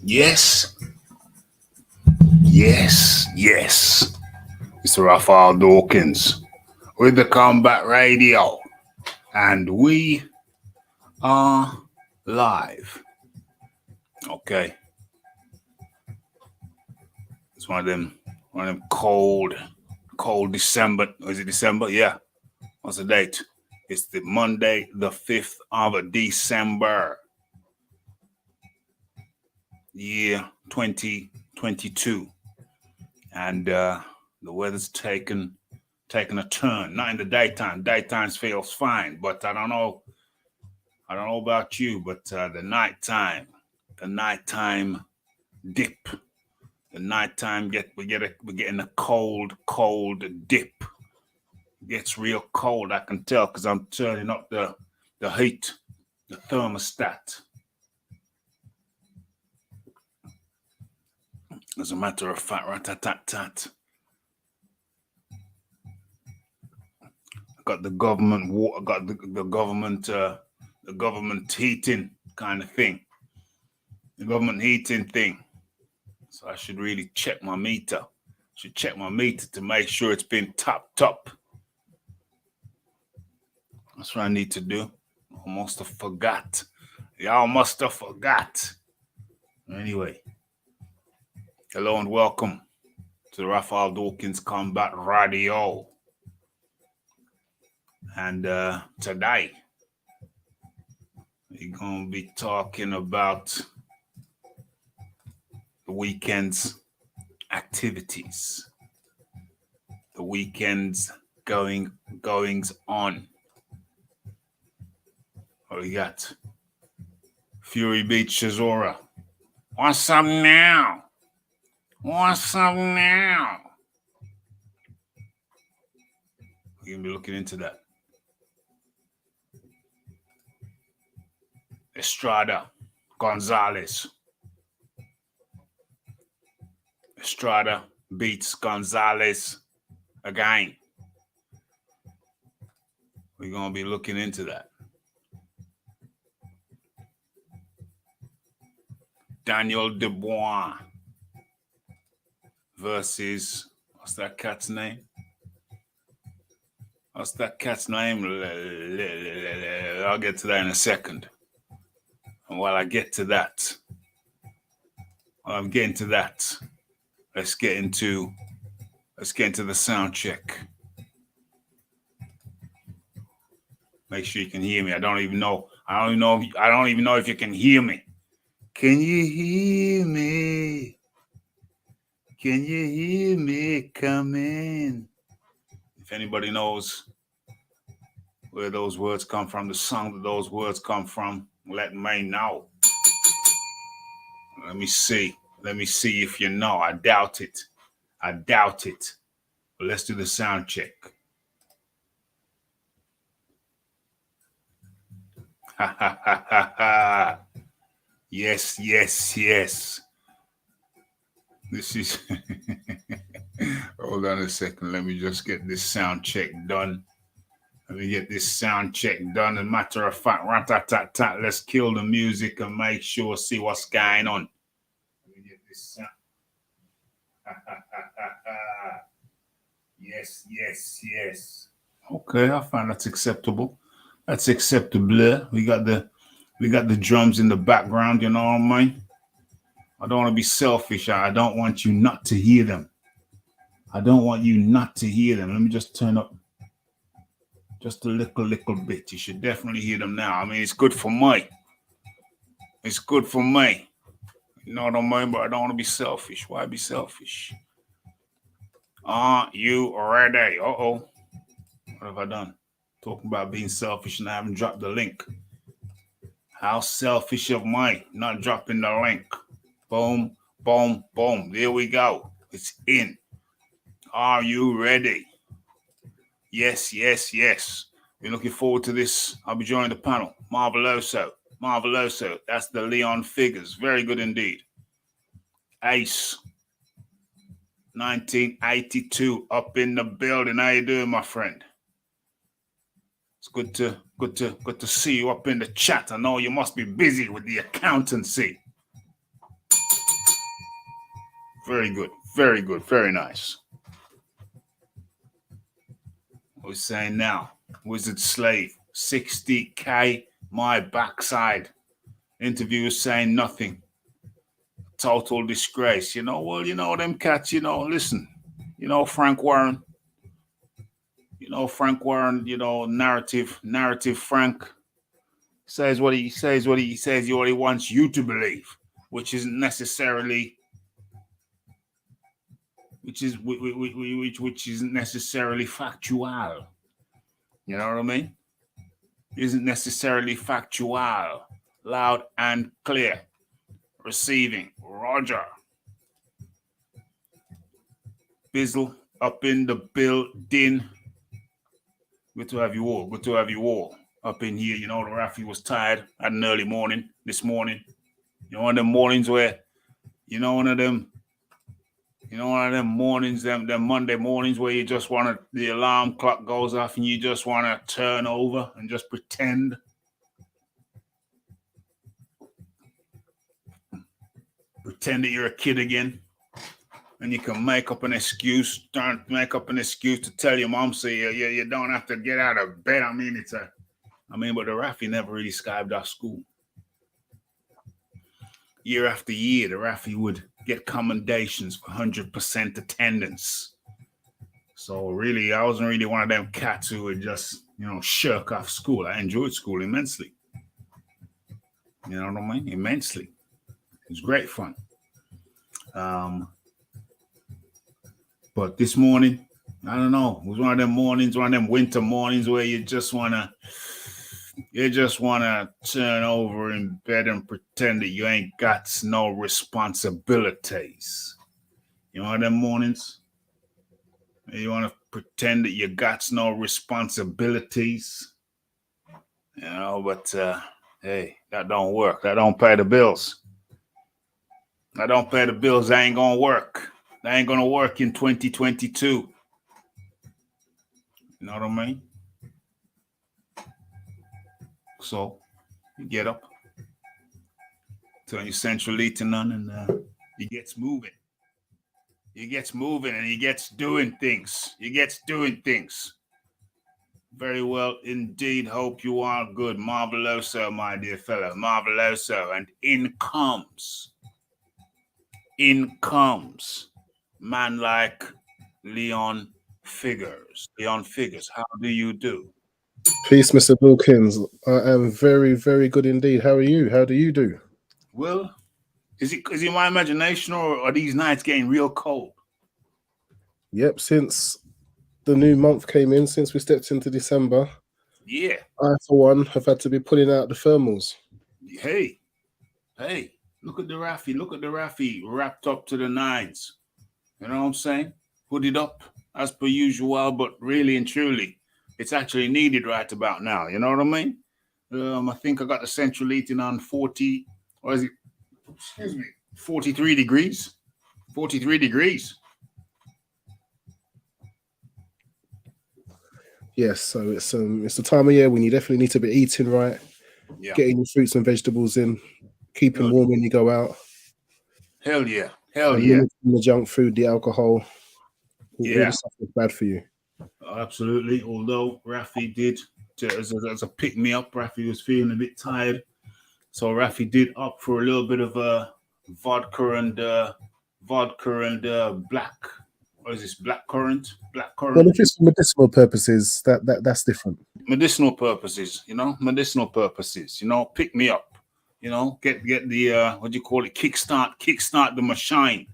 Yes, yes. Mr. Raphael Dawkins with the Combat Radio. And we are live. Okay. It's one of them cold December. Is it December? Yeah. What's the date? It's the Monday, the 5th of December, year 2022. And the weather's taken a turn. Not in the daytime. Daytime feels fine, but I don't know about you, but the nighttime dip. The nighttime we're getting a cold dip. It gets real cold. I can tell because I'm turning up the heat, the thermostat. As a matter of fact, rat-tat-tat-tat. I got the government water, got the government heating kind of thing. The government heating thing. So I should really check my meter. Should check my meter to make sure it's been topped up. That's what I need to do. I must have forgot. Y'all must have forgot. Anyway, hello and welcome to the Raphael Dawkins Combat Radio. And today, we're going to be talking about the weekend's activities, the weekend's goings on. What we got? Fury beats Chisora. What's up now? What's up now? We're going to be looking into that. Estrada Gonzalez. Estrada beats Gonzalez again. We're going to be looking into that. Daniel Dubois versus, what's that cat's name? I'll get to that in a second. And while I'm getting to that, let's get into the sound check. Make sure you can hear me. I don't even know if you can hear me. Can you hear me? Can you hear me coming? If anybody knows where those words come from, the song that those words come from, let me know. Let me see if you know. I doubt it. But let's do the sound check. Ha ha ha ha ha. Yes. This is hold on a second. Let me just get this sound check done. As a matter of fact, rat-tat-tat-tat, let's kill the music and make sure, see what's going on. Let me get this sound. Yes. Okay, I find that's acceptable. That's acceptable. We got the drums in the background, you know what I mean? I don't want to be selfish. I don't want you not to hear them. Let me just turn up just a little bit. You should definitely hear them now. I mean, it's good for me. You know what I mean? But I don't want to be selfish. Why be selfish? Are you ready? Uh-oh. What have I done? Talking about being selfish and I haven't dropped the link. How selfish of me not dropping the link. Boom. There we go. It's in. Are you ready? Yes. We're looking forward to this. I'll be joining the panel. Marveloso. That's the Leon Figures. Very good indeed. Ace. 1982 up in the building. How you doing, my friend? It's good to see you up in the chat. I know you must be busy with the accountancy. Very good. Very good. Very nice. We're saying now, Wizard Slave, 60K, my backside. Interviewer saying nothing. Total disgrace. You know, well, you know, them cats, you know, listen, you know, Frank Warren, narrative Frank says what he says, what he wants you to believe, which isn't necessarily which isn't necessarily factual. You know what I mean? Isn't necessarily factual. Loud and clear. Receiving. Roger. Bizzle up in the building. Good to have you all. Good to have you all up in here. You know, the Rafi was tired. Had an early morning this morning. You know, one of them mornings where, one of them mornings, them Monday mornings where you just want to, the alarm clock goes off and you just want to turn over and just pretend. Pretend that you're a kid again. And you can make up an excuse to tell your mom, so you don't have to get out of bed. I mean, but the Rafi never really skived off school. Year after year, the Rafi would get commendations for 100% attendance. So really, I wasn't really one of them cats who would just, shirk off school. I enjoyed school immensely. You know what I mean? Immensely. It was great fun. But this morning, I don't know. It was one of them mornings, one of them winter mornings where you just wanna turn over in bed and pretend that you ain't got no responsibilities. You know them mornings? You wanna pretend that you got no responsibilities. But hey, that don't work. That don't pay the bills. That don't pay the bills. That ain't gonna work. That ain't gonna work in 2022. You know what I mean? So you get up, turn your central heating on, and you gets moving. You gets moving and you gets doing things. Very well indeed. Hope you are good. Marveloso, my dear fellow. Marveloso. And in comes man like Leon Figures. Leon Figures, how do you do? Peace, Mr. Wilkins. I am very, very good indeed. How are you? How do you do? Well, is it my imagination, or are these nights getting real cold? Yep, since the new month came in, since we stepped into December, yeah, I, for one, have had to be pulling out the thermals. Hey, look at the Rafi wrapped up to the nines. You know what I'm saying? Hooded up as per usual, but really and truly, it's actually needed right about now. You know what I mean? I think I got the central heating on 40, or is it, 43 degrees. 43 degrees. Yes, so it's the time of year when you definitely need to be eating right, getting your fruits and vegetables in, keeping warm when you go out. Hell yeah. The junk food, the alcohol, all the stuff that's bad for you. Absolutely. Although Rafi did, as a pick me up, Rafi was feeling a bit tired, so Rafi did opt for a little bit of vodka and black. What is this? Black currant. Well, if it's for medicinal purposes, that's different. Medicinal purposes, medicinal purposes. Pick me up. Get the what do you call it? Kickstart the machine.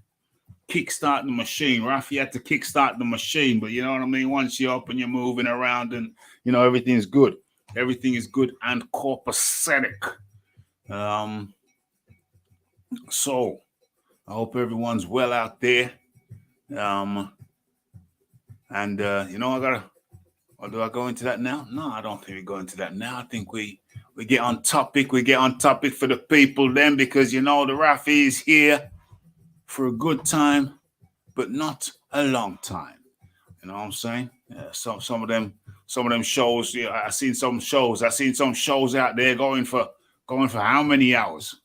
Kickstart the machine. Rafi had to kickstart the machine, but you know what I mean? Once you're up and you're moving around and everything's good. Everything is good and copacetic. So I hope everyone's well out there. I gotta, or do I go into that now? No, I don't think we go into that now. I think we get on topic. We get on topic for the people then, because the Rafi is here for a good time, but not a long time. You know what I'm saying? Yeah, some of them shows. Yeah, I seen some shows out there going for how many hours?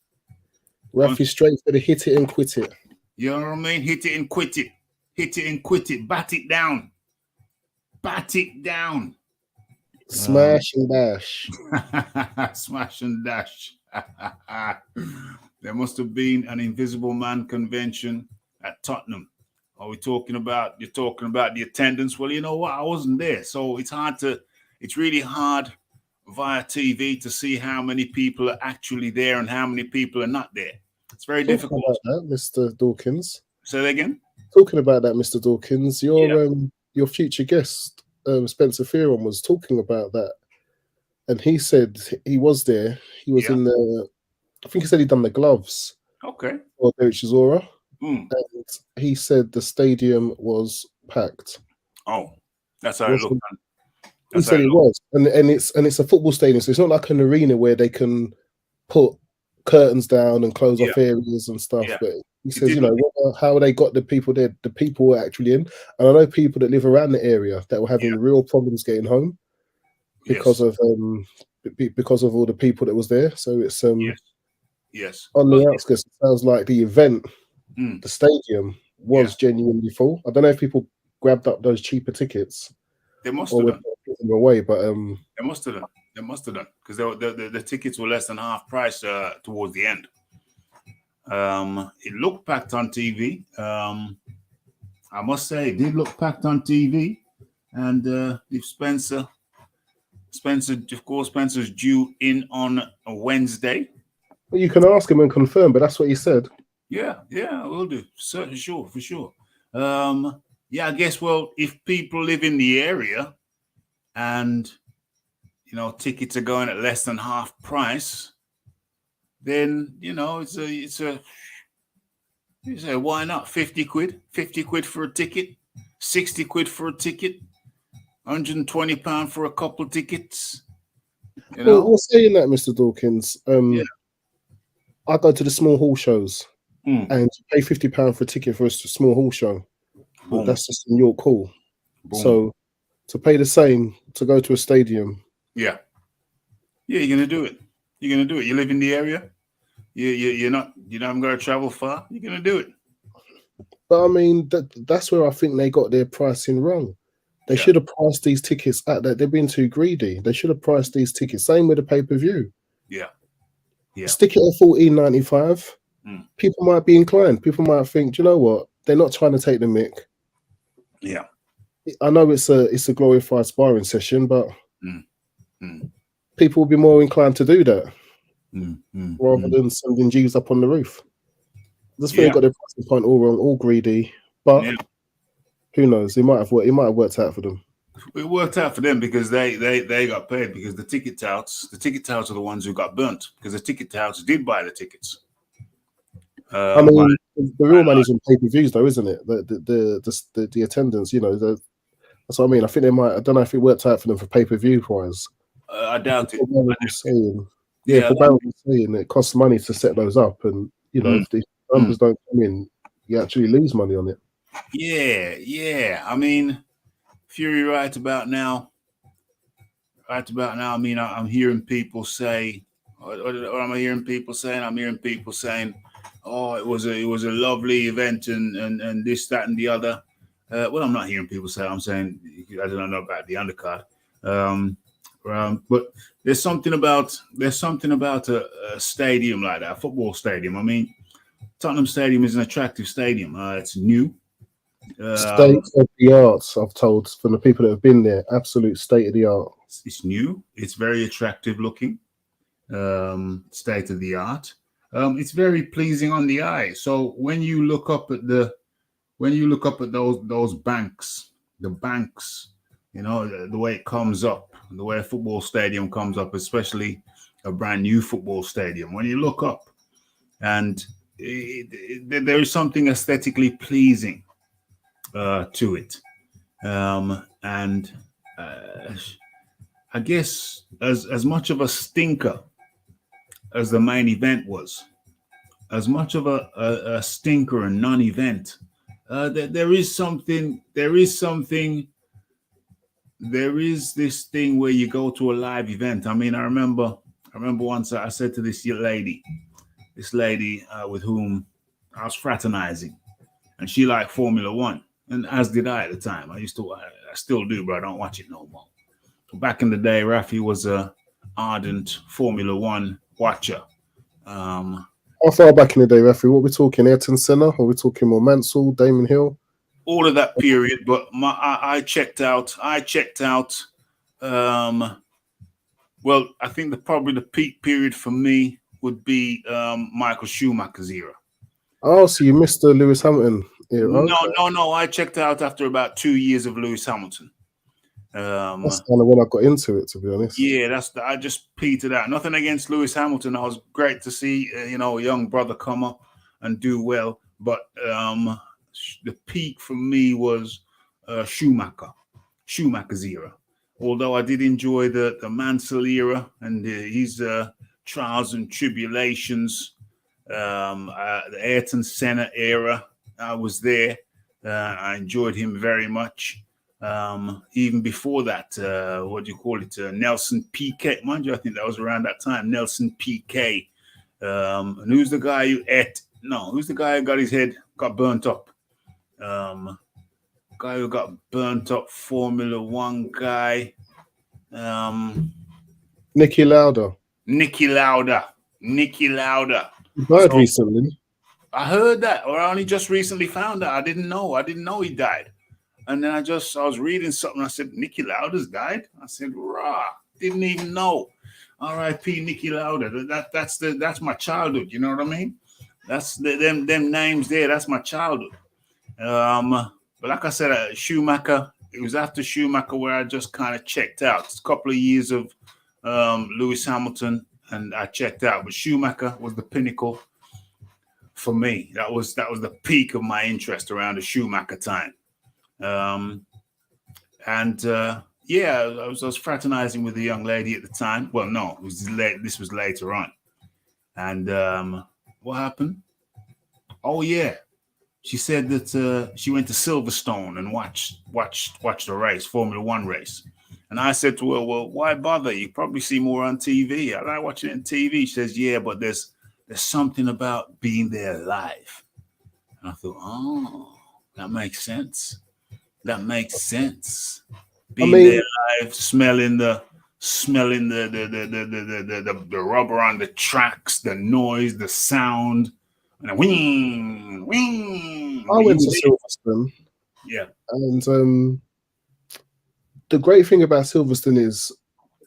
Rafi straight for the hit it and quit it. You know what I mean? Hit it and quit it. Hit it and quit it. Bat it down. Bat it down. Smash and dash. Smash and dash. There must have been an Invisible Man convention at Tottenham. Are we talking about? You're talking about the attendance? Well, you know what? I wasn't there, so it's hard to. It's really hard via TV to see how many people are actually there and how many people are not there. It's very difficult. About that, Mr. Dawkins. Say that again. Talking about that, Mr. Dawkins, your future guest, Spencer Fearon, was talking about that, and he said he was there. He was in the. I think he said he'd done the gloves. Okay. For Chisora. And he said the stadium was packed. Oh, that's how it looked. He said it was, and it's a football stadium, so it's not like an arena where they can put curtains down and close off areas and stuff. But he says, you know, how they got the people there. The people were actually in, and I know people that live around the area that were having real problems getting home because of all the people that was there. So it's yes. On the outskirts, it sounds like the event, the stadium was genuinely full. I don't know if people grabbed up those cheaper tickets. They must have done. Them away, but they must have done. They must have done because the tickets were less than half price towards the end. It looked packed on TV. I must say, it did look packed on TV. And if Spencer, of course, Spencer's due in on a Wednesday. Well, you can ask him and confirm, but that's what he said. Yeah, I will do. For sure. I guess, well, if people live in the area and, you know, tickets are going at less than half price, then, you know, it's a you say, why not? 50 quid for a ticket, 60 quid for a ticket, £120 for a couple of tickets. You know? Well, saying that, Mr. Dawkins, I go to the small hall shows and you pay £50 for a ticket for a small hall show. But that's just in York Hall. Boom. So to pay the same to go to a stadium. Yeah, you're gonna do it. You live in the area. You haven't got to travel far. You're gonna do it. But I mean, that's where I think they got their pricing wrong. They should have priced these tickets at that. They've been too greedy. They should have priced these tickets. Same with the pay-per-view. Yeah. Stick it at $14.95. People might be inclined. People might think, do you know what? They're not trying to take the mick. Yeah. I know it's a glorified sparring session, but people will be more inclined to do that rather than sending Jeeves up on the roof. Just think they got their pricing point all wrong, all greedy. But who knows? It might have worked out for them. It worked out for them because they got paid because the ticket touts are the ones who got burnt because the ticket touts did buy the tickets. I mean, the real money's on pay-per-views, though, isn't it? The attendance, you know, that's what I mean. I think they might. I don't know if it worked out for them for pay-per-view wise. I doubt it. For Barry was saying it costs money to set those up, and you know, if the numbers don't come in, you actually lose money on it. Yeah. I mean, Fury right about now. I mean, I'm hearing people say, what am I hearing people saying? I'm hearing people saying, oh, it was a lovely event and this, that, and the other. Well, I'm not hearing people say. I'm saying I don't know about the undercard. But there's something about a stadium like that, a football stadium. I mean, Tottenham Stadium is an attractive stadium. It's new. State of the art, I've told from the people that have been there. Absolute state of the art. It's new. It's very attractive looking. State of the art. It's very pleasing on the eye. So when you look up at those banks, the banks, you know, the way it comes up, the way a football stadium comes up, especially a brand new football stadium. When you look up, and there is something aesthetically pleasing to it, and I guess as much of a stinker as the main event was, as much of a stinker and non-event, there is this thing where you go to a live event. I mean, I remember once I said to this lady with whom I was fraternizing, and she liked Formula One, and as did I at the time. I still do, but I don't watch it no more. Back in the day, Rafi was a ardent Formula One watcher. How far back in the day, Rafi? What we talking? Ayrton Senna? Or we talking more Mansell, Damon Hill? All of that period, but I checked out. Well, I think probably the peak period for me would be Michael Schumacher's era. Oh, so you missed the Lewis Hamilton era? No, okay. no. I checked out after about 2 years of Lewis Hamilton. That's kind of when I got into it, to be honest. Yeah, I just petered out. Nothing against Lewis Hamilton. I was great to see, a young brother come up and do well. But the peak for me was Schumacher's era. Although I did enjoy the Mansell era and his trials and tribulations, the Ayrton Senna era, I was there. I enjoyed him very much. Even before that, what do you call it? Nelson Piquet, mind you, I think that was around that time. Nelson Piquet. And who's the guy who's the guy who got burnt up? Guy who got burnt up, Formula One guy. Niki Lauda. Niki Lauda. He died recently. I heard that, or I only just recently found out. I didn't know he died. And then I was reading something. I said, Niki Lauda's died. I said, rah, didn't even know. R.I.P. Niki Lauda. That's my childhood. You know what I mean? That's them names there. That's my childhood. But like I said, Schumacher. It was after Schumacher where I just kind of checked out. It's a couple of years of Lewis Hamilton, and I checked out. But Schumacher was the pinnacle for me. That was the peak of my interest around the Schumacher time. I was fraternizing with a young lady at the time. Well, no, this was later on. And what happened? Oh yeah, she said that she went to Silverstone and watched the race, Formula One race. And I said to her, "Well, why bother? You probably see more on TV. I like watching it on TV." She says, "Yeah, but there's something about being there live." And I thought, "Oh, that makes sense. Being there live, smelling the rubber on the tracks, the noise, the sound, and the wing. I went to Silverstone. Yeah. And the great thing about Silverstone is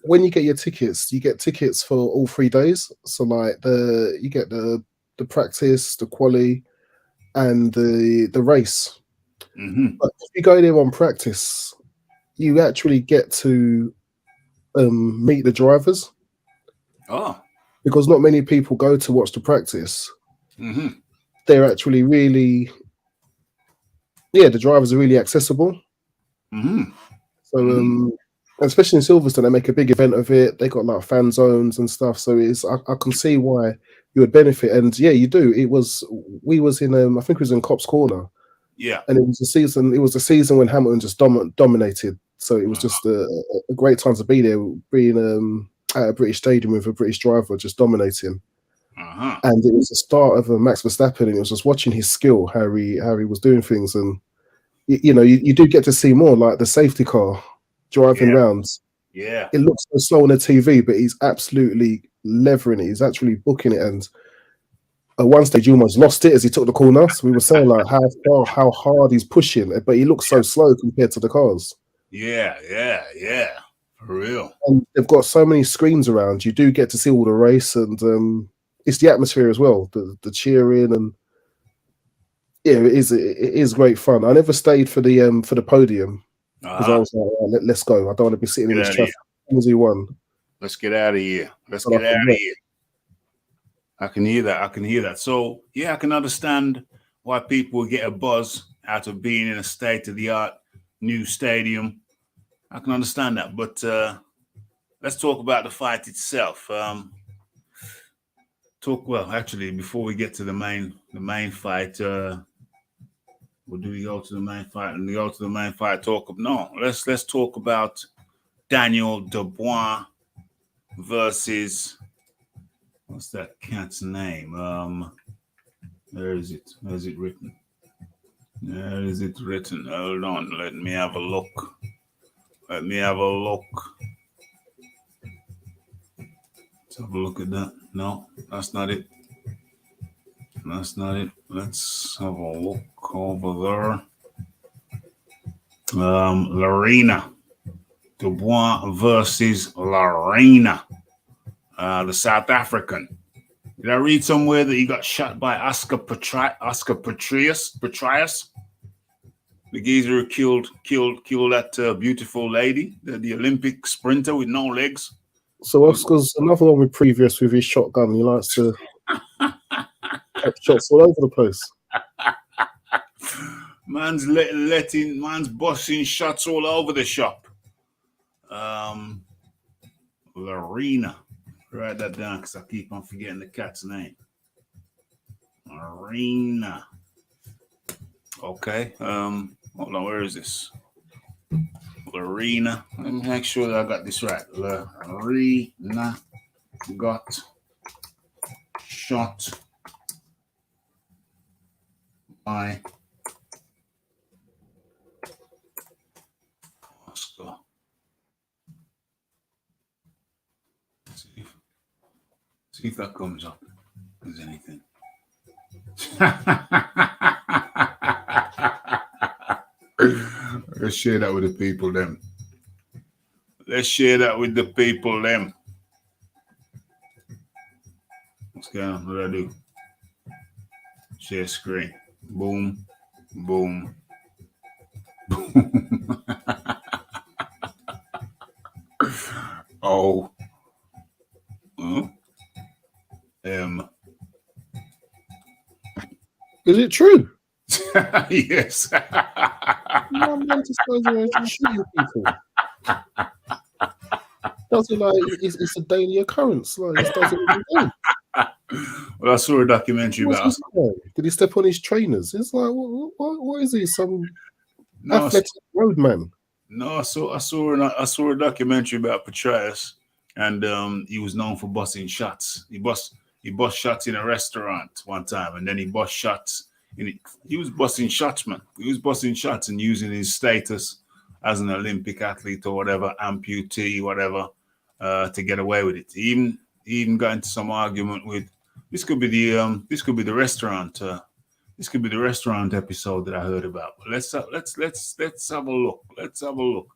when you get your tickets, you get tickets for all 3 days. So like you get the practice, the quali, and the race. Mm-hmm. But if you go there on practice, you actually get to meet the drivers. Oh. Because not many people go to watch the practice. Mm-hmm. They're actually really, the drivers are really accessible. Mm-hmm. So, especially in Silverstone, they make a big event of it. They got like fan zones and stuff. So I can see why you would benefit. And yeah, you do. We was in I think it was in Cops Corner. Yeah. And it was a season when Hamilton just dominated. So it was just a great time to be there, being at a British stadium with a British driver just dominating. And it was the start of Max Verstappen, and it was just watching his skill, how he was doing things. And you do get to see more, like the safety car driving rounds. Yeah. It looks so slow on the TV, but he's absolutely levering it. He's actually booking it. And at one stage, he almost lost it as he took the corner. So we were saying like how hard he's pushing, but he looks so slow compared to the cars. Yeah. For real. And they've got so many screens around. You do get to see all the race, and it's the atmosphere as well, the cheering, and yeah, it is great fun. I never stayed for the podium because I was like, let's go. I don't want to be sitting in this traffic. As he won. Let's get out of here. I can hear that. So yeah, I can understand why people would get a buzz out of being in a state-of-the-art new stadium. I can understand that, but let's talk about the fight itself. Actually, before we get to the main fight, do we go to the main fight? And we go to the main fight. Let's talk about Daniel Dubois versus, what's that cat's name? Where is it? Where's it written? Where is it written? Hold on. Let me have a look. Let me have a look. Let's have a look at that. No, that's not it. That's not it. Let's have a look over there. Lorena. Dubois versus Lorena, the South African. Did I read somewhere that he got shot by Oscar Petrius? The geezer who killed that beautiful lady, the Olympic sprinter with no legs. So Oscar's another one with previous with his shotgun. He likes to have shots all over the place. Man's busting shots all over the shop. Lorena. Write that down because I keep on forgetting the cat's name. Lorena. Okay. Hold on, where is this? Lorena. Let me make sure that I got this right. Lorena got shot by Oscar. See if that comes up as anything. Let's share that with the people, them. Let's share that with the people, them. What's going on? What do I do? Share screen. Boom. Boom. Boom. O. M. Is it true? Yes. No man just goes around shooting people. Does it like it's a daily occurrence? Like it does it every day. Well, I saw a documentary about. Did he step on his trainers? It's like what is he? Some athletic roadman? No, I saw a documentary about Petraeus, and he was known for busting shots. He bust shots in a restaurant one time, and then he bust shots. He was busting shots, man. He was busting shots and using his status as an Olympic athlete or whatever, amputee, whatever, to get away with it. He even got into some argument with this could be the restaurant. This could be the restaurant episode that I heard about. But let's have a look. Let's have a look.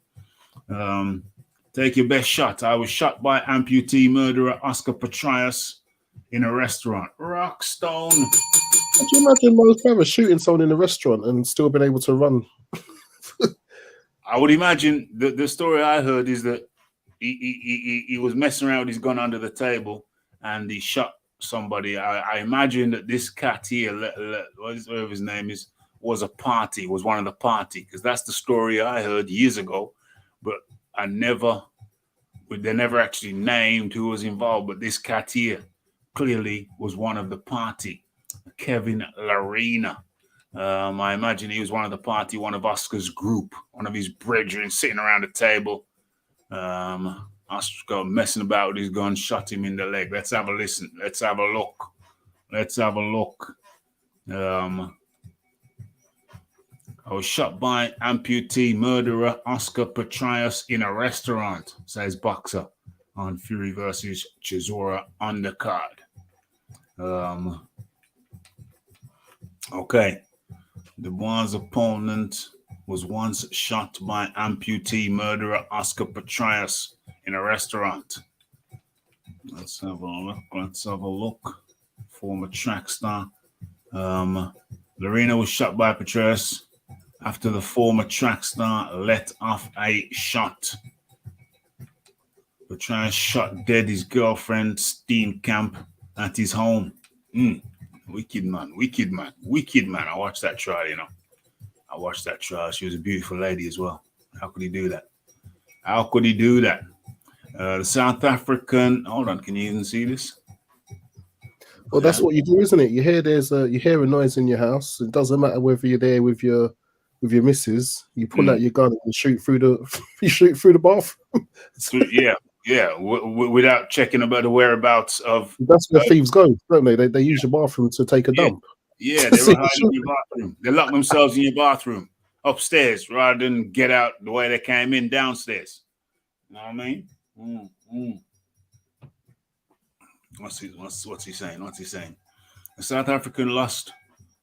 Take your best shot. I was shot by amputee murderer Oscar Petraeus in a restaurant. Rockstone. Could you imagine most ever shooting someone in a restaurant and still been able to run? I would imagine the story I heard is that he was messing around with his gun under the table and he shot somebody. I imagine that this cat here, whatever his name is, was one of the party, because that's the story I heard years ago, but they never actually named who was involved. But this cat here clearly was one of the party, Kevin Lorena. I imagine he was one of the party, one of Oscar's group, one of his brethren sitting around the table. Oscar messing about with his gun, shot him in the leg. Let's have a listen. Let's have a look. Let's have a look. I was shot by amputee murderer Oscar Petraeus in a restaurant, says boxer on Fury versus Chisora undercard. Okay. Dubois' opponent was once shot by amputee murderer Oscar Petraeus in a restaurant. Let's have a look. Former track star. Lorena was shot by Petraeus after the former track star let off a shot. Petraeus shot dead his girlfriend Steenkamp at his home. Wicked man. I watched that trial, She was a beautiful lady as well. How could he do that? The South African, hold on, can you even see this? Well, that's what you do, isn't it? You hear a noise in your house. It doesn't matter whether you're there with your missus. You pull out your gun and shoot through the bathroom. Yeah, without checking about the whereabouts of. That's where thieves go, don't they? They use the bathroom to take a dump. Yeah, they were hiding in your bathroom. They locked themselves in your bathroom upstairs rather than get out the way they came in downstairs. You know what I mean? What's he saying? What's he saying? The South African lost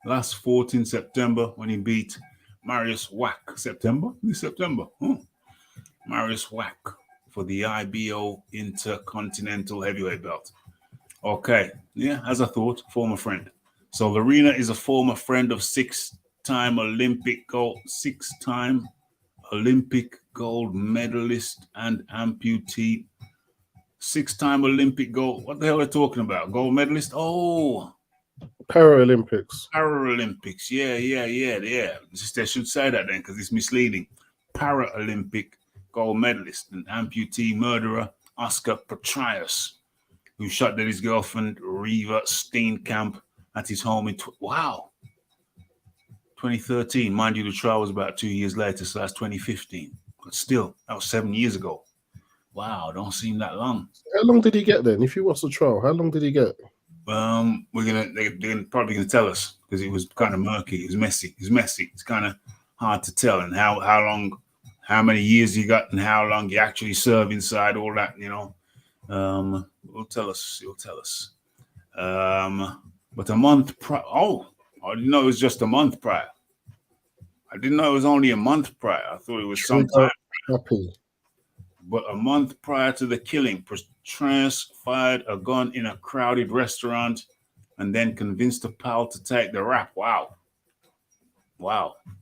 last 14 September when he beat Marius Wack. September? Marius Wack for the IBO Intercontinental Heavyweight Belt. Okay, yeah, as I thought, former friend. So Lorena is a former friend of six-time Olympic gold medalist and amputee. Six-time Olympic gold. What the hell are we talking about? Gold medalist? Oh, Paralympics. Paralympics. Yeah. They should say that then because it's misleading. Paralympic gold medalist and amputee murderer Oscar Pistorius, who shot dead his girlfriend Reva Steenkamp at his home in 2013. Mind you, the trial was about 2 years later, so that's 2015. But still, that was 7 years ago. Wow, don't seem that long. How long did he get then? If you watched the trial, how long did he get? They're probably gonna tell us because it was kind of murky. It was messy. It's kind of hard to tell, and how long, how many years he got, and how long he actually served inside. All that, you know. He'll tell us. But a month prior. Oh, I didn't know it was just a month prior. I didn't know it was only a month prior. I thought it was sometime. Happy. But a month prior to the killing, Pistorius fired a gun in a crowded restaurant and then convinced a pal to take the rap. Wow.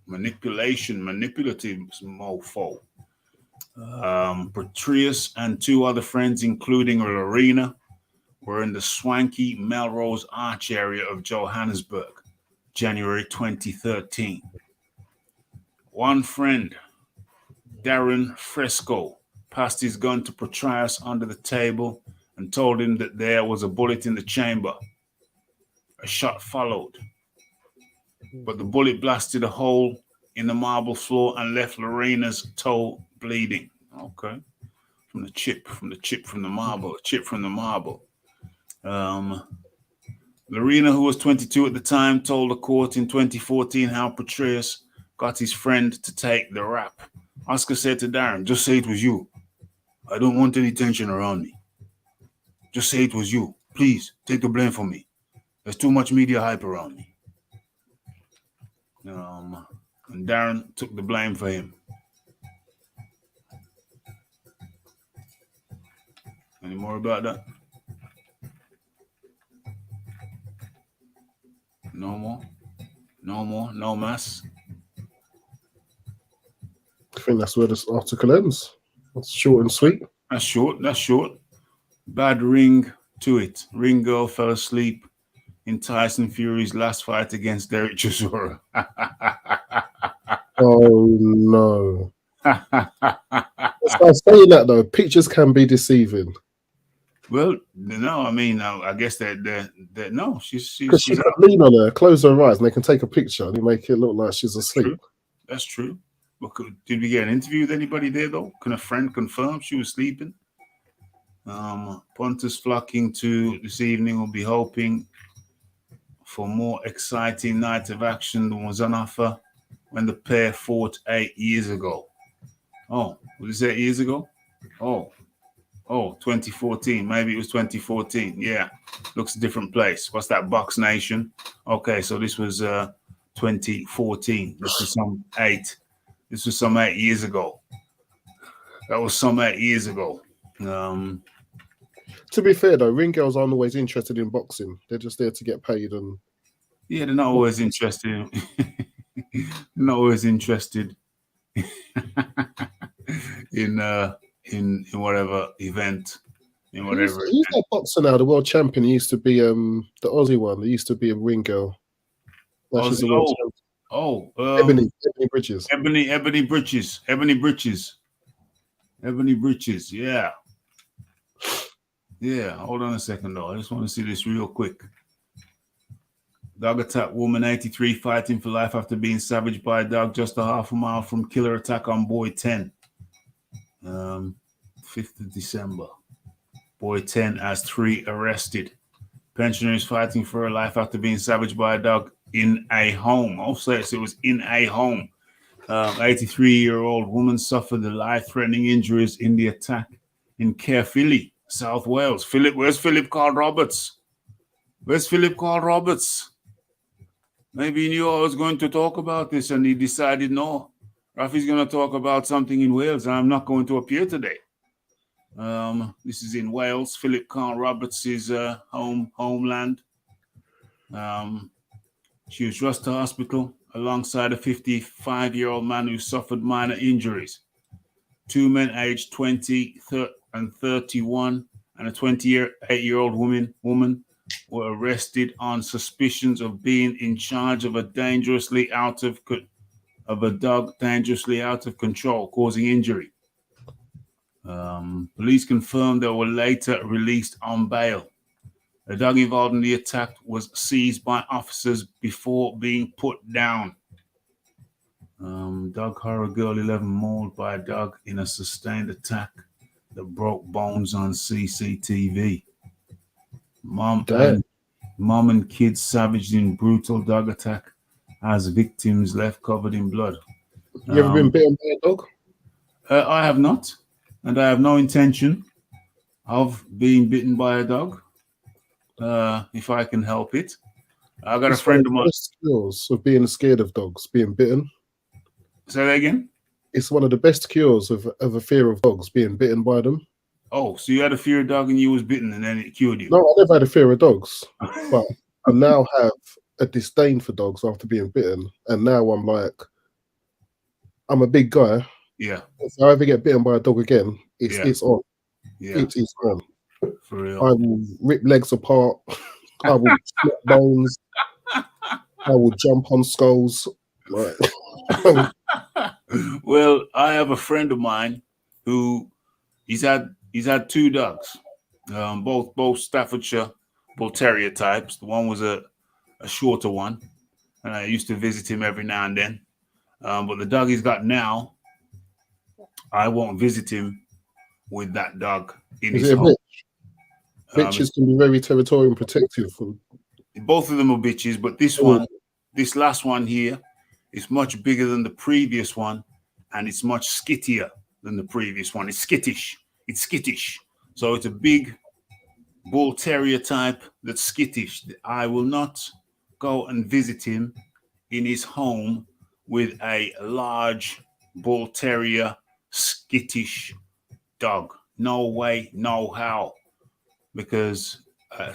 Manipulative mofo. Pistorius and two other friends, including Lorena, were in the swanky Melrose Arch area of Johannesburg, January 2013. One friend, Darren Fresco, passed his gun to Pistorius under the table and told him that there was a bullet in the chamber. A shot followed, but the bullet blasted a hole in the marble floor and left Lorena's toe bleeding. Okay, from the marble. Lorena, who was 22 at the time, told the court in 2014 how Pistorius got his friend to take the rap. Oscar said to Darren, "Just say it was you. I don't want any tension around me. Just say it was you. Please, take the blame for me. There's too much media hype around me." And Darren took the blame for him. Any more about that? No more? No mass? I think that's where this article ends. That's short and sweet. That's short. Bad ring to it. Ring girl fell asleep in Tyson Fury's last fight against Derek Chisora. Oh no. Start saying that though. Pictures can be deceiving. Well, no, I mean, I guess that no, she's because she can lean on her, close her eyes, and they can take a picture and make it look like she's asleep. That's true. But did we get an interview with anybody there though? Can a friend confirm she was sleeping? Punters flocking to this evening will be hoping for more exciting night of action than was on offer when the pair fought 8 years ago. Oh, was it 8 years ago? Oh, 2014. Maybe it was 2014. Yeah, looks a different place. What's that? Box Nation. Okay, so this was 2014. This was some 8 years ago. That was some 8 years ago. To be fair though, ring girls aren't always interested in boxing. They're just there to get paid and. Yeah, they're not always interested. They're not always interested in whatever event, in whatever. Who's that boxer now? The world champion. He used to be the Aussie one. There used to be a ring girl. Ebony Bridges. Ebony Bridges. Yeah. Hold on a second though. I just want to see this real quick. Dog attack woman 83 fighting for life after being savaged by a dog just a half a mile from killer attack on boy 10. 5th of December. Boy 10 has 3 arrested. Pensioner is fighting for her life after being savaged by a dog in a home. Also, it was in a home. 83-year-old woman suffered the life-threatening injuries in the attack in Caerphilly, South Wales. Where's Philip Carl Roberts? Where's Philip Carl Roberts? Maybe he knew I was going to talk about this and he decided, no, Rafi's going to talk about something in Wales and I'm not going to appear today. This is in Wales, Philip Carl Roberts' homeland. She was rushed to hospital alongside a 55-year-old man who suffered minor injuries. Two men aged 20 and 31 and a 28-year-old woman were arrested on suspicions of being in charge of a dog dangerously out of control, causing injury. Police confirmed they were later released on bail. The dog involved in the attack was seized by officers before being put down. Dog horror girl 11 mauled by a dog in a sustained attack that broke bones on CCTV. Mom and kids savaged in brutal dog attack as victims left covered in blood. You ever been bitten by a dog? I have not, and I have no intention of being bitten by a dog. If I can help it. I got a friend of mine. Skills of being scared of dogs, being bitten. Say that again? It's one of the best cures of a fear of dogs, being bitten by them. Oh, so you had a fear of dog and you was bitten and then it cured you? No, I never had a fear of dogs, but I now have a disdain for dogs after being bitten. And now I'm like, I'm a big guy. Yeah. If I ever get bitten by a dog again, it's on. Yeah. It is on. For real. I will rip legs apart. I will snap bones. I will jump on skulls. Right. Well, I have a friend of mine who he's had two dogs, both Staffordshire Bull Terrier types. The one was a shorter one, and I used to visit him every now and then. But the dog he's got now, I won't visit him with that dog in his home. Bitches can be very territorial and protective. Both of them are bitches, but this last one here is much bigger than the previous one, and it's much skittier than the previous one. It's skittish. So it's a big bull terrier type that's skittish. I will not go and visit him in his home with a large bull terrier skittish dog. No way, no how. Because I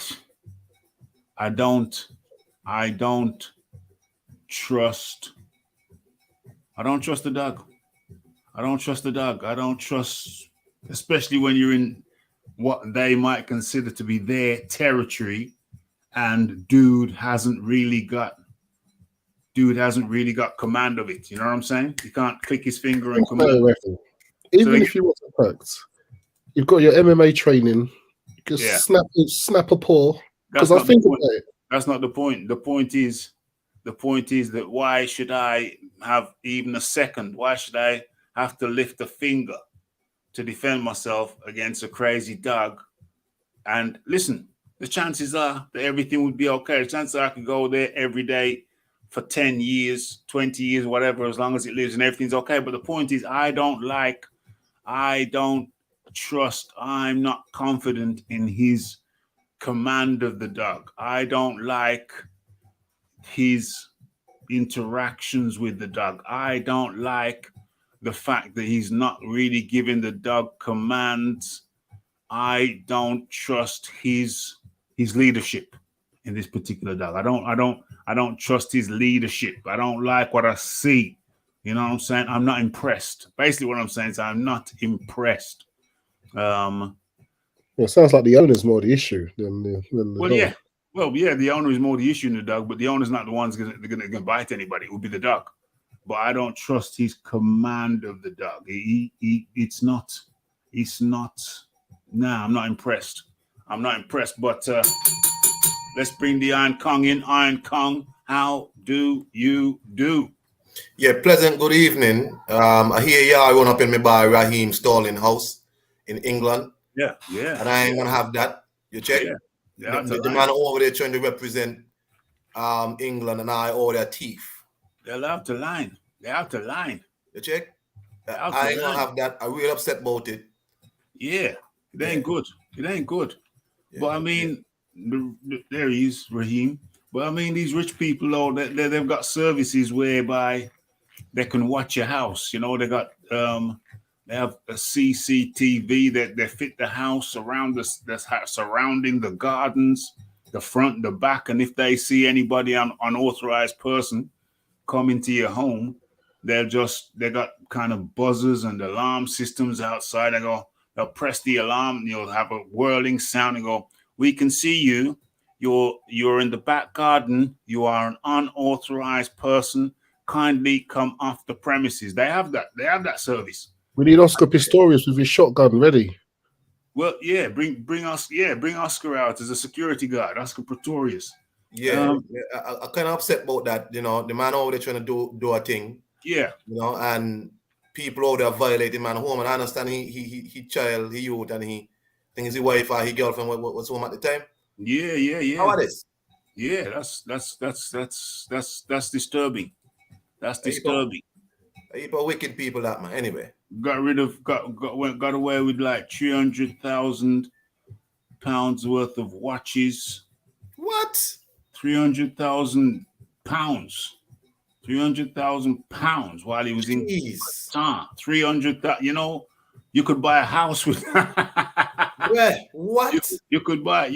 don't trust the dog. I don't trust, especially when you're in what they might consider to be their territory, and dude hasn't really got command of it. You know what I'm saying? You can't click his finger and command. Even if you want to practice, you've got your MMA training. Just snap a paw. Because I think about it. That's not the point. The point is that why should I have even a second? Why should I have to lift a finger to defend myself against a crazy dog? And listen, the chances are that everything would be okay. The chances are I could go there every day for 10 years, 20 years, whatever, as long as it lives and everything's okay. But the point is, I don't trust, I'm not confident in his command of the dog. I don't like his interactions with the dog. I don't like the fact that he's not really giving the dog commands. I don't trust his leadership in this particular dog. I don't trust his leadership. I don't like what I see. You know what I'm saying? I'm not impressed. Basically what I'm saying is I'm not impressed. It sounds like the owner's more the issue than the dog. The owner is more the issue in the dog, but the owner's not the one's gonna bite anybody. It would be the dog. But I don't trust his command of the dog. I'm not impressed. But let's bring the Iron Kong in. Iron Kong, how do you do? Yeah, pleasant good evening. I hear y'all run up in me by Raheem Stalling house in England. Yeah. And I ain't gonna have that. You check? Yeah. The man over there trying to represent England and I all their teeth. They'll have to line. They have to line. You check? I ain't gonna have that. I'm real upset about it. Yeah, it ain't good. It ain't good. Yeah. But I mean, there he is, Raheem. But I mean, these rich people, though, they've got services whereby they can watch your house. You know, they got they have a CCTV that they fit the house around surrounding the gardens, the front, the back, and if they see anybody, unauthorized person come into your home, they got kind of buzzers and alarm systems outside. They'll press the alarm, you'll have a whirling sound and go, "We can see you. You're in the back garden. You are an unauthorized person. Kindly come off the premises." They have that service. We need Oscar Pistorius with his shotgun ready. Well, yeah, bring Oscar out as a security guard, Oscar Pistorius. Yeah, I kind of upset about that. You know, the man over there trying to do a thing. Yeah, you know, and people over there violating man home. And I understand he child, he youth, and he think his wife or his girlfriend was home at the time. Yeah. How are this? Yeah, that's disturbing. That's disturbing. People wicked people that man. Anyway, got away with like £300,000 worth of watches. What? £300,000. £300,000 while he was in town. 300,000. You know, you could buy a house with. Yeah, what? You could buy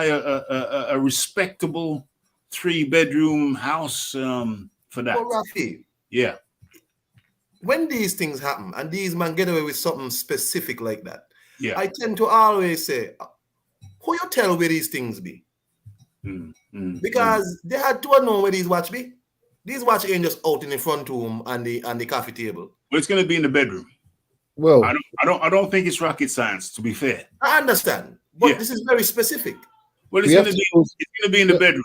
a respectable 3-bedroom house for that. Well, Rafi, yeah. When these things happen and these men get away with something specific like that, yeah, I tend to always say, who you tell where these things be? Because they had to know where these watch be. These watch ain't just out in the front room and the coffee table. Well, it's going to be in the bedroom. Well, I don't think it's rocket science. To be fair, I understand, but this is very specific. Well, it's going to be in the bedroom.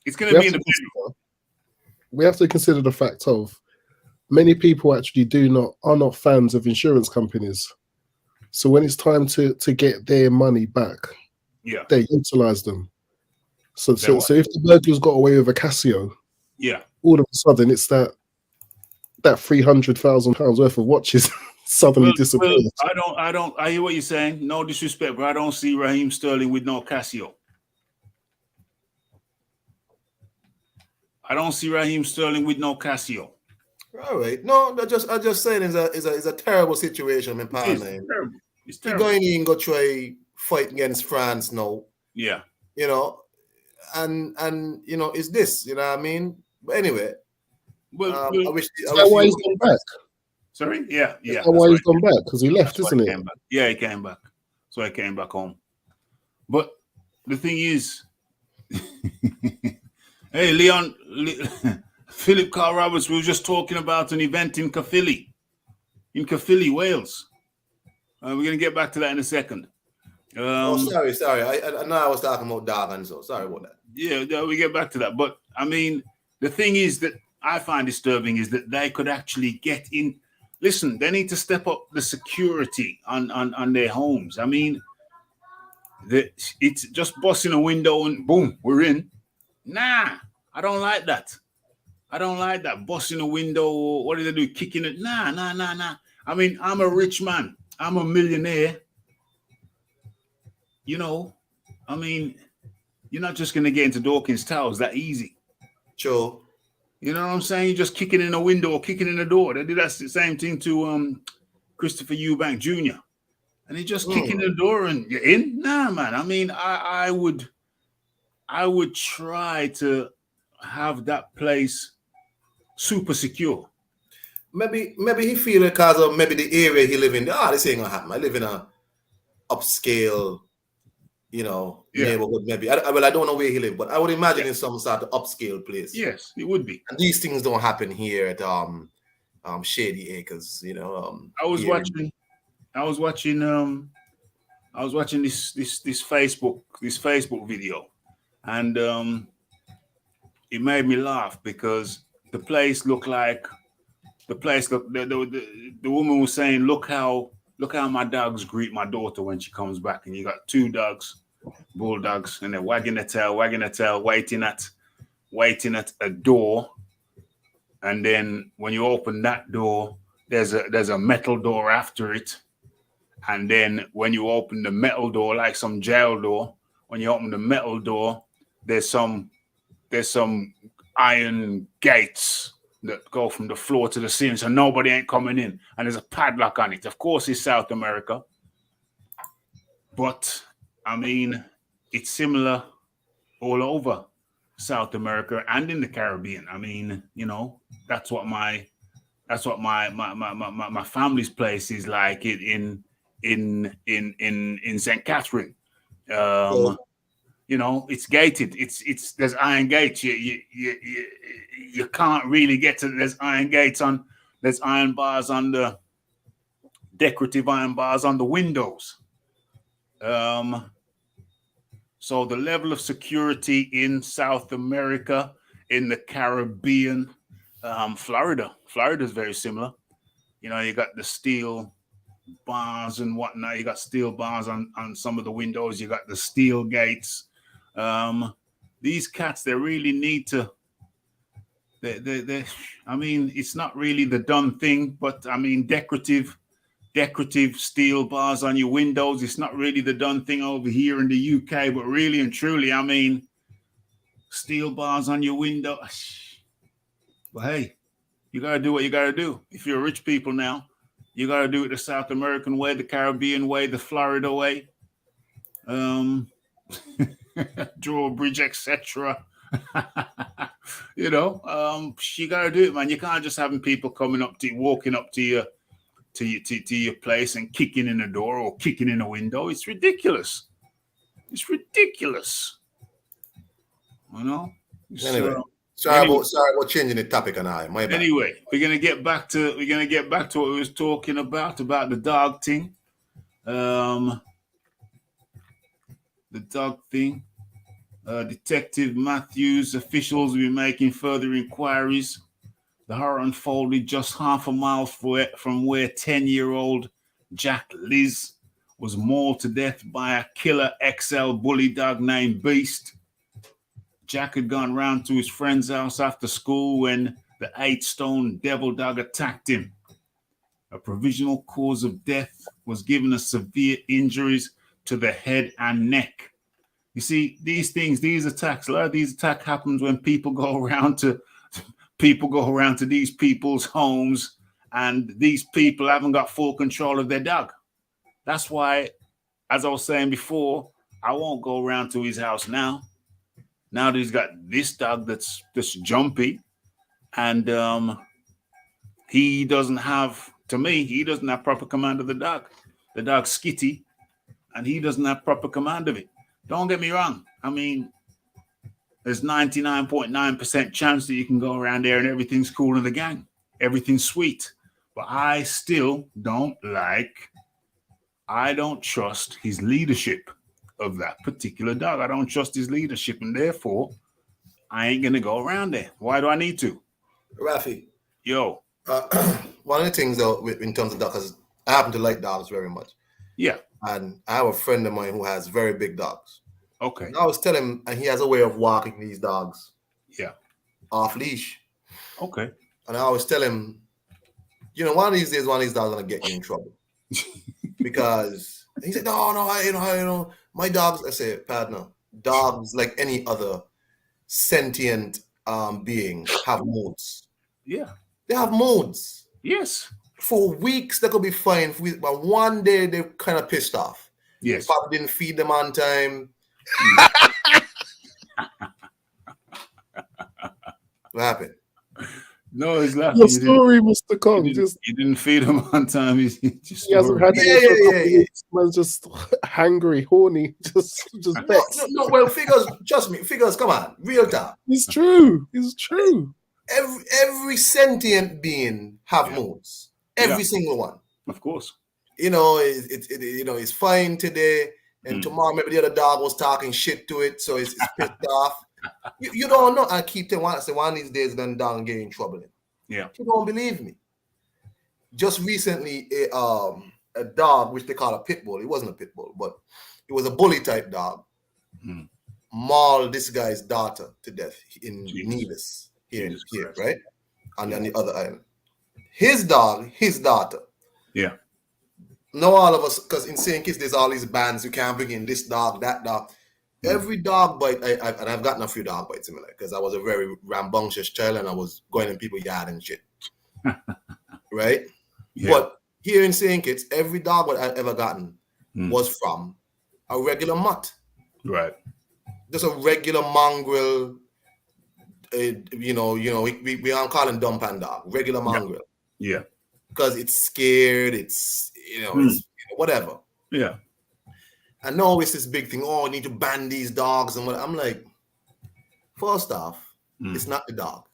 It's going to be in the bedroom. We have to consider the fact of many people actually are not fans of insurance companies. So when it's time to get their money back, they utilize them. So if the burglars got away with a Casio, all of a sudden it's that £300,000 worth of watches suddenly disappeared. I hear what you're saying. No disrespect, but I don't see Raheem Sterling with no Casio. I don't see Raheem Sterling with no Casio. All right. No, I just saying is a terrible situation, my partner. It's terrible. You're going in go try fight against France now. Yeah. You know, and you know, it's this, you know what I mean? But anyway. I wish why he's gone back. Sorry? Yeah. Why he's gone back? Because he left, isn't it? Yeah, he came back. So I came back home. But the thing is, hey, Philip Carl Roberts, we were just talking about an event in Caerphilly, Wales. We're going to get back to that in a second. Sorry. I know I was talking about Darwin, so sorry about that. Yeah, we get back to that. But, I mean, the thing is that I find disturbing is that they could actually get in. Listen, they need to step up the security on their homes. I mean, it's just busting a window and boom, we're in. Nah, I don't like that. Busting a window, or what do they do? Kicking it? Nah. I mean, I'm a rich man. I'm a millionaire. You know, I mean, you're not just going to get into Dawkins Towers that easy. Sure. You know what I'm saying? You're just kicking in a window or kicking in a door. They did that same thing to Christopher Eubank Jr. And he just kicking the door and you're in? Nah, man. I mean, I would try to have that place super secure. Maybe he feel it because of maybe the area he live in. This ain't gonna happen. I live in a upscale, neighborhood. Maybe I don't know where he live, but I would imagine in some sort of upscale place. Yes, it would be. And these things don't happen here at Shady Acres. I was watching this Facebook video, and it made me laugh because the woman was saying, look how my dogs greet my daughter when she comes back, and you got 2 dogs, bulldogs, and they're wagging their tail, waiting at waiting at a door, and then when you open that door, there's a metal door after it, and then when you open the metal door, like some jail door, when you open the metal door, there's some iron gates that go from the floor to the ceiling, so nobody ain't coming in, and there's a padlock on it. Of course, it's South America, but I mean, it's similar all over South America and in the Caribbean. I mean, you know, that's what my family's place is like in St. Catherine. You know, it's gated. It's there's iron gates. You can't really get to. There's iron gates on. There's iron bars on the decorative iron bars on the windows. So the level of security in South America, in the Caribbean, Florida is very similar. You know, you got the steel bars and whatnot. You got steel bars on some of the windows. You got the steel gates. These cats, they really need to. They. I mean, it's not really the done thing, but I mean, decorative steel bars on your windows. It's not really the done thing over here in the UK, but really and truly, I mean, steel bars on your window. But hey, you gotta do what you gotta do. If you're rich people now, you gotta do it the South American way, the Caribbean way, the Florida way. Drawbridge, etc. You know, you gotta do it, man. You can't just having people coming up to you, walking up to you, to your place and kicking in the door or kicking in a window. It's ridiculous. It's ridiculous. You know. Anyway, sorry about changing the topic, and my bad. Anyway, we're gonna get back to what we was talking about the dog thing. The dog thing. Detective Matthews, officials will be making further inquiries. The horror unfolded just half a mile from where 10-year-old Jack Liz was mauled to death by a killer XL bully dog named Beast. Jack had gone round to his friend's house after school when the 8-stone devil dog attacked him. A provisional cause of death was given as severe injuries to the head and neck. You see, these attacks, a lot of these attacks happens when people go around to these people's homes, and these people haven't got full control of their dog. That's why, as I was saying before, I won't go around to his house now. Now that he's got this dog that's jumpy, and he doesn't have proper command of the dog. The dog's skitty, and he doesn't have proper command of it. Don't get me wrong. I mean, there's 99.9% chance that you can go around there and everything's cool in the gang. Everything's sweet. But I still don't trust his leadership of that particular dog. I don't trust his leadership, and therefore, I ain't going to go around there. Why do I need to? Rafi. Yo. One of the things, though, in terms of dogs, I happen to like dogs very much. Yeah. And I have a friend of mine who has very big dogs. Okay. And I was telling him, and he has a way of walking these dogs. Yeah. Off leash. Okay. And I always tell him, you know, one of these days, one of these dogs is gonna get you in trouble. Because he said, no, my dogs. I say, partner, dogs, like any other sentient being, have moods. Yeah. They have moods. Yes. For weeks, they could be fine. But one day, they're kind of pissed off. Yes. Probably didn't feed them on time. What happened? No, he's laughing. Your story, Mr. Kong. He didn't feed him on time. He hasn't had it. Man's just hangry, horny, just vexed. No, well, figures, trust me, come on, real talk. It's true. Every sentient being have moods. Every single one. Of course. You know, it's fine today, and tomorrow maybe the other dog was talking shit to it, so it's pissed off. You don't know. I keep telling one of these days, then dog and get in trouble. Yeah. You don't believe me. Just recently, a dog which they call a pit bull. It wasn't a pit bull, but it was a bully type dog. maul this guy's daughter to death in Nevis here, right? And on the other island. His dog, his daughter. Yeah. Now all of us, because in St. Kitts, there's all these bands, you can't bring in this dog, that dog. Every dog bite, and I've gotten a few dog bites in my life because I was a very rambunctious child and I was going in people's yard and shit. Right? Yeah. But here in St. Kitts, every dog bite I've ever gotten was from a regular mutt. Right. Just a regular mongrel, we aren't calling dump and dog, regular mongrel. Yeah. Because it's scared, it's, it's whatever. Yeah. And now it's this big thing. Oh, I need to ban these dogs and what. I'm like, first off, it's not the dog.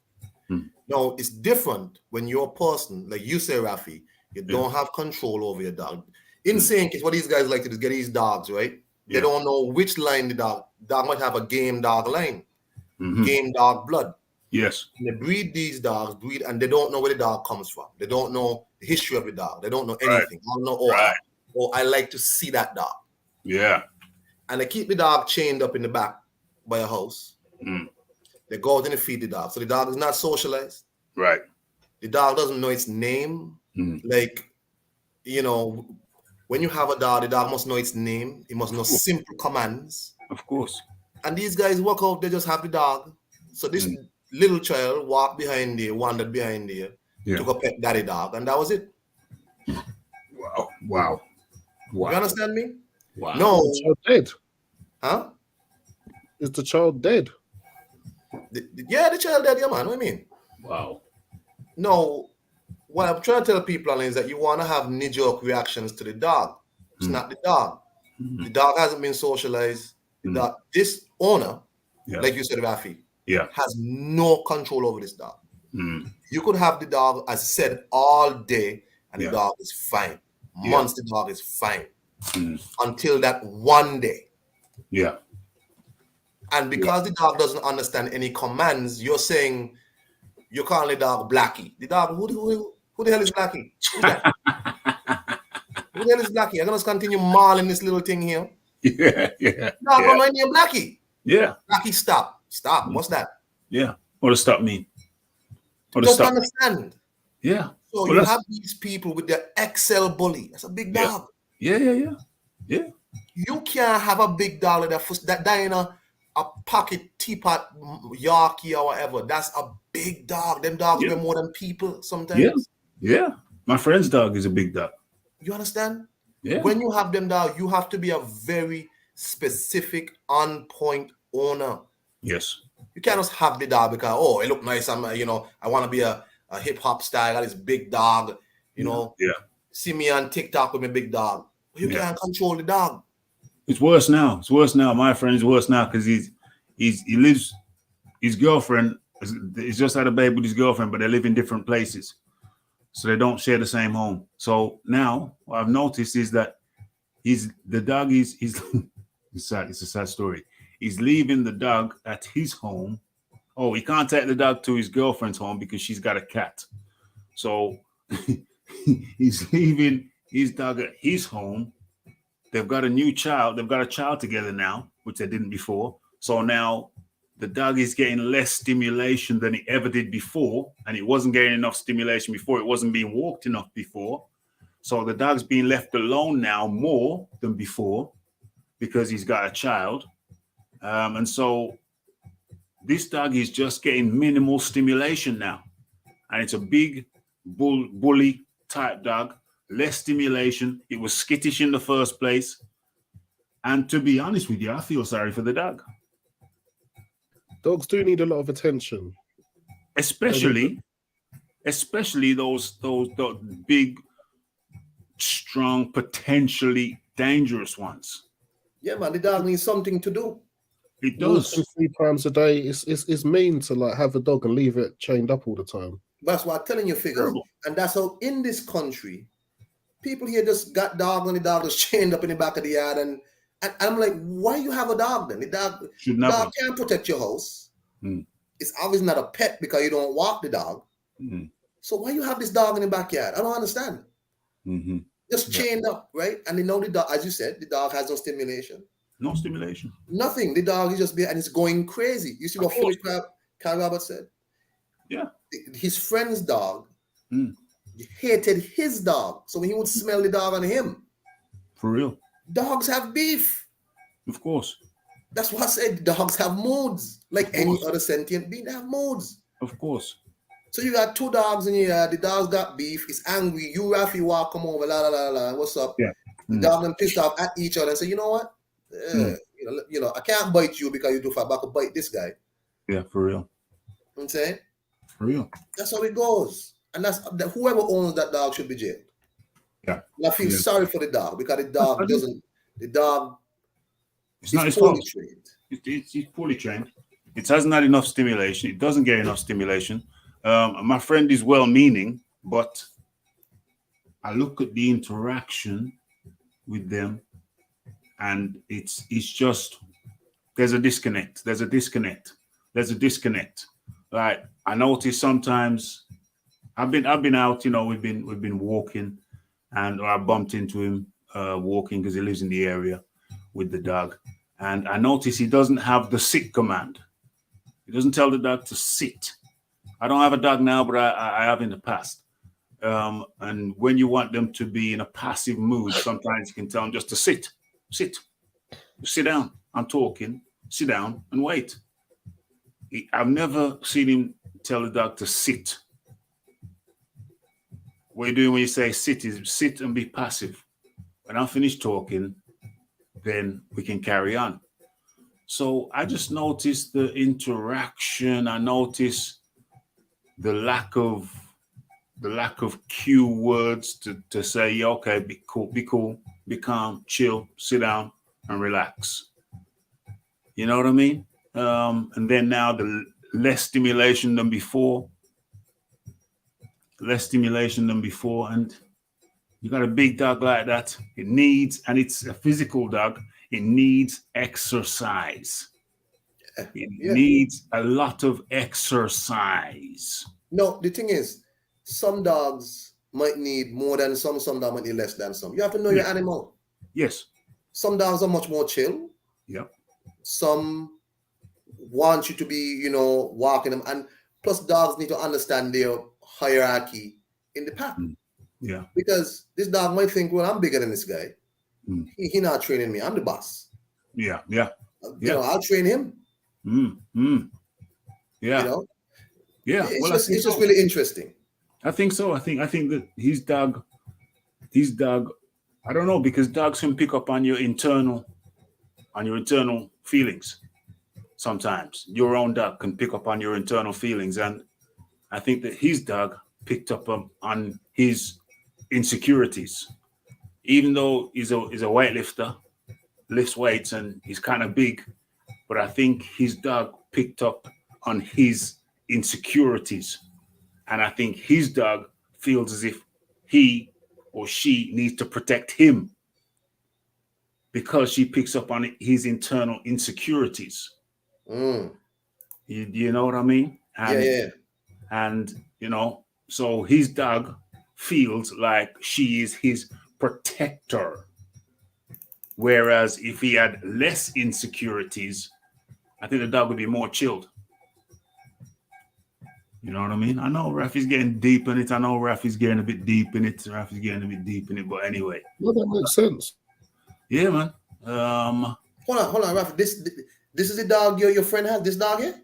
No, it's different when you're a person, like you say, Rafi, you don't have control over your dog. In St. Kitts, what these guys like to do is get these dogs, right? They don't know which line the dog might have a game dog line, game dog blood. Yes. And they breed these dogs, and they don't know where the dog comes from. They don't know the history of the dog. They don't know anything. They don't know, I like to see that dog. Yeah. And they keep the dog chained up in the back by a house. They go out and they feed the dog. So the dog is not socialized. Right. The dog doesn't know its name. Like, when you have a dog, the dog must know its name. It must know simple commands. Of course. And these guys walk out, they just have the dog. So this little child walked behind there, wandered behind there, took a pet daddy dog, and that was it. Wow. You understand me? Wow. No. Is the child dead? Huh? Is the child dead? The child dead, yeah, man. What do you mean? Wow. No, what I'm trying to tell people is that you want to have knee-jerk reactions to the dog. It's not the dog. The dog hasn't been socialized. This owner, like you said, Rafi, has no control over this dog. You could have the dog, as I said, all day, and the dog is fine. Months the dog is fine. Until that one day. Yeah. And because the dog doesn't understand any commands, you're saying you're calling the dog Blackie. The dog, who the hell is Blackie? Who's that? Who the hell is Blackie? I'm gonna continue mauling this little thing here. Yeah. Dog, my name Blackie. Yeah. Blackie, stop. What's that? Yeah. What does stop mean? Just understand. Yeah. So you have these people with their XL bully. That's a big dog. Yeah. You can't have a big dog like that dying a pocket teapot Yorkie or whatever. That's a big dog. Them dogs weigh more than people sometimes. Yeah. My friend's dog is a big dog. You understand? Yeah. When you have them dog, you have to be a very specific, on-point owner. Yes. You can't just have the dog because, it look nice. I want to be a hip-hop star. I got this big dog, see me on TikTok with my big dog. But you can't control the dog. It's worse now. My friend is worse now because he lives, his girlfriend is just had a baby with his girlfriend, but they live in different places. So they don't share the same home. So now what I've noticed is that the dog is it's sad. It's a sad story. He's leaving the dog at his home. Oh, he can't take the dog to his girlfriend's home because she's got a cat. So he's leaving his dog at his home. They've got a new child. They've got a child together now, which they didn't before. So now the dog is getting less stimulation than it ever did before. And it wasn't getting enough stimulation before. It wasn't being walked enough before. So the dog's being left alone now more than before because he's got a child. And so this dog is just getting minimal stimulation now. And it's a big bully type dog. Less stimulation. It was skittish in the first place. And to be honest with you, I feel sorry for the dog. Dogs do need a lot of attention. Especially those big, strong, potentially dangerous ones. Yeah, man, the dog needs something to do. It does. 3 times a day. It's mean to have a dog and leave it chained up all the time. That's why I'm telling you figures. And that's how in this country, people here just got dog and the dog is chained up in the back of the yard. And I'm like, why you have a dog then? The dog can't protect your house. It's obviously not a pet because you don't walk the dog. So why you have this dog in the backyard? I don't understand. Just chained up, right? And they know the dog, as you said, the dog has no stimulation. No stimulation. Nothing. The dog is just and it's going crazy. You see what Philip Carl Roberts said? Yeah. His friend's dog hated his dog. So when he would smell the dog on him. For real. Dogs have beef. Of course. That's what I said. Dogs have moods. Like any other sentient being, they have moods. Of course. So you got two dogs in here. The dog's got beef. It's angry. You, Rafi, walk, come over. La la la la. What's up? Yeah. The dog them pissed off at each other and say, you know what? You know, I can't bite you because you too fat, but I could bite this guy. Yeah, for real. You know what I'm saying? For real. That's how it goes. And that's whoever owns that dog should be jailed. Yeah. And I feel sorry for the dog because the dog it's not his fault. It's poorly trained. It hasn't had enough stimulation. It doesn't get enough stimulation. My friend is well-meaning, but I look at the interaction with them, and it's just there's a disconnect. Like I notice sometimes I've been out. You know, we've been walking, and I bumped into him walking because he lives in the area with the dog, and I notice he doesn't have the sit command. He doesn't tell the dog to sit. I don't have a dog now, but I have in the past. And when you want them to be in a passive mood, sometimes you can tell them just to sit down. I'm talking, sit down and wait. I've never seen him tell the dog to sit. What you're doing when you say sit is sit and be passive. When I'm finished talking, then we can carry on. So I just noticed the interaction. I noticed the lack of cue words to say, yeah, okay, be cool, be calm, chill, sit down and relax. You know what I mean? And then now the less stimulation than before, and you got a big dog like that. It needs, and it's a physical dog, it needs exercise. It needs a lot of exercise. No, the thing is, some dogs might need more than some dogs might need less than some. You have to know your animal. Yes. Some dogs are much more chill. Yep. Some want you to be, walking them. And plus dogs need to understand their hierarchy in the pack. Yeah. Because this dog might think, well, I'm bigger than this guy. He not training me. I'm the boss. Yeah. I'll train him. Yeah. Yeah. It's just really interesting. I think so. I think that his dog, I don't know, because dogs can pick up on your internal feelings. Sometimes your own dog can pick up on your internal feelings. And I think that his dog picked up on his insecurities, even though he's a weightlifter, lifts weights and he's kind of big. But I think his dog picked up on his insecurities. And I think his dog feels as if he or she needs to protect him because she picks up on his internal insecurities. You know what I mean? And, And, so his dog feels like she is his protector. Whereas if he had less insecurities, I think the dog would be more chilled. You know what I mean? I know Rafi's getting deep in it. I know Rafi's getting a bit deep in it. But anyway. Well, that makes sense. Yeah, man. Hold on, Rafi. This is the dog your friend has? This dog here?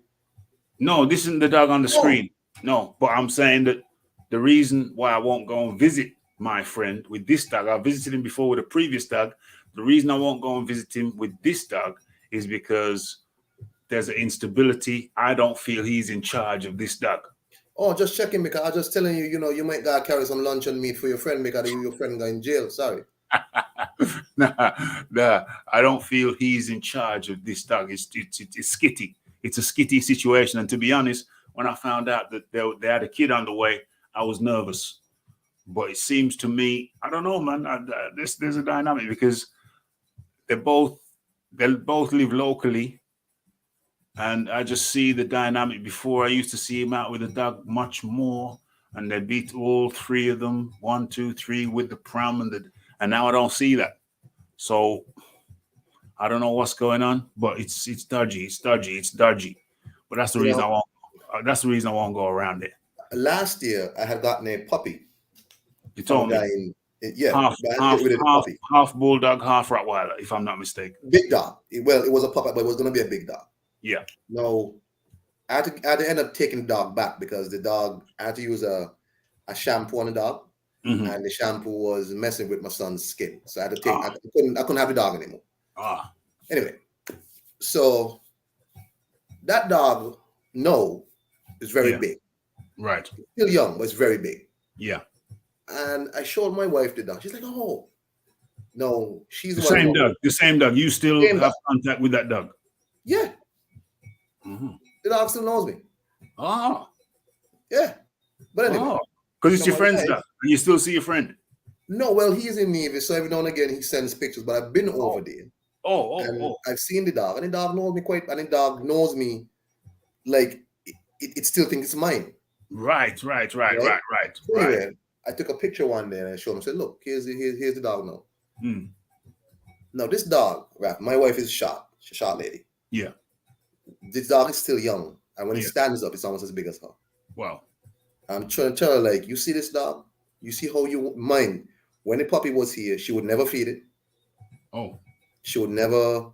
No, this isn't the dog on the screen. No, but I'm saying that the reason why I won't go and visit my friend with this dog, I visited him before with a previous dog. The reason I won't go and visit him with this dog is because there's an instability. I don't feel he's in charge of this dog. Oh, just checking because I was just telling you, you might gotta carry some luncheon meat for your friend because your friend got in jail. Sorry. Nah, I don't feel he's in charge of this dog. It's skitty. It's a skitty situation. And to be honest, when I found out that they had a kid on the way, I was nervous. But it seems to me, I don't know, man. There's a dynamic because they both live locally. And I just see the dynamic. Before I used to see him out with the dog much more, and they beat all three of them, 1, 2, 3 with the pram, and now I don't see that. So I don't know what's going on, but it's dodgy. It's dodgy. It's dodgy. But that's the reason I want. That's the reason I won't go around it. Last year, I had gotten a puppy. You told me. Half bulldog, half Rottweiler, if I'm not mistaken. Big dog. Well, it was a puppy, but it was going to be a big dog. Yeah. No, I had to end up taking the dog back because the dog, I had to use a shampoo on the dog, and the shampoo was messing with my son's skin. So I had to take. I couldn't have the dog anymore. Anyway, so that dog, is very big. Right. It's still young, but it's very big. Yeah. And I showed my wife the dog. She's like, "Oh, no, she's the same dog. The same dog. You still have contact with that dog?" Yeah. The dog still knows me. Yeah. But anyway. Because it's your friend's dog. And you still see your friend? No, well, he's in Navy, so every now and again he sends pictures, but I've been over there. I've seen the dog, and the dog knows me and the dog knows me like it still thinks it's mine. Right. So anyway, I took a picture one day and I showed him, I said, "Look, here's the dog now." Now this dog, right, my wife is she's a short lady. Yeah. This dog is still young, and when he stands up, it's almost as big as her. Wow. I'm trying to tell her, like, you see this dog? You see how mine, when the puppy was here, she would never feed it. She would never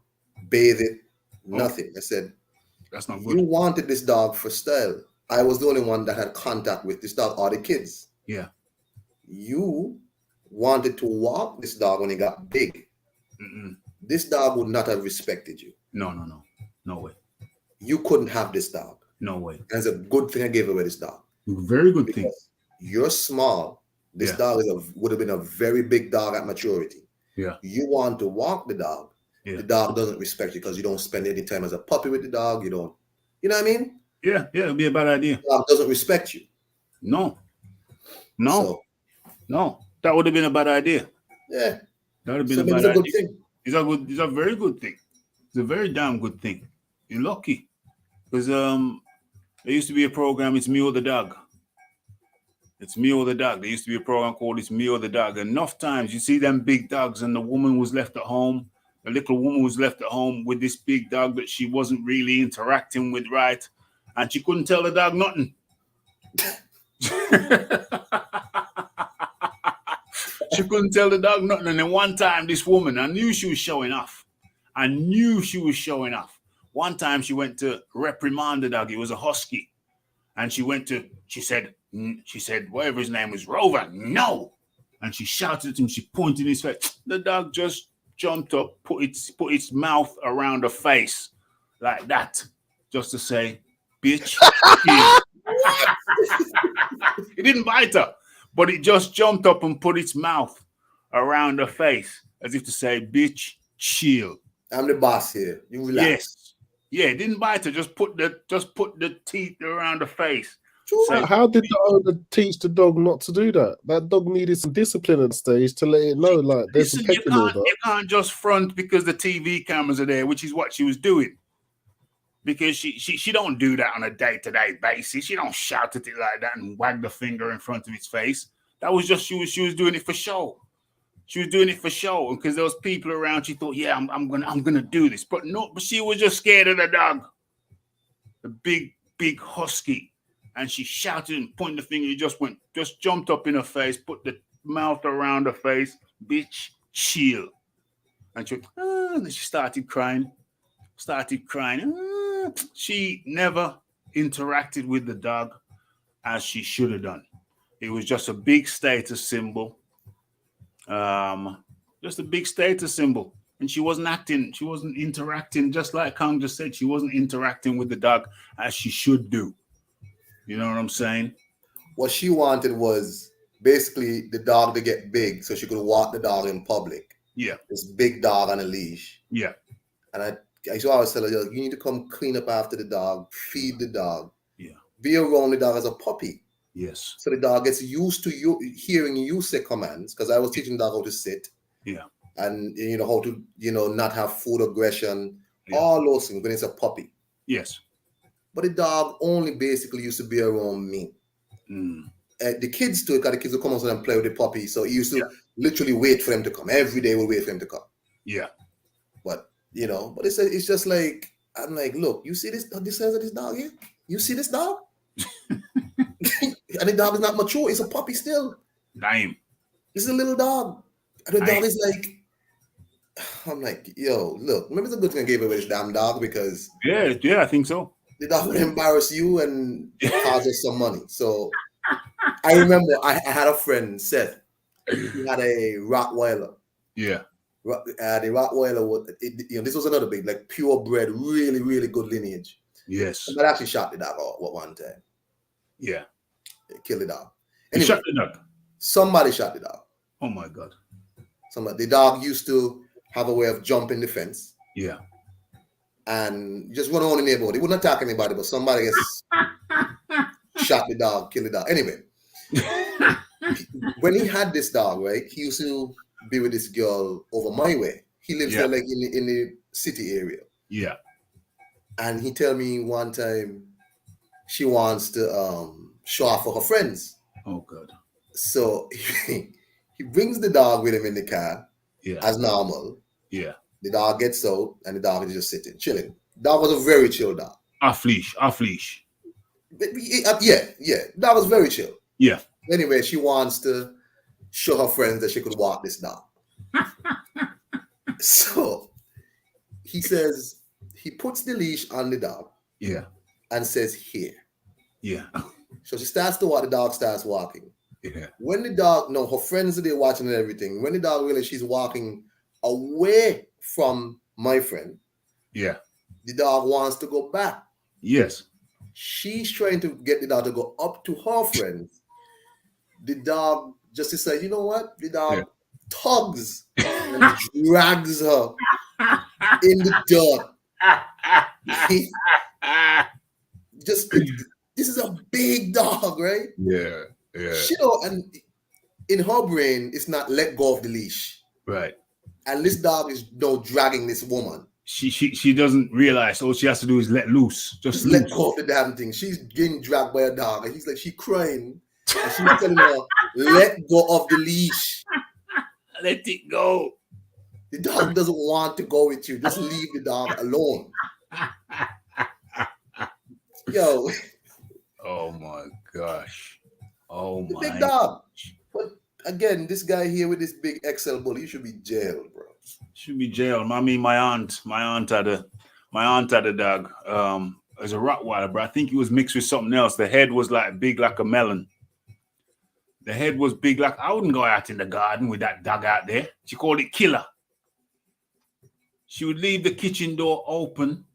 bathe it, nothing. I said, that's not good. You wanted this dog for style. I was the only one that had contact with this dog, all the kids. Yeah. You wanted to walk this dog when he got big. This dog would not have respected you. No way. You couldn't have this dog. No way. And it's a good thing I gave away this dog. Very good thing. You're small. This dog would have been a very big dog at maturity. Yeah. You want to walk the dog. Yeah. The dog doesn't respect you because you don't spend any time as a puppy with the dog. You don't. You know what I mean? Yeah. It'd be a bad idea. The dog doesn't respect you. No. That would have been a bad idea. Yeah. That would have been a bad idea. Good thing. It's a very good thing. It's a very damn good thing. You're lucky. Because there used to be a program, It's Me or the Dog. It's Me or the Dog. There used to be a program called It's Me or the Dog. Enough times you see them big dogs and the woman was left at home. The little woman was left at home with this big dog that she wasn't really interacting with right. And she couldn't tell the dog nothing. She couldn't tell the dog nothing. And then one time this woman, I knew she was showing off. One time she went to reprimand the dog. It was a husky. And she said, whatever his name was, Rover, no. And she shouted at him, she pointed in his face. The dog just jumped up, put its mouth around her face like that, just to say, bitch. It didn't bite her, but it just jumped up and put its mouth around her face as if to say, bitch, chill. I'm the boss here. You relax. Yes. Yeah, it didn't bite her. Just put the teeth around her face. So how did the owner teach the dog not to do that? That dog needed some discipline at the stage to let it know, like, there's a pecking order. You can't just front because the TV cameras are there, which is what she was doing. Because she don't do that on a day-to-day basis. She don't shout at it like that and wag the finger in front of its face. That was just she was doing it for show. She was doing it for show, and because there was people around, she thought, "Yeah, I'm gonna do this." But she was just scared of the dog, the big husky, and she shouted and pointed the finger. He just jumped up in her face, put the mouth around her face, bitch, chill, and then she started crying. She never interacted with the dog as she should have done. It was just a big status symbol. Just a big status symbol. And she wasn't interacting, just like Kong just said, she wasn't interacting with the dog as she should do. You know what I'm saying? What she wanted was basically the dog to get big so she could walk the dog in public. Yeah. This big dog on a leash. Yeah. And I always tell her, you need to come clean up after the dog, feed the dog. Yeah. Be around the dog as a puppy. Yes. So the dog gets used to you hearing you say commands, because I was teaching the dog how to sit. Yeah. And how to, not have food aggression, all those things when it's a puppy. Yes. But the dog only basically used to be around me. The kids too, because the kids would come out and play with the puppy. So he used to literally wait for them to come. Every day we'll wait for him to come. Yeah. But you know. But it's just like, I'm like, look, you see this size of this dog here? You see this dog? And the dog is not mature. It's a puppy still. Damn. This is a little dog. And the dog is like, I'm like, yo, look, maybe it's a good thing I gave away this damn dog because yeah, I think so. The dog would embarrass you and cause us some money. So I remember I had a friend, Seth. He had a Rottweiler. Yeah. The Rottweiler was, this was another big, like purebred, really, really good lineage. Yes. But actually shot the dog out one time. Yeah. It killed the dog. Anyway, shot the dog. Somebody shot the dog. Oh my God. The dog used to have a way of jumping the fence. Yeah. And just run around the neighborhood. He wouldn't attack anybody, but somebody gets shot the dog, killed the dog. Anyway, when he had this dog, right, he used to be with this girl over my way. He lives there like in the city area. Yeah. And he tell me one time she wants to show off for her friends. Oh God. So he brings the dog with him in the car as normal. Yeah. The dog gets out and the dog is just sitting, chilling. Dog was a very chill dog. Off leash. Yeah. Dog was very chill. Yeah. Anyway, she wants to show her friends that she could walk this dog. So he says, he puts the leash on the dog. Yeah. And says, here. Yeah. So she starts to walk, the dog starts walking. Yeah. When the dog, her friends are there watching and everything. When the dog realizes she's walking away from my friend, the dog wants to go back. Yes. She's trying to get the dog to go up to her friends. The dog just decides, you know what? The dog tugs and drags her in the dirt. This is a big dog, right? Yeah. She and in her brain, it's not let go of the leash. Right. And this dog is dragging this woman. She doesn't realize all she has to do is let loose. Just let go of the damn thing. She's getting dragged by a dog, and she's crying, and she's telling her, "Let go of the leash. Let it go." The dog doesn't want to go with you. Just leave the dog alone. Yo. Oh my gosh. Oh my. Big dog. But again, this guy here with this big XL bull, he should be jailed, bro. Should be jailed. I mean, my aunt had a dog. As a Rottweiler, but I think it was mixed with something else. The head was like big like a melon. The head was big like, I wouldn't go out in the garden with that dog out there. She called it Killer. She would leave the kitchen door open.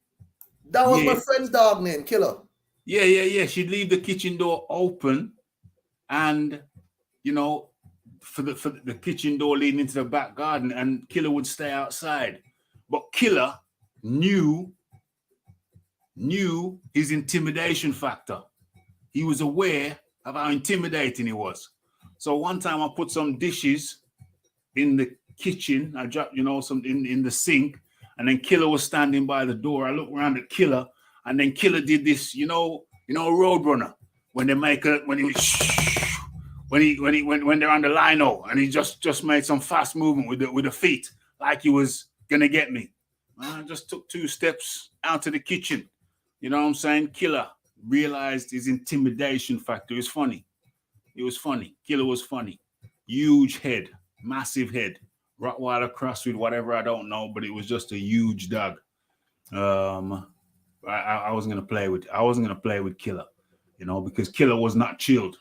That was my friend's dog name, Killer. Yeah. She'd leave the kitchen door open, and for the kitchen door leading into the back garden, and Killer would stay outside. But Killer knew his intimidation factor. He was aware of how intimidating he was. So one time I put some dishes in the kitchen. I dropped, some in the sink, and then Killer was standing by the door. I looked around at Killer, and then Killer did this, Roadrunner when they're on the lino, and he just made some fast movement with the feet, like he was gonna get me. I just took 2 steps out to the kitchen. You know what I'm saying? Killer realized his intimidation factor. It was funny. Killer was funny. Huge head, massive head. Rottweiler crossed with whatever, I don't know, but it was just a huge dog. I wasn't gonna play with Killer, because Killer was not chilled.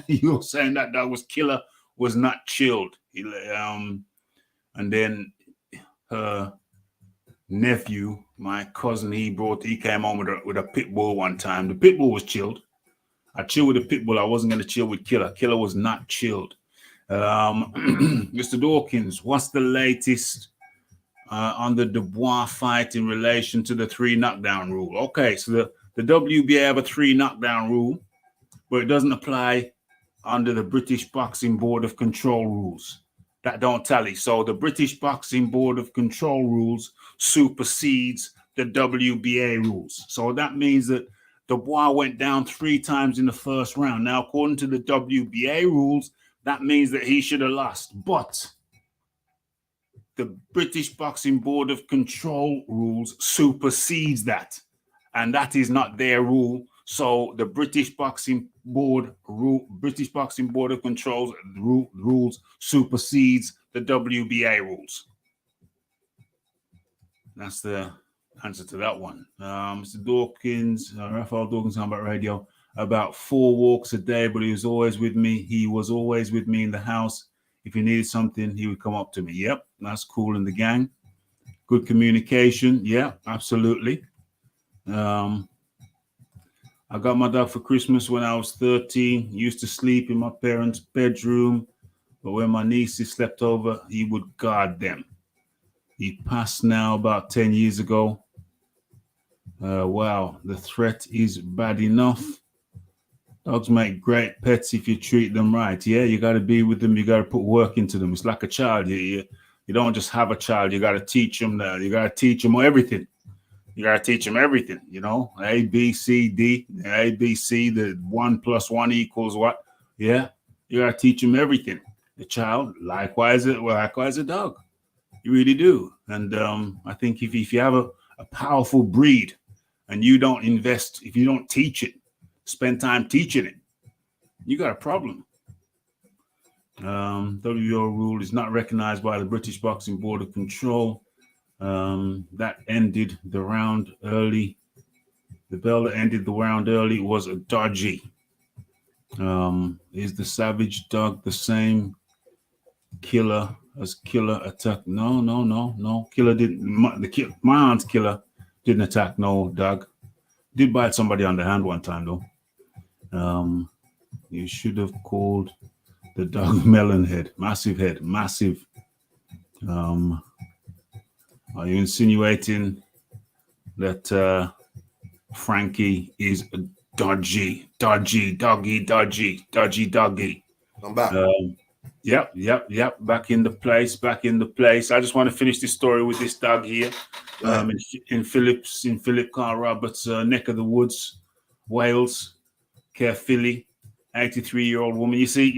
You were saying that dog was Killer was not chilled. And then her nephew, my cousin, he came home with a pit bull one time. The pit bull was chilled. I chilled with the pit bull. I wasn't going to chill with Killer. Killer was not chilled. Mr. Dawkins, what's the latest on the Dubois fight in relation to the 3 knockdown rule? Okay, so the WBA have a 3 knockdown rule, but it doesn't apply under the British Boxing Board of Control rules. That don't tally. So the British Boxing Board of Control rules supersedes the WBA rules. So that means that Dubois went down 3 times in the first round. Now, according to the WBA rules, that means that he should have lost. But the British Boxing Board of Control rules supersedes that. And that is not their rule. So the British Boxing Board of Control rules supersedes the WBA rules. That's the answer to that one. Mr. Dawkins, Raphael Dawkins on about radio, about 4 walks a day, but he was always with me. He was always with me in the house. If he needed something, he would come up to me. Yep, that's cool in the gang. Good communication. Yeah, absolutely. I got my dog for Christmas when I was 13. He used to sleep in my parents' bedroom, but when my nieces slept over, he would guard them. He passed now about 10 years ago. Wow, the threat is bad enough. Dogs make great pets if you treat them right. Yeah, you got to be with them. You got to put work into them. It's like a child. You don't just have a child. You got to teach them that. You got to teach them everything. You got to teach them everything, you know, A, B, C, D, A, B, C, the 1 + 1 = what? Yeah, you got to teach them everything. The child, likewise a dog. You really do. And I think if you have a powerful breed and you don't invest, if you don't teach it, spend time teaching it, you got a problem. WBO rule is not recognized by the British Boxing Board of Control. That ended the round early. The bell that ended the round early was a dodgy. Is the savage dog the same killer as Killer attack? No. Killer didn't. My aunt's Killer didn't attack no dog. Did bite somebody on the hand one time though. You should have called the dog melon head. Massive. Are you insinuating that Frankie is a dodgy doggy? I'm back. Yep. Back in the place. I just want to finish this story with this dog here. In Philip Carl Roberts' neck of the woods, Wales, Caerphilly, 83-year-old woman. You see,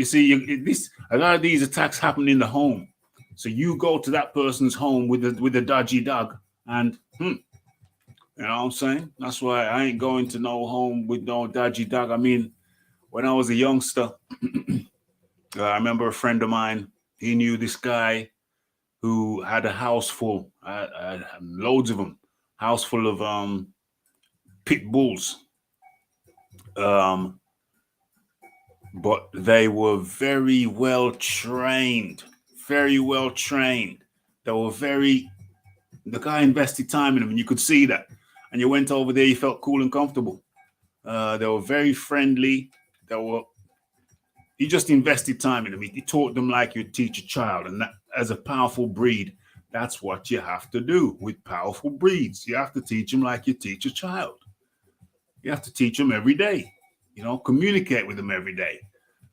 this a lot of these attacks happen in the home. So you go to that person's home with a dodgy dog, and you know what I'm saying? That's why I ain't going to no home with no dodgy dog. I mean, when I was a youngster, I remember a friend of mine. He knew this guy who had a house full, loads of them, house full of pit bulls. But they were very well trained. The guy invested time in them, and you could see that. And you went over there, you felt cool and comfortable. They were very friendly. He just invested time in them. He taught them like you'd teach a child. And that, as a powerful breed, that's what you have to do with powerful breeds. You have to teach them like you teach a child. You have to teach them every day. You know, communicate with them every day.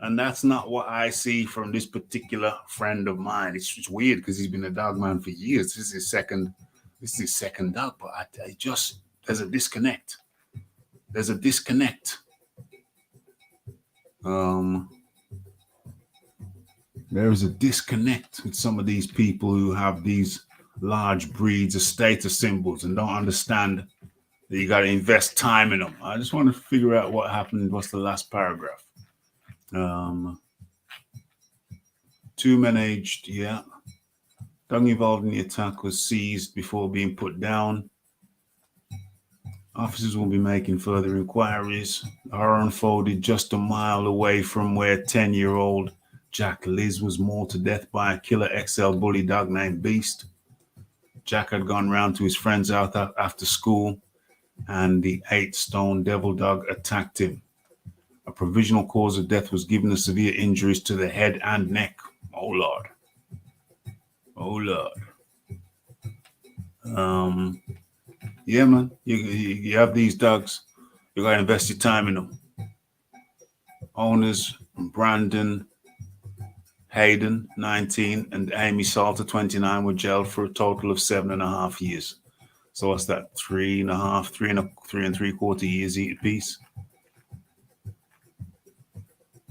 And that's not what I see from this particular friend of mine. It's weird because he's been a dog man for years. This is his second dog, but there's a disconnect. There is a disconnect with some of these people who have these large breeds of status symbols and don't understand that you got to invest time in them. I just want to figure out what happened. What's the last paragraph? 2 men aged, yeah. Dog involved in the attack was seized before being put down. Officers will be making further inquiries. The horror unfolded just a mile away from where 10-year-old Jack Liz was mauled to death by a killer XL bully dog named Beast. Jack had gone round to his friend's house after school, and the 8-stone devil dog attacked him. A provisional cause of death was given as severe injuries to the head and neck. Oh, Lord. Yeah, man. You have these dogs. You got to invest your time in them. Owners, Brandon Hayden, 19, and Amy Salter, 29, were jailed for a total of 7.5 years. So what's that? 3.75 years each apiece.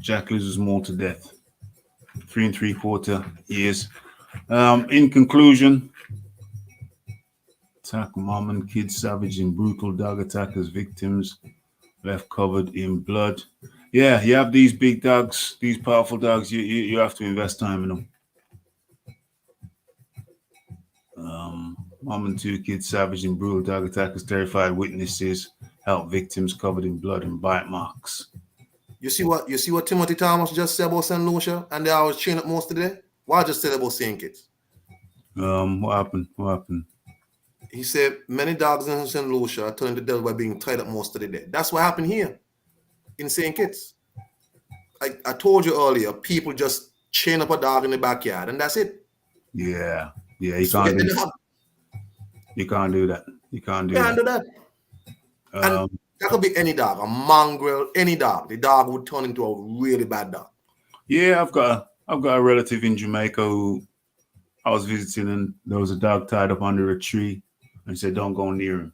Jack Liz was mauled to death. 3.75 years. In conclusion, attack mom and kid savage in brutal dog attack as victims left covered in blood. Yeah, you have these big dogs, these powerful dogs. You have to invest time in them. Mom and two kids savage in brutal dog attack as terrified witnesses help victims covered in blood and bite marks. You see what Timothy Thomas just said about St. Lucia, and they always chain up most of the day? What I just said about St. Kitts? What happened? What happened? He said many dogs in St. Lucia are turning to death by being tied up most of the day. That's what happened here in St. Kitts. I told you earlier, people just chain up a dog in the backyard, and that's it. Yeah, you can't do that. You can't do that. You can't do that. And that could be any dog, a mongrel, any dog. The dog would turn into a really bad dog. Yeah, I've got a relative in Jamaica who I was visiting, and there was a dog tied up under a tree, and he said, "Don't go near him."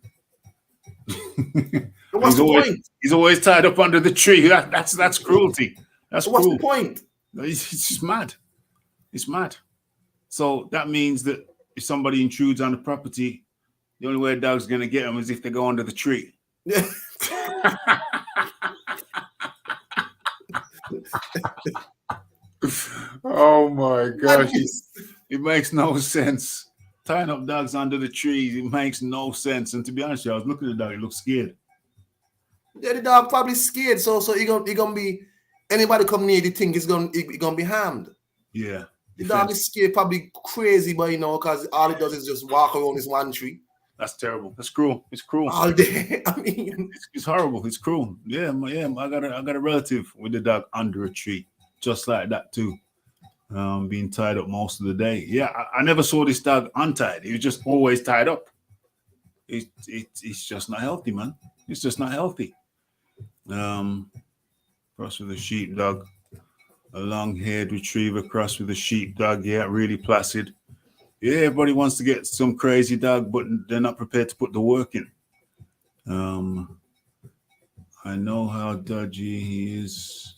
What's the point? He's always tied up under the tree. That's cruelty. That's what's cruel. The point? It's just mad. It's mad. So that means that if somebody intrudes on the property, the only way a dog's going to get them is if they go under the tree. Oh my gosh. It makes no sense. Tying up dogs under the trees, it makes no sense. And to be honest, I was looking at the dog, he looked scared. Yeah, the dog probably scared. So he gonna be, anybody come near the thing, he's gonna be harmed. Yeah. The dog is scared, probably crazy, but because all he does is just walk around this one tree. That's terrible. That's cruel. It's cruel. All day. I mean, it's horrible. It's cruel. Yeah. I got a relative with the dog under a tree, just like that too. Being tied up most of the day. Yeah, I never saw this dog untied. He was just always tied up. It's just not healthy, man. It's just not healthy. Cross with a sheepdog. A long-haired retriever crossed with a sheepdog. Yeah, really placid. Yeah, everybody wants to get some crazy dog, but they're not prepared to put the work in. I know how dodgy he is.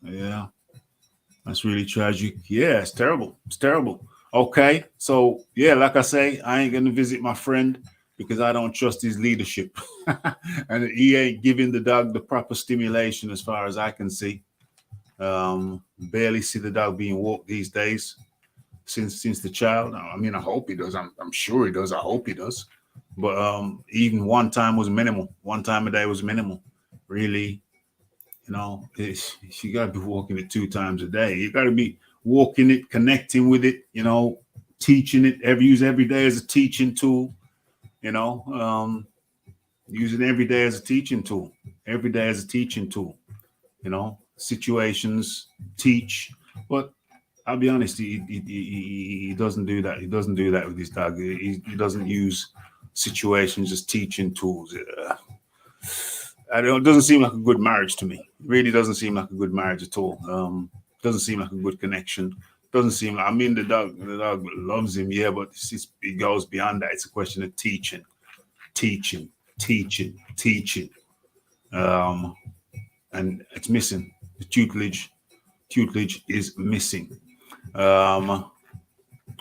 Yeah, that's really tragic. Yeah, it's terrible. It's terrible. Okay, so yeah, like I say, I ain't gonna visit my friend because I don't trust his leadership, and he ain't giving the dog the proper stimulation as far as I can see. Barely see the dog being walked these days since the child. I mean, I hope he does. I'm sure he does. I hope he does. But even one time was minimal. One time a day was minimal. Really, you know, you got to be walking it 2 times a day. You got to be walking it, connecting with it, you know, teaching it, use every day as a teaching tool, you know, using every day as a teaching tool, every day as a teaching tool, you know, situations, teach. But I'll be honest, he doesn't do that. He doesn't do that with his dog. He doesn't use situations as teaching tools. It doesn't seem like a good marriage to me. It really doesn't seem like a good marriage at all. Doesn't seem like a good connection. Doesn't seem like, I mean, the dog loves him, yeah, but it goes beyond that. It's a question of teaching. And it's missing. The tutelage is missing.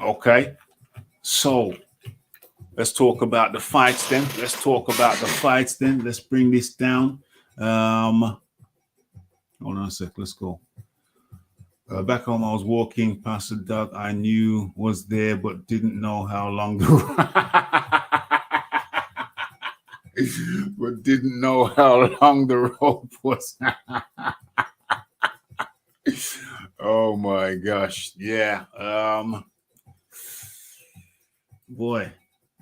Okay, so let's talk about the fights then. Let's bring this down. Hold on a sec. Let's go. Back home, I was walking past a dog I knew was there, but didn't know how long the rope was. Oh my gosh. Yeah. Boy.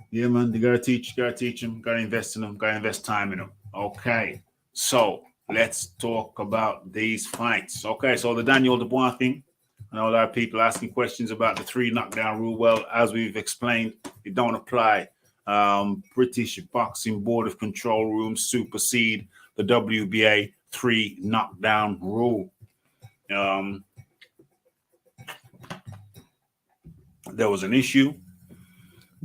Yeah, man. You gotta teach them, gotta invest in them, gotta invest time in them. Okay. So let's talk about these fights. Okay, so the Daniel Dubois thing. I know a lot of people asking questions about the 3 knockdown rule. Well, as we've explained, it don't apply. British Boxing Board of Control Rooms supersede the WBA 3 knockdown rule. There was an issue.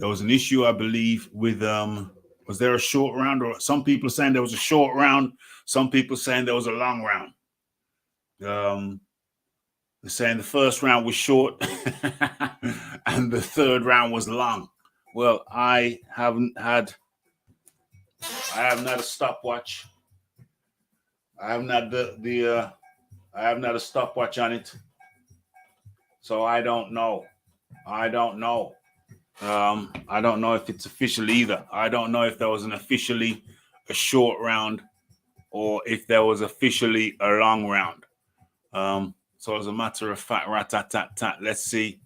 I believe, with was there a short round? Or some people saying there was a short round, some people saying there was a long round. They're saying the first round was short and the third round was long. Well, I haven't had a stopwatch. I haven't had I haven't had a stopwatch on it. So I don't know. I don't know. I don't know if it's official either. I don't know if there was an officially a short round or if there was officially a long round. So as a matter of fact, rat-tat-tat-tat, let's see.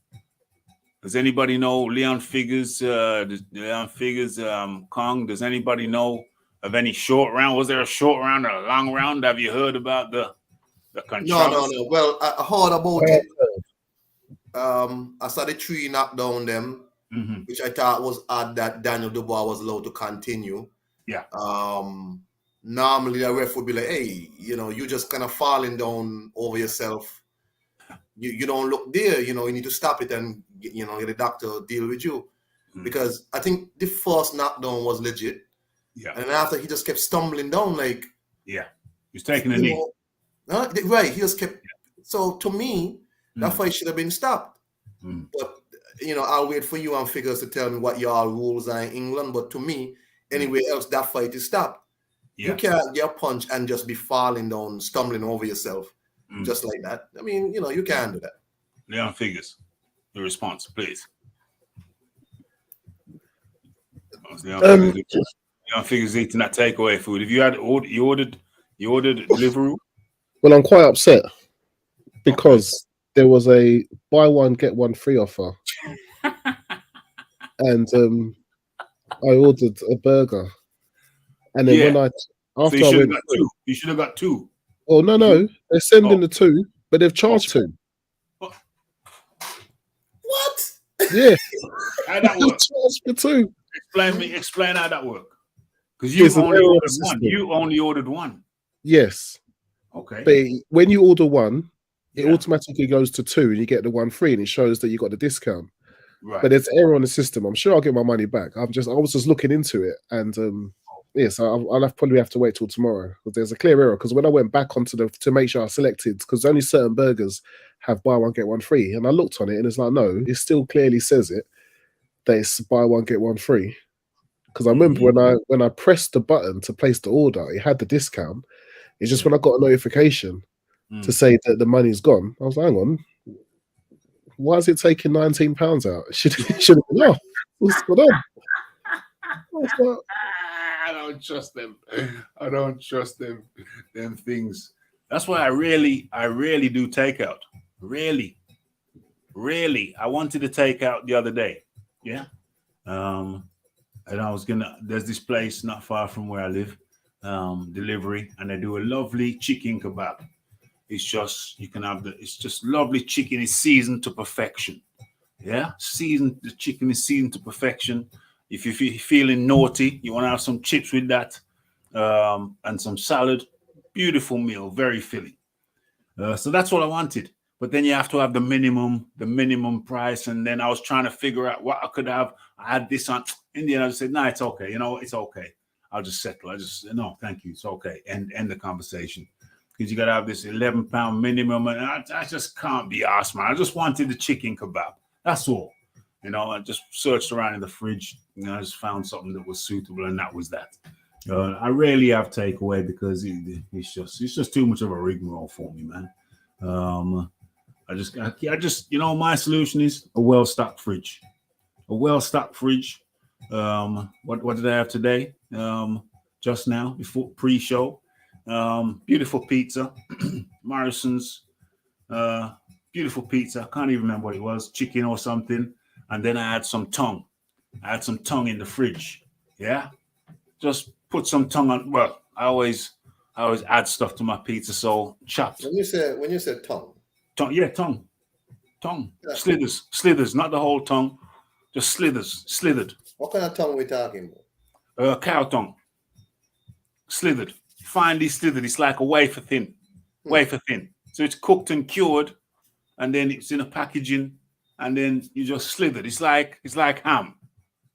Does anybody know Leon Figures, Kong? Does anybody know of any short round? Was there a short round or a long round? Have you heard about the controversy? No. Well, I heard about it. I saw the 3 knockdown them, which I thought was odd that Daniel Dubois was allowed to continue. Yeah. Normally the ref would be like, hey, you just kind of falling down over yourself. You don't look there, you need to stop it and get the doctor deal with you. Because I think the first knockdown was legit. Yeah. And after he just kept stumbling down, like, yeah, he's taking a knee. Right. He just kept. So to me, that fight should have been stopped. But I'll wait for you and Figures to tell me what your rules are in England. But to me, anywhere else, that fight is stopped. Yeah. You can't get a punch and just be falling down, stumbling over yourself, just like that. I mean, you can't do that. Leon Figures, your response, please. Leon Figures eating that takeaway food. If you ordered Deliveroo? Well, I'm quite upset because there was a buy one get one free offer, and I ordered a burger, and then when after so I went, you should have got 2. Oh no, they're sending the 2, but they've charged 2. What? Yeah, how that work? Charged for 2. Explain how that work. Because you only ordered 1. You only ordered 1. Yes. Okay. But when you order 1, it automatically goes to 2, and you get the 1 free, and it shows that you got the discount. Right. But there's error on the system. I'm sure I'll get my money back. I was just looking into it, and yes, I'll probably have to wait till tomorrow because there's a clear error. Because when I went back onto to make sure I selected, because only certain burgers have buy one get one free, and I looked on it, and it's like, no, it still clearly says it that it's buy one get one free. Because I remember when I pressed the button to place the order, it had the discount. It's just when I got a notification to say that the money's gone, I was like, hang on, why is it taking £19 out? It should have been off. What's going on? I don't trust them. I don't trust them things. That's why I really do takeout. Really. I wanted to take out the other day. Yeah. And I was there's this place not far from where I live, delivery, and they do a lovely chicken kebab. It's just, it's just lovely chicken. It's seasoned to perfection. Yeah. The chicken is seasoned to perfection. If you're feeling naughty, you want to have some chips with that, and some salad. Beautiful meal, very filling. So that's what I wanted. But then you have to have the minimum price. And then I was trying to figure out what I could have. I had this on. In the end, I just said, no, it's okay. It's okay. I'll just settle. No, thank you. It's okay. And end the conversation. Because you got to have this £11 minimum. And I just can't be asked, man. I just wanted the chicken kebab. That's all. I just searched around in the fridge. I just found something that was suitable, and that was that. I rarely have takeaway because it's just too much of a rigmarole for me, man. I just my solution is a well-stocked fridge. A well-stocked fridge. What did I have today? Just now, before pre-show. Beautiful pizza. Morrison's. Beautiful pizza. I can't even remember what it was. Chicken or something. And then I had some tongue. In the fridge. Yeah. Just put some tongue on. Well, I always add stuff to my pizza. So chopped. When you said tongue. Tongue. Yeah, tongue. Yeah. Slithers, not the whole tongue. Just slithered. What kind of tongue are we talking about? Cow tongue. Slithered. Finely slithered. It's like a wafer thin. So it's cooked and cured, and then it's in a packaging, and then you just slither. It's like ham,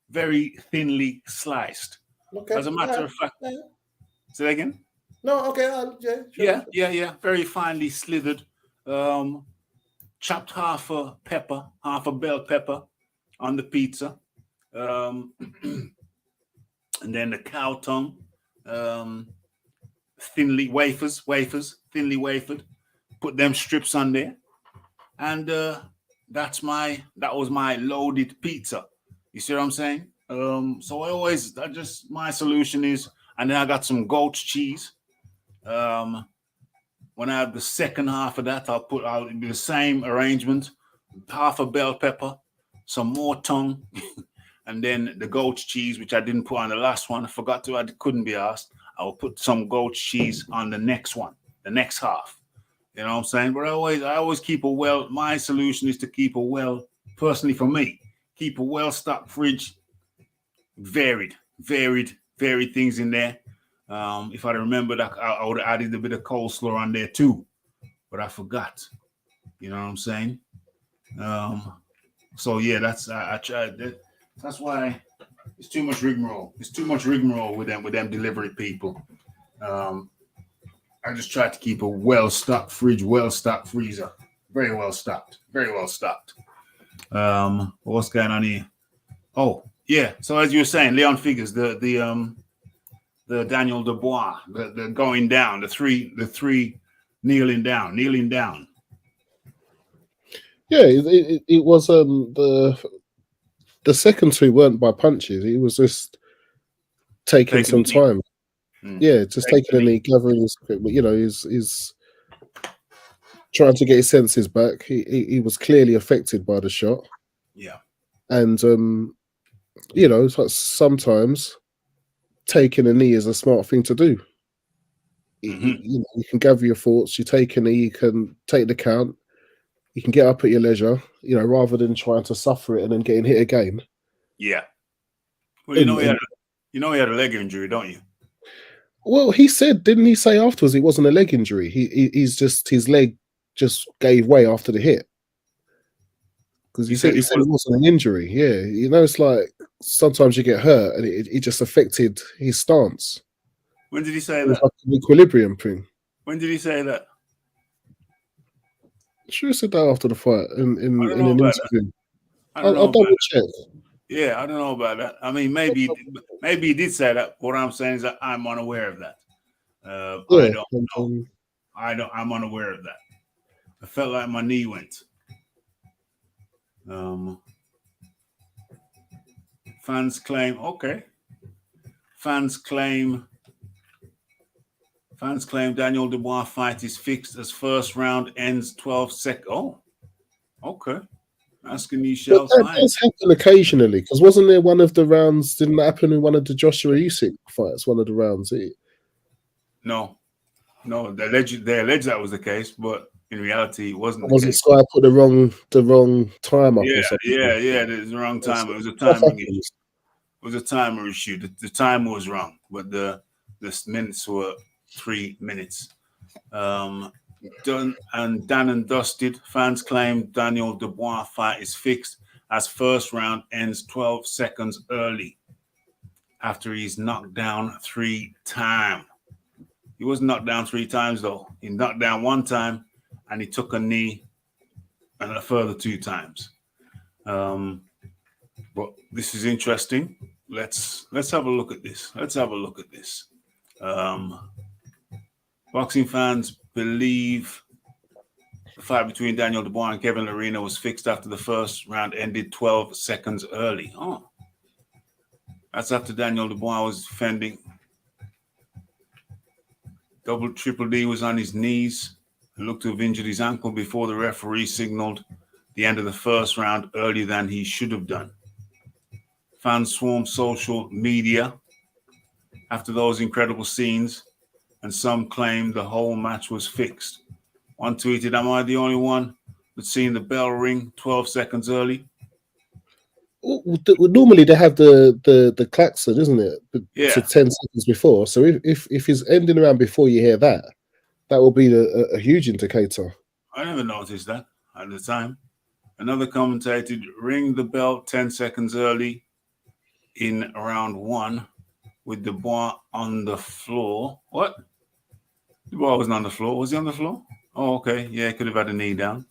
very thinly sliced. Okay. As a matter of fact, say that again. No, okay. Yeah. Very finely slithered. chopped half a pepper, half a bell pepper on the pizza. And then the cow tongue, thinly thinly wafered. Put them strips on there, and that was my loaded pizza. You see what I'm saying? So my solution is, and then I got some goat cheese. When I have the second half of that, I'll do the same arrangement: half a bell pepper, some more tongue, and then the goat cheese, which I didn't put on the last one. I couldn't be asked. I will put some goat cheese on the next one, the next half. You know what I'm saying? But I always keep my solution is to keep personally for me, keep a well-stocked fridge, varied things in there. If I remembered, I would have added a bit of coleslaw on there too, but I forgot. You know what I'm saying? So yeah, I tried that. That's why it's too much rigmarole. It's too much rigmarole with them delivery people. I just tried to keep a well-stocked fridge, well-stocked freezer, very well stocked. What's going on here? Oh yeah. So as you were saying, Leon Figures, the Daniel Dubois, the going down, the three kneeling down. Yeah, it was the second two weren't by punches. He was just taking some time. Yeah, just taking a knee, gathering his, he's trying to get his senses back. He was clearly affected by the shot. Yeah, and sometimes taking a knee is a smart thing to do. You can gather your thoughts. You take a knee, you can take the count. You can get up at your leisure, rather than trying to suffer it and then getting hit again. Yeah. Well, he had a leg injury, don't you? Well, didn't he say afterwards it wasn't a leg injury? His leg just gave way after the hit. Because he said it wasn't an injury. Yeah, it's like sometimes you get hurt and it just affected his stance. When did he say that? Like an equilibrium thing. When did he say that? Sure said that after the fight in an interview. I'll double check. Yeah, I don't know about that. I mean, maybe he did say that. What I'm saying is that I'm unaware of that. I don't know. I'm unaware of that. I felt like my knee went. Fans claim Daniel Dubois fight is fixed as first round ends 12 seconds. Oh, okay. Asking you, shall that does happen occasionally, because wasn't there one of the rounds? Didn't that happen in one of the Joshua Usyk fights? One of the rounds. No. They alleged that was the case, but in reality, it wasn't. Wasn't Sky put the wrong time up? Or something? Yeah. There's the wrong time. It was a timing issue. It was a timer issue. The time was wrong, but the minutes were 3 minutes. Done and dusted. Fans claim Daniel Dubois fight is fixed as first round ends 12 seconds early after he's knocked down 3 times. He wasn't knocked down 3 times though. He knocked down 1 time and he took a knee and a further 2 times. But this is interesting. Let's have a look at this. Boxing fans believe the fight between Daniel Dubois and Kevin Lerena was fixed after the first round ended 12 seconds early. Oh, that's after Daniel Dubois was defending. Triple D was on his knees and looked to have injured his ankle before the referee signaled the end of the first round earlier than he should have done. Fans swarmed social media after those incredible scenes, and some claimed the whole match was fixed. One tweeted, "Am I the only one that's seen the bell ring 12 seconds early?" Normally they have the klaxon, isn't it? Yeah. So 10 seconds before. So if it's ending around before you hear that will be a huge indicator. I never noticed that at the time. Another commentator, "Ring the bell 10 seconds early in round 1 with Dubois on the floor." What? Dubois wasn't on the floor. Was he on the floor? Oh, okay. Yeah, he could have had a knee down.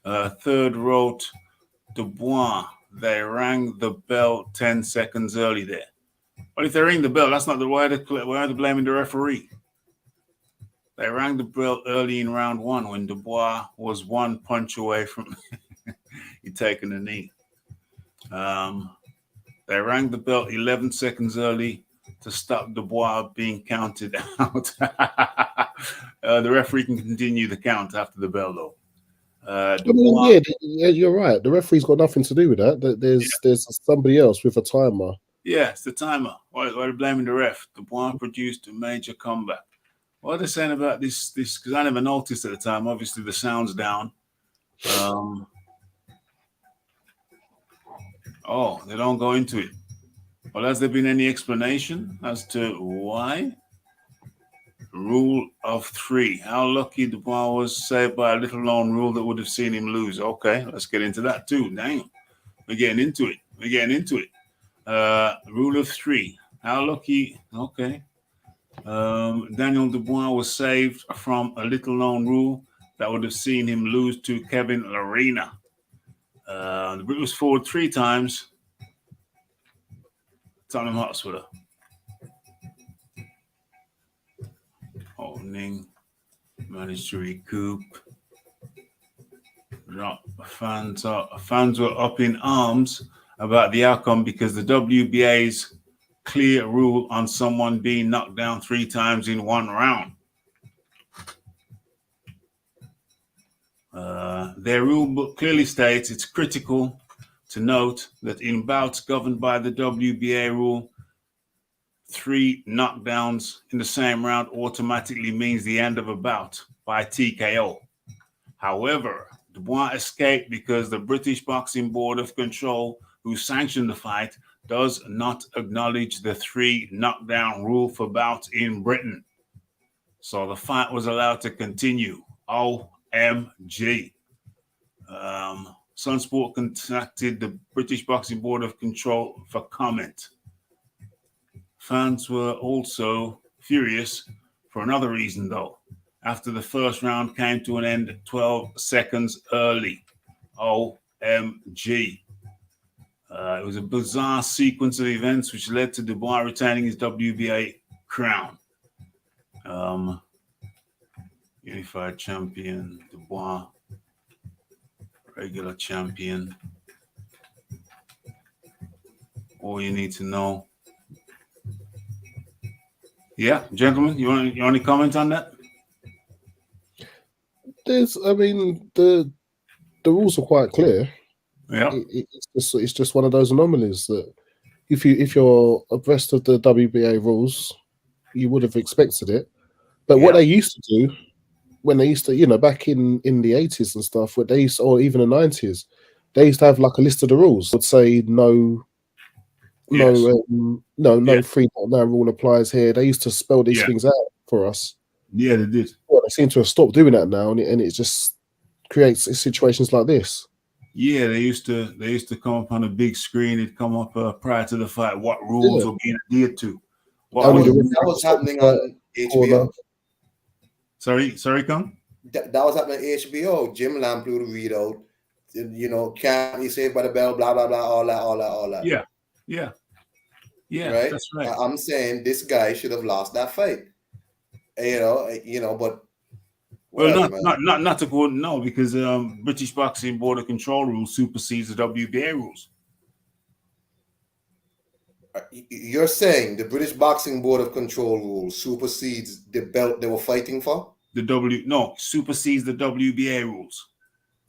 Third wrote, Dubois, they rang the bell 10 seconds early there. Well, if they ring the bell, that's not the way they're blaming the referee. They rang the bell early in round 1 when Dubois was 1 punch away from he taking a knee. They rang the bell 11 seconds early to stop Dubois being counted out. The referee can continue the count after the bell, though. Dubois, yeah, you're right. The referee's got nothing to do with that. There's somebody else with a timer. Yeah, it's the timer. Why are they blaming the ref? Dubois produced a major comeback. What are they saying about this? Because I never noticed at the time. Obviously, the sound's down. They don't go into it. Well, has there been any explanation as to why? Rule of 3. How lucky Dubois was saved by a little known rule that would have seen him lose. Okay, let's get into that too. Damn. We're getting into it. Rule of 3. How lucky? Okay. Daniel Dubois was saved from a little known rule that would have seen him lose to Kevin Larena. The Brit was forward 3 times. Tottenham Hotspur. Opening. Managed to recoup. Fans were up in arms about the outcome because the WBA's clear rule on someone being knocked down 3 times in 1 round. Their rule book clearly states it's critical to note that in bouts governed by the WBA rule, 3 knockdowns in the same round automatically means the end of a bout by TKO. However, Dubois escaped because the British Boxing Board of Control, who sanctioned the fight, does not acknowledge the 3 knockdown rule for bouts in Britain. So the fight was allowed to continue. OMG. Sunsport contacted the British Boxing Board of Control for comment. Fans were also furious for another reason, though. After the first round came to an end 12 seconds early. OMG. It was a bizarre sequence of events which led to Dubois retaining his WBA crown. Unified champion, Dubois, regular champion. All you need to know. Yeah, gentlemen, you want any comment on that? The rules are quite clear. Yeah, it's just one of those anomalies that if you're abreast of the WBA rules, you would have expected it. But what they used to do when they used to, back in the 80s and stuff, or even the 90s, they used to have like a list of the rules. Would say no 3 knockdown rule applies here. They used to spell these things out for us. Yeah, they did. Well, they seem to have stopped doing that now, and it just creates situations like this. Yeah, they used to come up on a big screen. It'd come up prior to the fight. What rules were being adhered to? That was happening on HBO. Sorry, come. That was happening on HBO. Jim Lampley would read out, can't be saved by the bell, blah blah blah, all that. Yeah. Right. That's right. I'm saying this guy should have lost that fight. But. Well, not to go no, because British Boxing Board of Control rules supersedes the WBA rules. You're saying the British Boxing Board of Control rules supersedes the belt they were fighting for? Supersedes the WBA rules.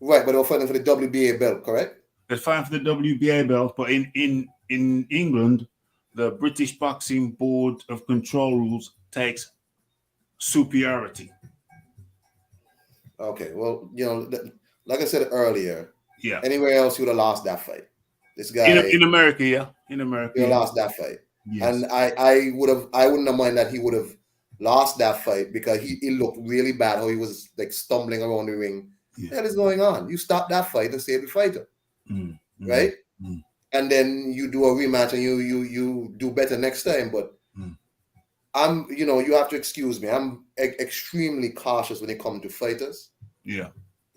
Right, but they were fighting for the WBA belt, correct? They're fighting for the WBA belt, but in England, the British Boxing Board of Control rules takes superiority. Okay, well, like I said earlier, yeah. Anywhere else, you would have lost that fight. This guy in America, yeah, in America, he lost that fight. Yes. And I wouldn't have minded that he would have lost that fight because he looked really bad. How he was like stumbling around the ring. What the hell is going on? You stop that fight and save the fighter, right? And then you do a rematch and you do better next time. But you have to excuse me. I'm extremely cautious when it comes to fighters. Yeah.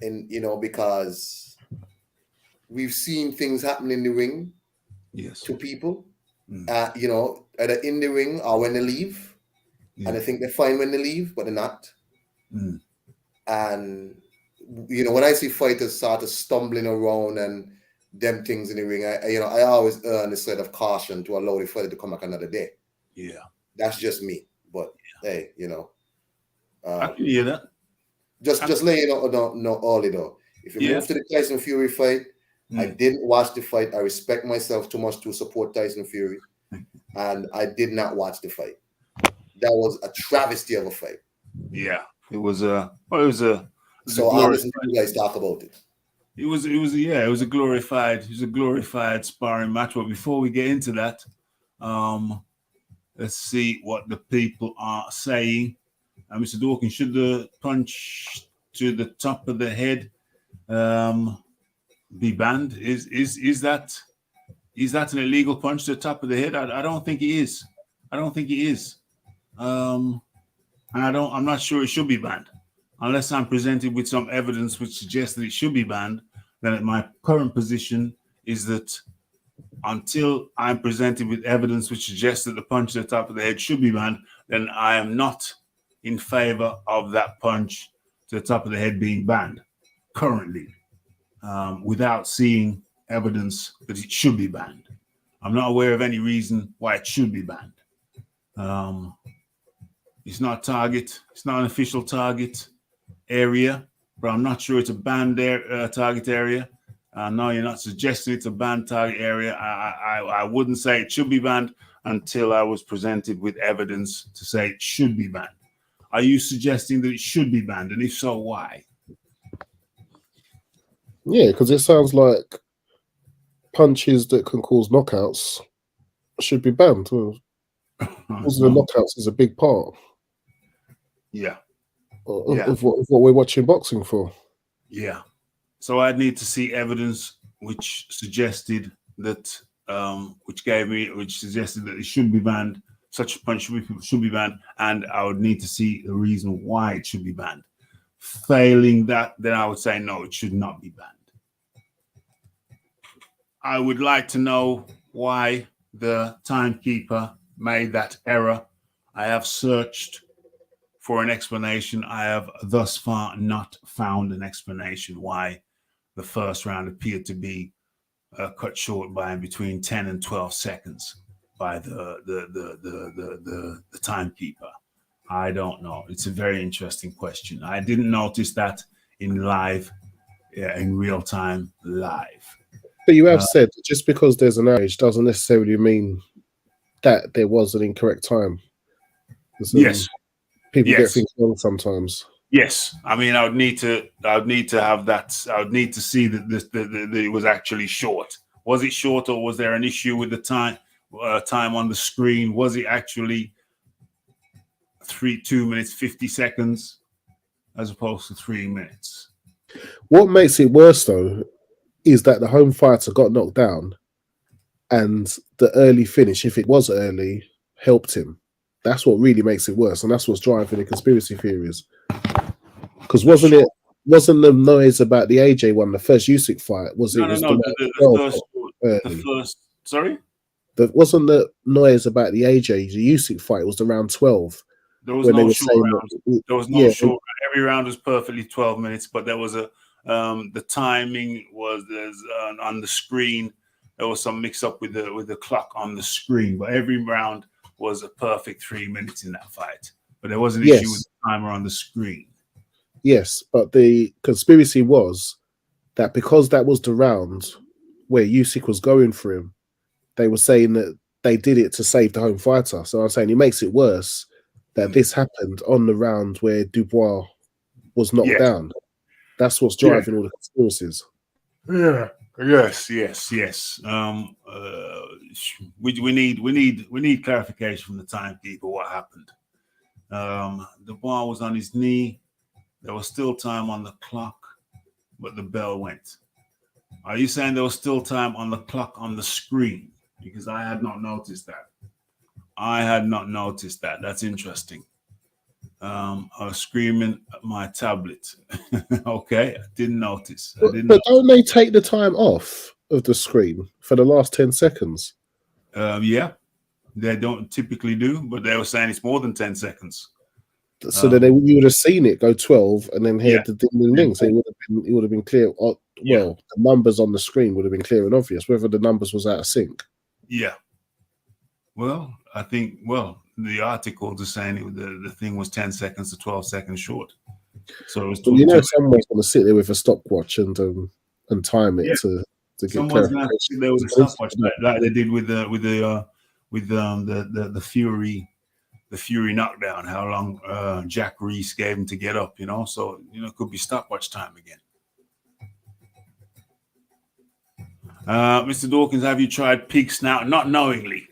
and because we've seen things happen in the ring, yes, to people, either in the ring or when they leave, and I think they're fine when they leave, but they're not. And when I see fighters sort of stumbling around and them things in the ring, I always err on the side of caution to allow the fighter to come back another day. Yeah, that's just me. But hey, I can hear that. Just let you know, Ollie, though. If you move to the Tyson Fury fight, I didn't watch the fight. I respect myself too much to support Tyson Fury, and I did not watch the fight. That was a travesty of a fight. Yeah, it was a. So I'll listen to you guys talk about it. It was a glorified sparring match. But before we get into that, let's see what the people are saying. Mr. Dawkins, should the punch to the top of the head be banned? Is that an illegal punch to the top of the head? I don't think it is. And I'm not sure it should be banned unless I'm presented with some evidence which suggests that it should be banned. Then my current position is that until I'm presented with evidence which suggests that the punch to the top of the head should be banned, then I am not in favor of that punch to the top of the head being banned currently, without seeing evidence that it should be banned. I'm not aware of any reason why it should be banned. It's not a target. It's not an official target area, but I'm not sure it's a banned target area. No, you're not suggesting it's a banned target area. I wouldn't say it should be banned until I was presented with evidence to say it should be banned. Are you suggesting that it should be banned? And if so, why? Yeah, because it sounds like punches that can cause knockouts should be banned. Causing the knockouts is a big part. Yeah. Of what we're watching boxing for. Yeah. So I'd need to see evidence which suggested that, which suggested that it should be banned. Such a punch should be banned, and I would need to see the reason why it should be banned. Failing that, then I would say no, it should not be banned. I would like to know why the timekeeper made that error. I have searched for an explanation. I have thus far not found an explanation why the first round appeared to be cut short by between 10 and 12 seconds by the timekeeper. I don't know. It's a very interesting question. I didn't notice that in real time live. But you have said just because there's an outage doesn't necessarily mean that there was an incorrect time. Yes. People get things wrong sometimes. Yes, I mean, I would need to have that. I would need to see that it was actually short. Was it short, or was there an issue with the time on the screen? Was it actually 2 minutes 50 seconds as opposed to 3 minutes? What makes it worse though is that the home fighter got knocked down, and the early finish, if it was early, helped him. That's what really makes it worse, and that's what's driving the conspiracy theories. Because wasn't the noise about the AJ one, the first Usyk fight? Sorry? Wasn't the noise about the AJ, the Usyk fight was around 12. There was no short round. There was no short round. Every round was perfectly 12 minutes, but there was the timing was on the screen. There was some mix up with the clock on the screen, but every round was a perfect 3 minutes in that fight. But there was an issue with the timer on the screen. Yes, but the conspiracy was that because that was the round where Usyk was going for him, they were saying that they did it to save the home fighter. So I'm saying it makes it worse that this happened on the round where Dubois was knocked down. That's what's driving all the conspiracies. Yeah. Yes. We need clarification from the timekeeper what happened. Dubois was on his knee. There was still time on the clock, but the bell went. Are you saying there was still time on the clock on the screen? Because I had not noticed that. That's interesting. screaming at my tablet. Okay, I didn't notice. But don't they take the time off of the screen for the last 10 seconds? Yeah, they don't typically do, but they were saying it's more than 10 seconds. So then you would have seen it go 12 and then heard the ding ding. So it would have been clear. Well, the numbers on the screen would have been clear and obvious, whether the numbers was out of sync. Yeah. Well, I think the article is saying the thing was 10 seconds to 12 seconds short. So it was someone's going to sit there with a stopwatch and time it to get someone's going to sit there with a stopwatch like they did with the Fury knockdown, how long Jack Reese gave him to get up, so it could be stopwatch time again. Mr. Dawkins, have you tried pig snout? Not knowingly.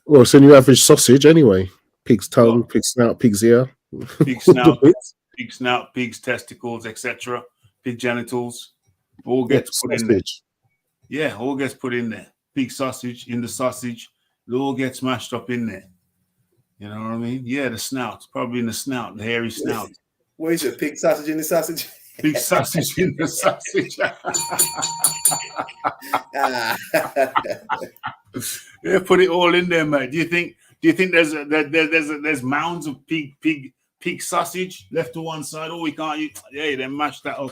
Well, it's a new average sausage anyway. Pig's tongue, pig snout, pig's ear. Pig snout, pig's testicles, etc. Pig genitals. All gets put in there. Yeah, all gets put in there. Pig sausage in the sausage. It all gets mashed up in there. You know what I mean? Yeah, the snout. Probably in the snout, the hairy snout. What is it? Pig sausage in the sausage? Pig sausage in the sausage. Yeah, put it all in there, mate. Do you think there's mounds of pig sausage left to one side? Oh, we can't eat. Yeah, they mashed that up.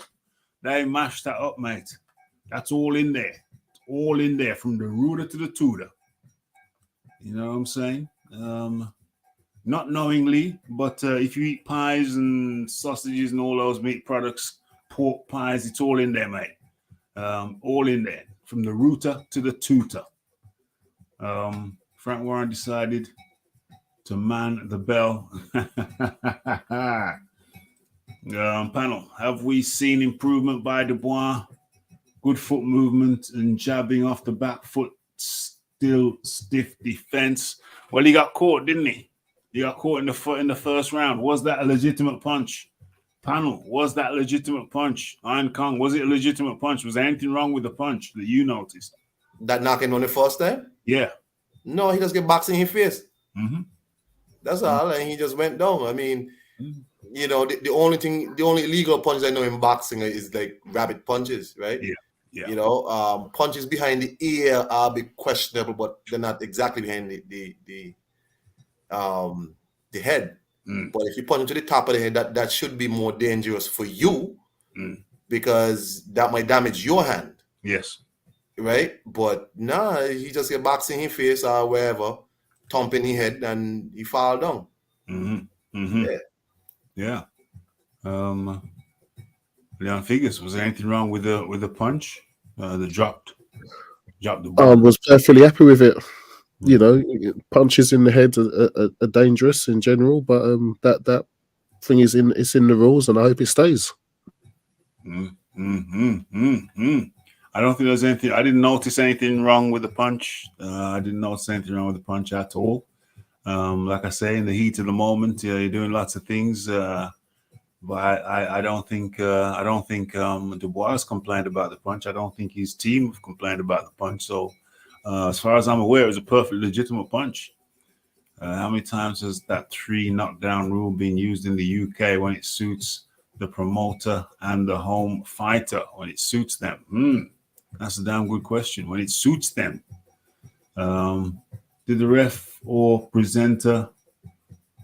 They mashed that up, mate. That's all in there. It's all in there from the rooter to the tutor. You know what I'm saying? Not knowingly, but if you eat pies and sausages and all those meat products, pork pies, it's all in there, mate. All in there, from the rooter to the tutor. Frank Warren decided to man the bell. Panel, have we seen improvement by Dubois? Good foot movement and jabbing off the back foot, still stiff defense. Well, he got caught, didn't he? He got caught in the foot in the first round. Was that a legitimate punch? Panel, was that a legitimate punch? Iron Kong, was it a legitimate punch? Was there anything wrong with the punch that you noticed? That knocking on the first time? Yeah. No, he just get boxed in his face. Mm-hmm. That's all, and he just went down. I mean, the only illegal punches I know in boxing is like rabbit punches, right? Yeah. Punches behind the ear are a bit questionable, but they're not exactly behind the head. But if you punch into the top of the head, that should be more dangerous for you because that might damage your hand. Yes. Right? But he just get boxed in his face or wherever, thumping his head, and he fall down. Mm-hmm. Mm-hmm. Yeah. Leon Figures, was there anything wrong with the punch? The dropped the ball? I was perfectly happy with it. Punches in the head are dangerous in general, but that thing is in the rules, and I hope it stays. I don't think there's anything. I didn't notice anything wrong with the punch. I didn't notice anything wrong with the punch at all. Like I say, in the heat of the moment, you're doing lots of things. But I don't think Dubois complained about the punch. I don't think his team complained about the punch. So as far as I'm aware, it was a perfectly legitimate punch. How many times has that 3 knockdown rule been used in the UK when it suits the promoter and the home fighter? When it suits them? That's a damn good question. When it suits them. Did the ref or presenter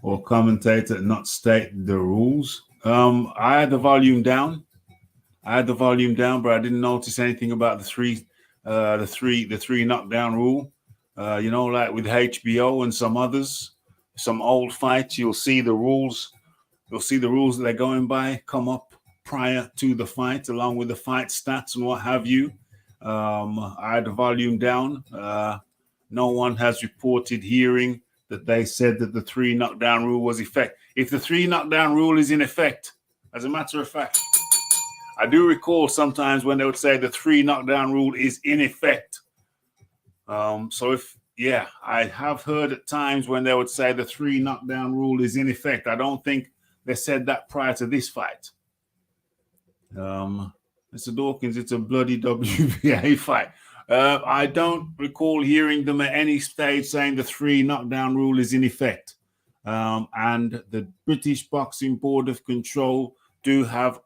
or commentator not state the rules? I had the volume down. But I didn't notice anything about the three knockdown rule. Like with HBO and some others, some old fights, you'll see the rules. You'll see the rules that they're going by come up prior to the fight, along with the fight stats and what have you. I had the volume down. No one has reported hearing that they said that the 3 knockdown rule was effect. If the 3 knockdown rule is in effect, as a matter of fact, I do recall sometimes when they would say the 3 knockdown rule is in effect. I have heard at times when they would say the 3 knockdown rule is in effect. I don't think they said that prior to this fight. Mr. Dawkins, it's a bloody WBA fight. I don't recall hearing them at any stage saying the 3 knockdown rule is in effect. And the British Boxing Board of Control do have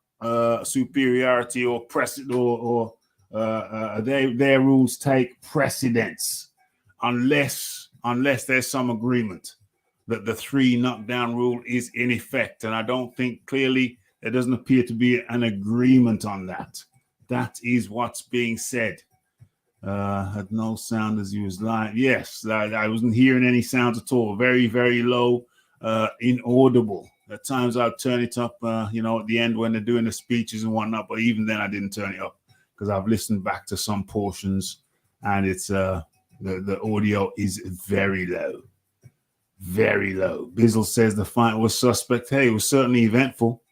superiority or precedent, or their rules take precedence unless there's some agreement that the 3 knockdown rule is in effect. And I don't think clearly there doesn't appear to be an agreement on that. That is what's being said. Had no sound as he was lying. Yes, I wasn't hearing any sounds at all. Very, very low, inaudible. At times I'd turn it up, at the end when they're doing the speeches and whatnot. But even then I didn't turn it up because I've listened back to some portions and it's the audio is very low. Very low. Bizzle says the fight was suspect. Hey, it was certainly eventful.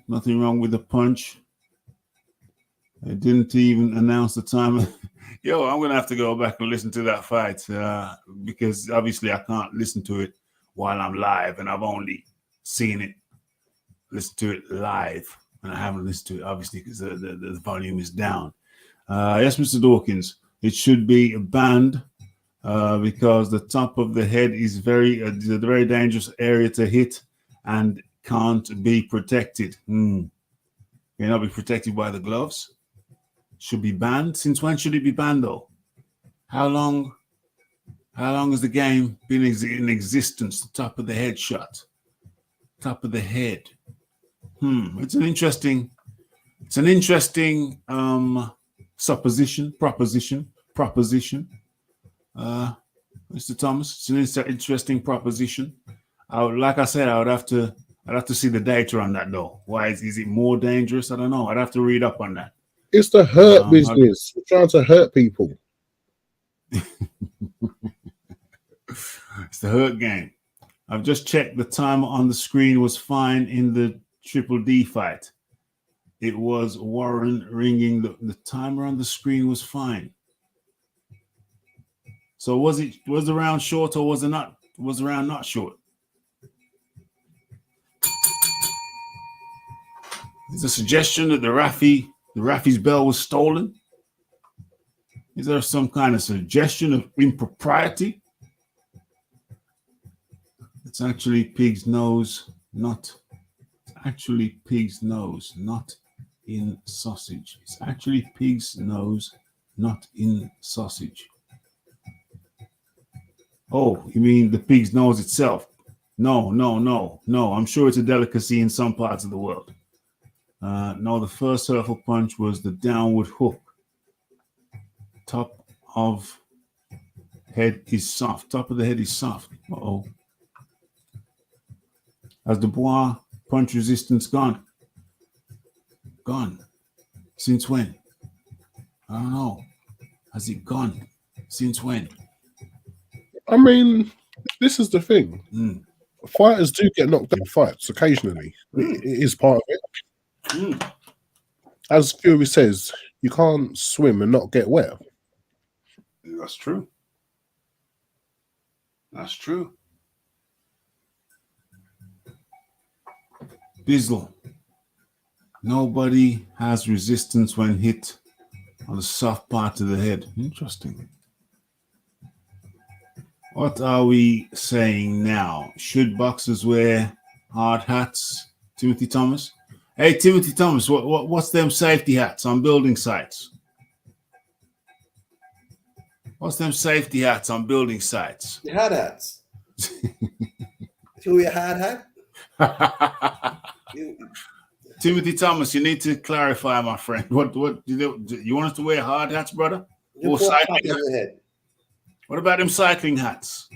Nothing wrong with the punch. They didn't even announce the time. Yo, I'm going to have to go back and listen to that fight because obviously I can't listen to it while I'm live, and I've only listened to it live, and I haven't listened to it obviously because the volume is down. Yes, Mr. Dawkins, it should be banned because the top of the head is a very dangerous area to hit and can't be protected. Cannot be protected by the gloves. Should be banned. Since when should it be banned though? How long has the game been in existence? The top of the head shot. Top of the head. It's an interesting proposition. Mr. Thomas, it's an interesting proposition. I'd have to see the data on that though. Why is it more dangerous? I don't know. I'd have to read up on that. It's the hurt business. You're trying to hurt people. It's the hurt game. I've just checked. The timer on the screen was fine in the Triple D fight. It was Warren ringing. The timer on the screen was fine. So was the round short or was it not? Was the round not short? Is a suggestion that the Rafi's bell was stolen? Is there some kind of suggestion of impropriety? It's actually pig's nose, not in sausage. It's actually pig's nose, not in sausage. Oh, you mean the pig's nose itself? No. I'm sure it's a delicacy in some parts of the world. No, the first hurtful punch was the downward hook. Top of head is soft. Top of the head is soft. Uh-oh. Has Dubois punch resistance gone? Gone. Since when? I don't know. Has it gone? Since when? I mean, this is the thing. Fighters do get knocked out in fights occasionally. It is part of it. As Fury says, you can't swim and not get wet. That's true. Bizzle. Nobody has resistance when hit on the soft part of the head. Interesting. What are we saying now? Should boxers wear hard hats? Timothy Thomas? Hey, Timothy Thomas, what's them safety hats on building sites? What's them safety hats on building sites? The hard hats. You wear hard hat? Timothy Thomas, you need to clarify, my friend. What you want us to wear hard hats, brother? Or cycling hats? What about them cycling hats?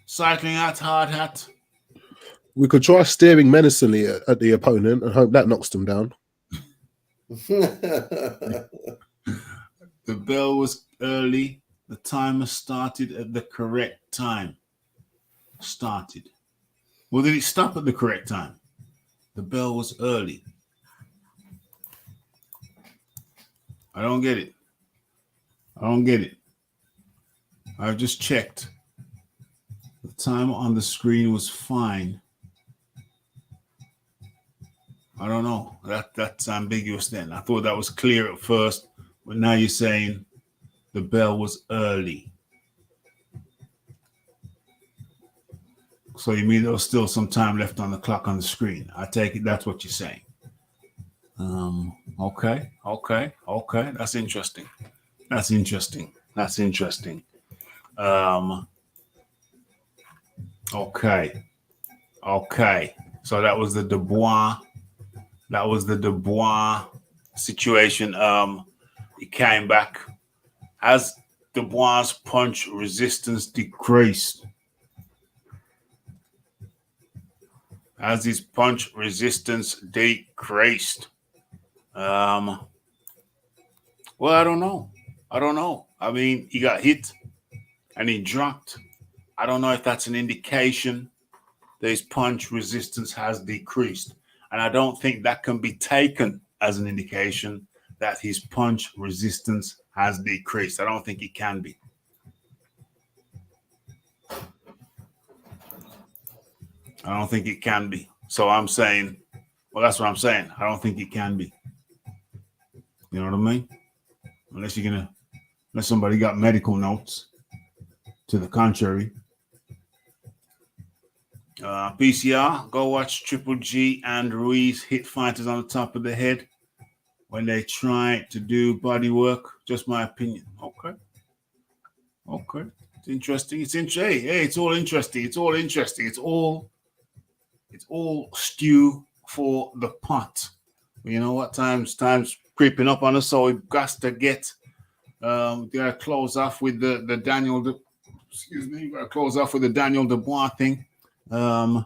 Cycling hat, hard hat. We could try staring menacingly at the opponent and hope that knocks them down. The bell was early. The timer started at the correct time. Well, did it stop at the correct time? The bell was early. I don't get it. I've just checked. The timer on the screen was fine. I don't know. That's ambiguous then. I thought that was clear at first, but now you're saying the bell was early. So you mean there was still some time left on the clock on the screen? I take it that's what you're saying. Okay. That's interesting. Okay. So that was the Dubois situation. He came back. As Dubois' punch resistance decreased, as his punch resistance decreased. Well, I don't know. I mean, he got hit and he dropped. I don't know if that's an indication that his punch resistance has decreased. And I don't think that can be taken as an indication that his punch resistance has decreased. I don't think it can be. I don't think it can be. So I'm saying, well, that's what I'm saying. I don't think it can be. You know what I mean? Unless somebody got medical notes to the contrary. PCR, go watch Triple G and Ruiz hit fighters on the top of the head when they try to do body work. Just my opinion. Okay. It's interesting. Hey, it's all interesting. It's all stew for the pot. You know what? Time's creeping up on us, so we've got to get. Gotta close off with the Daniel. Gotta close off with the Daniel Dubois thing. I'll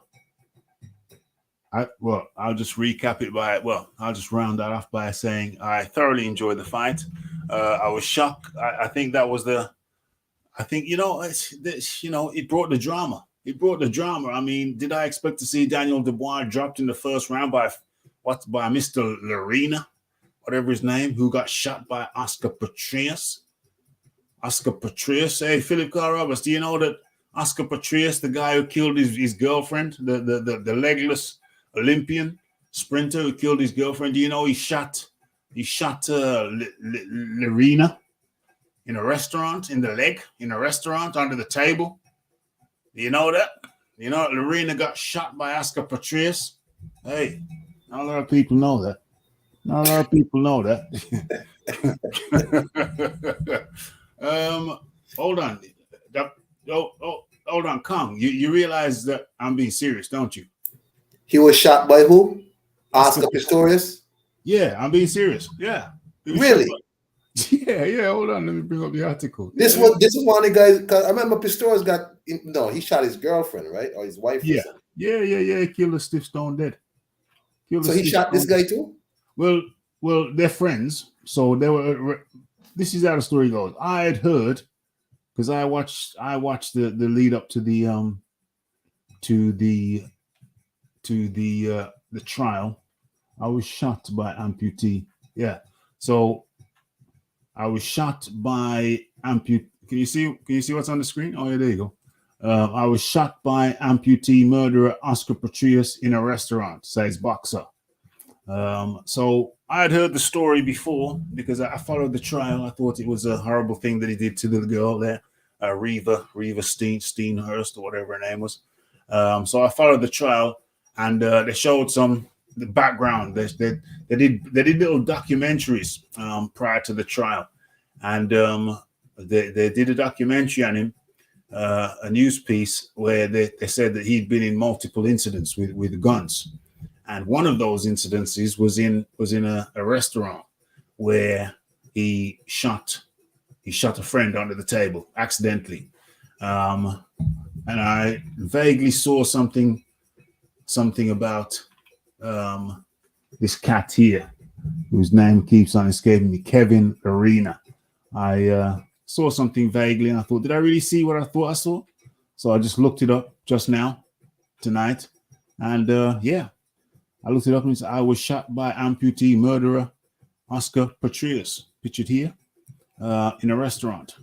just recap it I'll just round that off by saying I thoroughly enjoyed the fight. I was shocked. I think that was it brought the drama. I mean, did I expect to see Daniel Dubois dropped in the first round by Mr. Lerena, whatever his name, who got shot by Oscar Patrias? Hey, Philip Carr Roberts, do you know that Oscar Patrias, the guy who killed his girlfriend, the legless Olympian sprinter who killed his girlfriend, do you know he shot Lerena in a restaurant, in the leg, in a restaurant, under the table? Do you know that? You know, Lerena got shot by Oscar Patrias. Hey, not a lot of people know that. Hold on. Hold on, Kong. You realize that I'm being serious, don't you? He was shot by who? Oscar Pistorius? Yeah, I'm being serious. Yeah. Really? Yeah. Hold on. Let me bring up the article. This is one of the guys. Cause I remember Pistorius he shot his girlfriend, right, or his wife. Yeah. He killed a stiff stone dead. So he shot this guy too? Well, they're friends. So they were. This is how the story goes. I had heard, because I watched the lead up to the trial. I was shot by amputee. Yeah. So I was shot by amputee. Can you see what's on the screen? Oh yeah, there you go. I was shot by amputee murderer Oscar Patrias in a restaurant, says boxer. So I had heard the story before because I followed the trial. I thought it was a horrible thing that he did to the girl there, Reva Steenhurst or whatever her name was. So I followed the trial, and they showed the background. They did little documentaries prior to the trial, and they did a documentary on him, a news piece where they said that he'd been in multiple incidents with guns. And one of those incidences was in a restaurant where he shot a friend under the table accidentally. And I vaguely saw something about this cat here, whose name keeps on escaping me, Kevin Arena. I saw something vaguely, and I thought, did I really see what I thought I saw? So I just looked it up just now, tonight, and I looked it up and it said, I was shot by amputee murderer Oscar Patrias, pictured here, in a restaurant.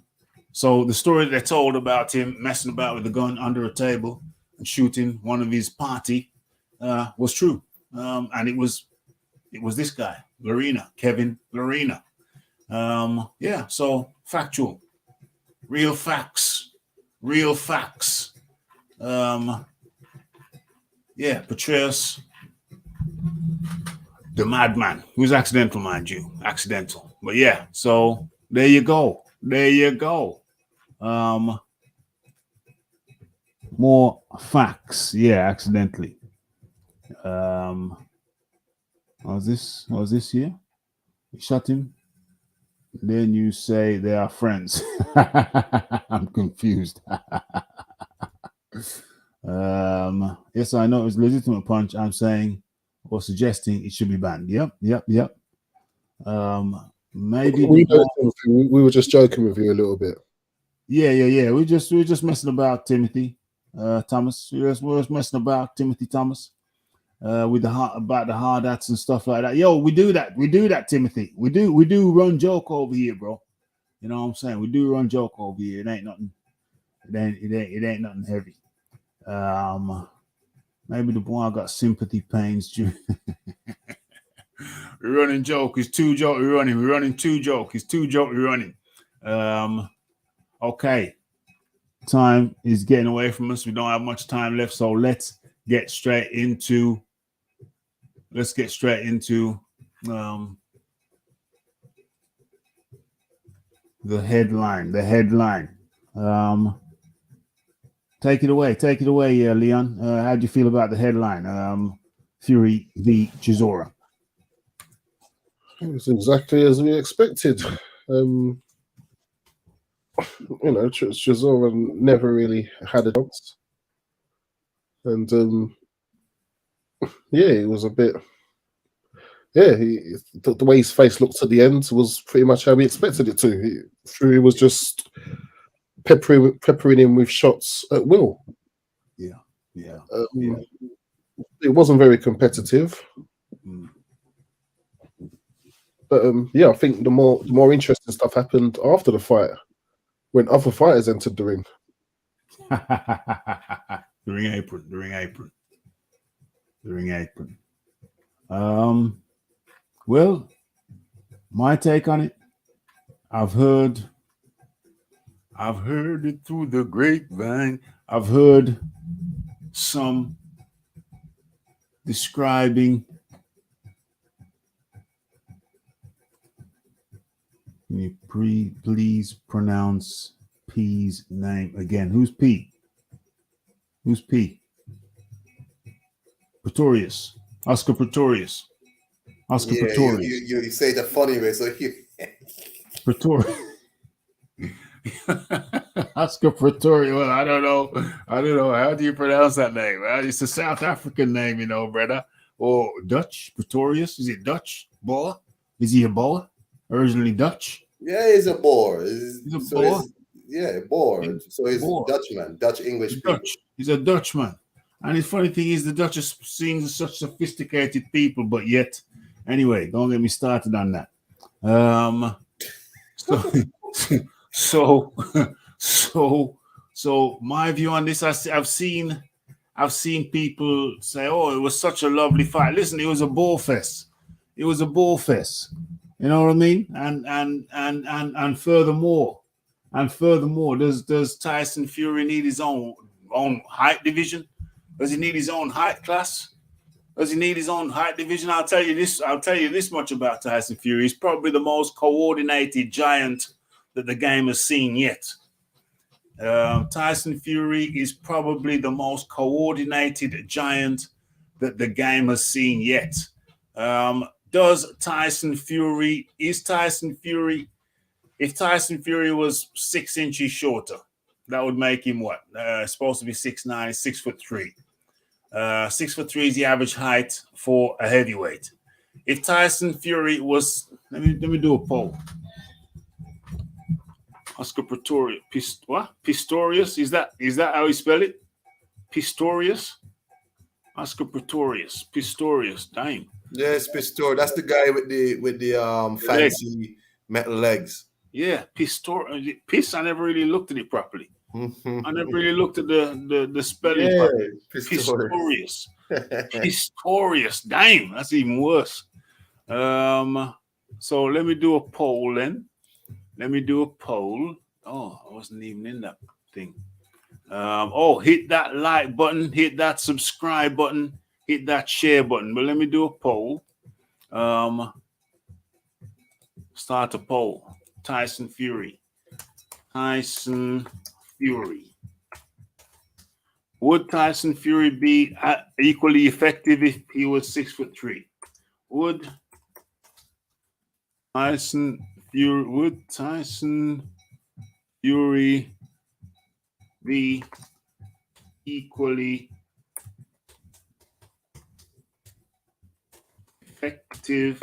So the story they told about him messing about with the gun under a table and shooting one of his party was true. And it was It was this guy, Lorena, Kevin Lorena. Yeah, so factual, real facts. Yeah, Petraeus, the madman. He was accidental, mind you, accidental. But yeah, so there you go. More facts. Yeah, accidentally. Was this here? You shot him. Then you say they are friends. I'm confused. Yes, I know it was legitimate punch. I'm saying or suggesting it should be banned. Yep. Maybe we were just joking with you a little bit. Yeah. We were just messing about Timothy Thomas. We were messing about Timothy Thomas with the hard hats and stuff like that. Yo, we do that, Timothy. We do run joke over here, bro. You know what I'm saying? We do run joke over here. It ain't nothing. It ain't nothing heavy. Maybe the boy got sympathy pains. We're running joke. It's two joke. We're running two joke. It's two joke. We're running. Okay. Time is getting away from us. We don't have much time left, so let's get straight into. The headline. Take it away, Leon. How do you feel about the headline? Fury v Chisora. It was exactly as we expected. Chisora never really had a chance, and it was a bit. Yeah, the way his face looked at the end was pretty much how we expected it to. Fury was just peppering him with shots at will. Yeah. It wasn't very competitive. But I think the more interesting stuff happened after the fight, when other fighters entered the ring. The ring apron. Well, my take on it, I've heard it through the grapevine. I've heard some describing. Can you please pronounce P's name again? Who's P? Pretorius. Oscar Pretorius. Pretorius. You say the funny way, so you. Pretorius. Oscar Pretorius. Well, I don't know. How do you pronounce that name? It's a South African name, brother. Or Dutch. Pretorius. Is it Dutch? Boer? Is he a Boer? Originally Dutch? Yeah, he's a Boer. He's a Boer? Boer. So he's Dutchman, Dutch English people. He's a Dutchman. And the funny thing is, the Dutch are seen as such sophisticated people, but yet, anyway, don't get me started on that. So my view on this, I've seen people say, "Oh, it was such a lovely fight." Listen, it was a ball fest. You know what I mean? And furthermore, does Tyson Fury need his own height division? Does he need his own height class? Does he need his own height division? I'll tell you this much about Tyson Fury. He's probably the most coordinated giant that the game has seen yet. Tyson Fury is probably the most coordinated giant that the game has seen yet. If Tyson Fury was 6 inches shorter, that would make him what? Supposed to be 6'9", 6'3". 6'3" is the average height for a heavyweight. If Tyson Fury was, let me do a poll. Oscar Pretorius, Pistorius? Is that how you spell it? Pistorius? Oscar Pistorius. Damn. Yes, Pistorius. That's the guy with the fancy metal legs. Yeah, Pistorius. I never really looked at it properly. I never really looked at the spelling. Yeah, Pistorius. Pistorius. Damn, that's even worse. So let me do a poll then. Let me do a poll. Oh, I wasn't even in that thing. Hit that like button, hit that subscribe button, hit that share button. But let me do a poll. Start a poll. Tyson Fury. Would Tyson Fury be equally effective if he was 6'3"? Would Tyson Fury be equally effective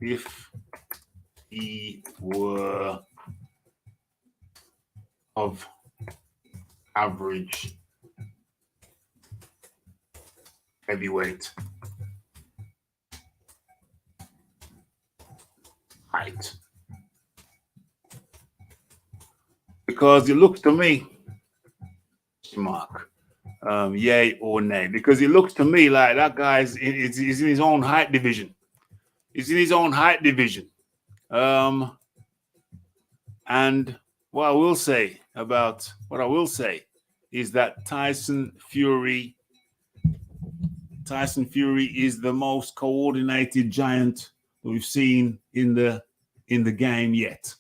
if he were of average heavyweight height? Because it looks to me, Mark, yay or nay, because it looks to me like that guy's is in his own height division. He's in his own height division. And what I will say is that Tyson Fury is the most coordinated giant that we've seen in the game yet.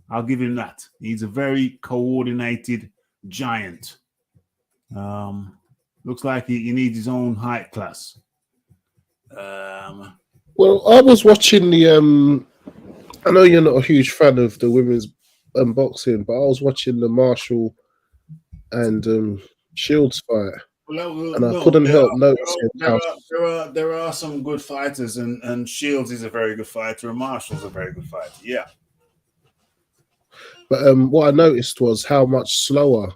I'll give him that. He's a very coordinated giant. Looks like he needs his own height class. Well, I was watching the. I know you're not a huge fan of the women's boxing, but I was watching the Marshall and Shields fight, and I couldn't help noticing there are some good fighters, and Shields is a very good fighter, and Marshall's a very good fighter. Yeah. But what I noticed was how much slower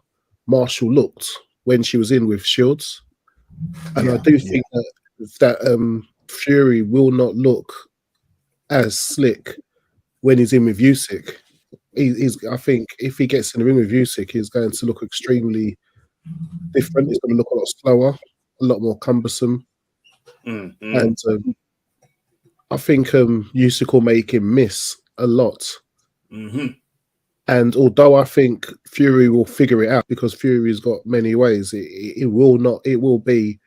Marshall looked when she was in with Shields, and I do think that Fury will not look as slick when he's in with Usyk. I think if he gets in the ring with Usyk, he's going to look extremely different. He's going to look a lot slower, a lot more cumbersome, and I think Usyk will make him miss a lot. And although I think Fury will figure it out because Fury's got many ways, it will be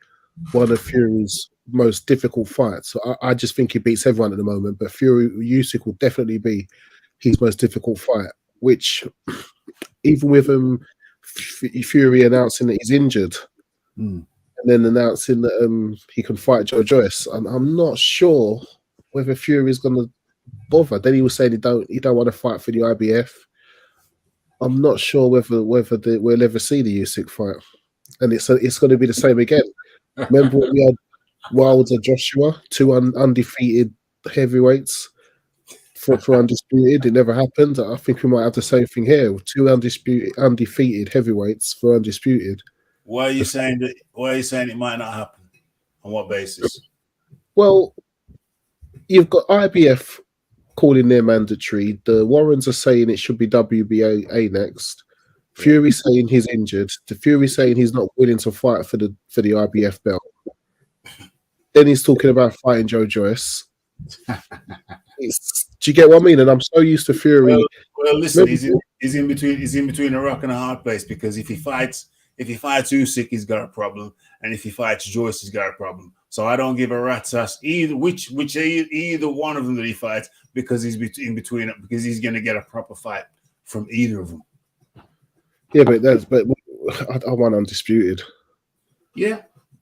one of Fury's most difficult fights. So I just think he beats everyone at the moment, but Usyk will definitely be his most difficult fight, which even with Fury announcing that he's injured and then announcing that he can fight Joe Joyce, I'm not sure whether Fury's going to bother. Then he was saying he don't want to fight for the IBF. I'm not sure whether we'll ever see the Usyk fight, and it's going to be the same again. Remember when we had Wilder Joshua, two undefeated heavyweights for undisputed? It never happened. I think we might have the same thing here: two undefeated heavyweights for undisputed. Why are you saying it might not happen? On what basis? Well, you've got IBF calling their mandatory. The Warrens are saying it should be WBA next. Fury saying he's injured. The Fury saying he's not willing to fight for the IBF belt. Then he's talking about fighting Joe Joyce. Do you get what I mean? And I'm so used to Fury. Well, listen, he's in between a rock and a hard place, because if he fights Usyk, he's got a problem, and if he fights Joyce, he's got a problem. So I don't give a rat's ass either one of them that he fights, because he's in between, because he's going to get a proper fight from either of them. Yeah, but I want undisputed. Yeah,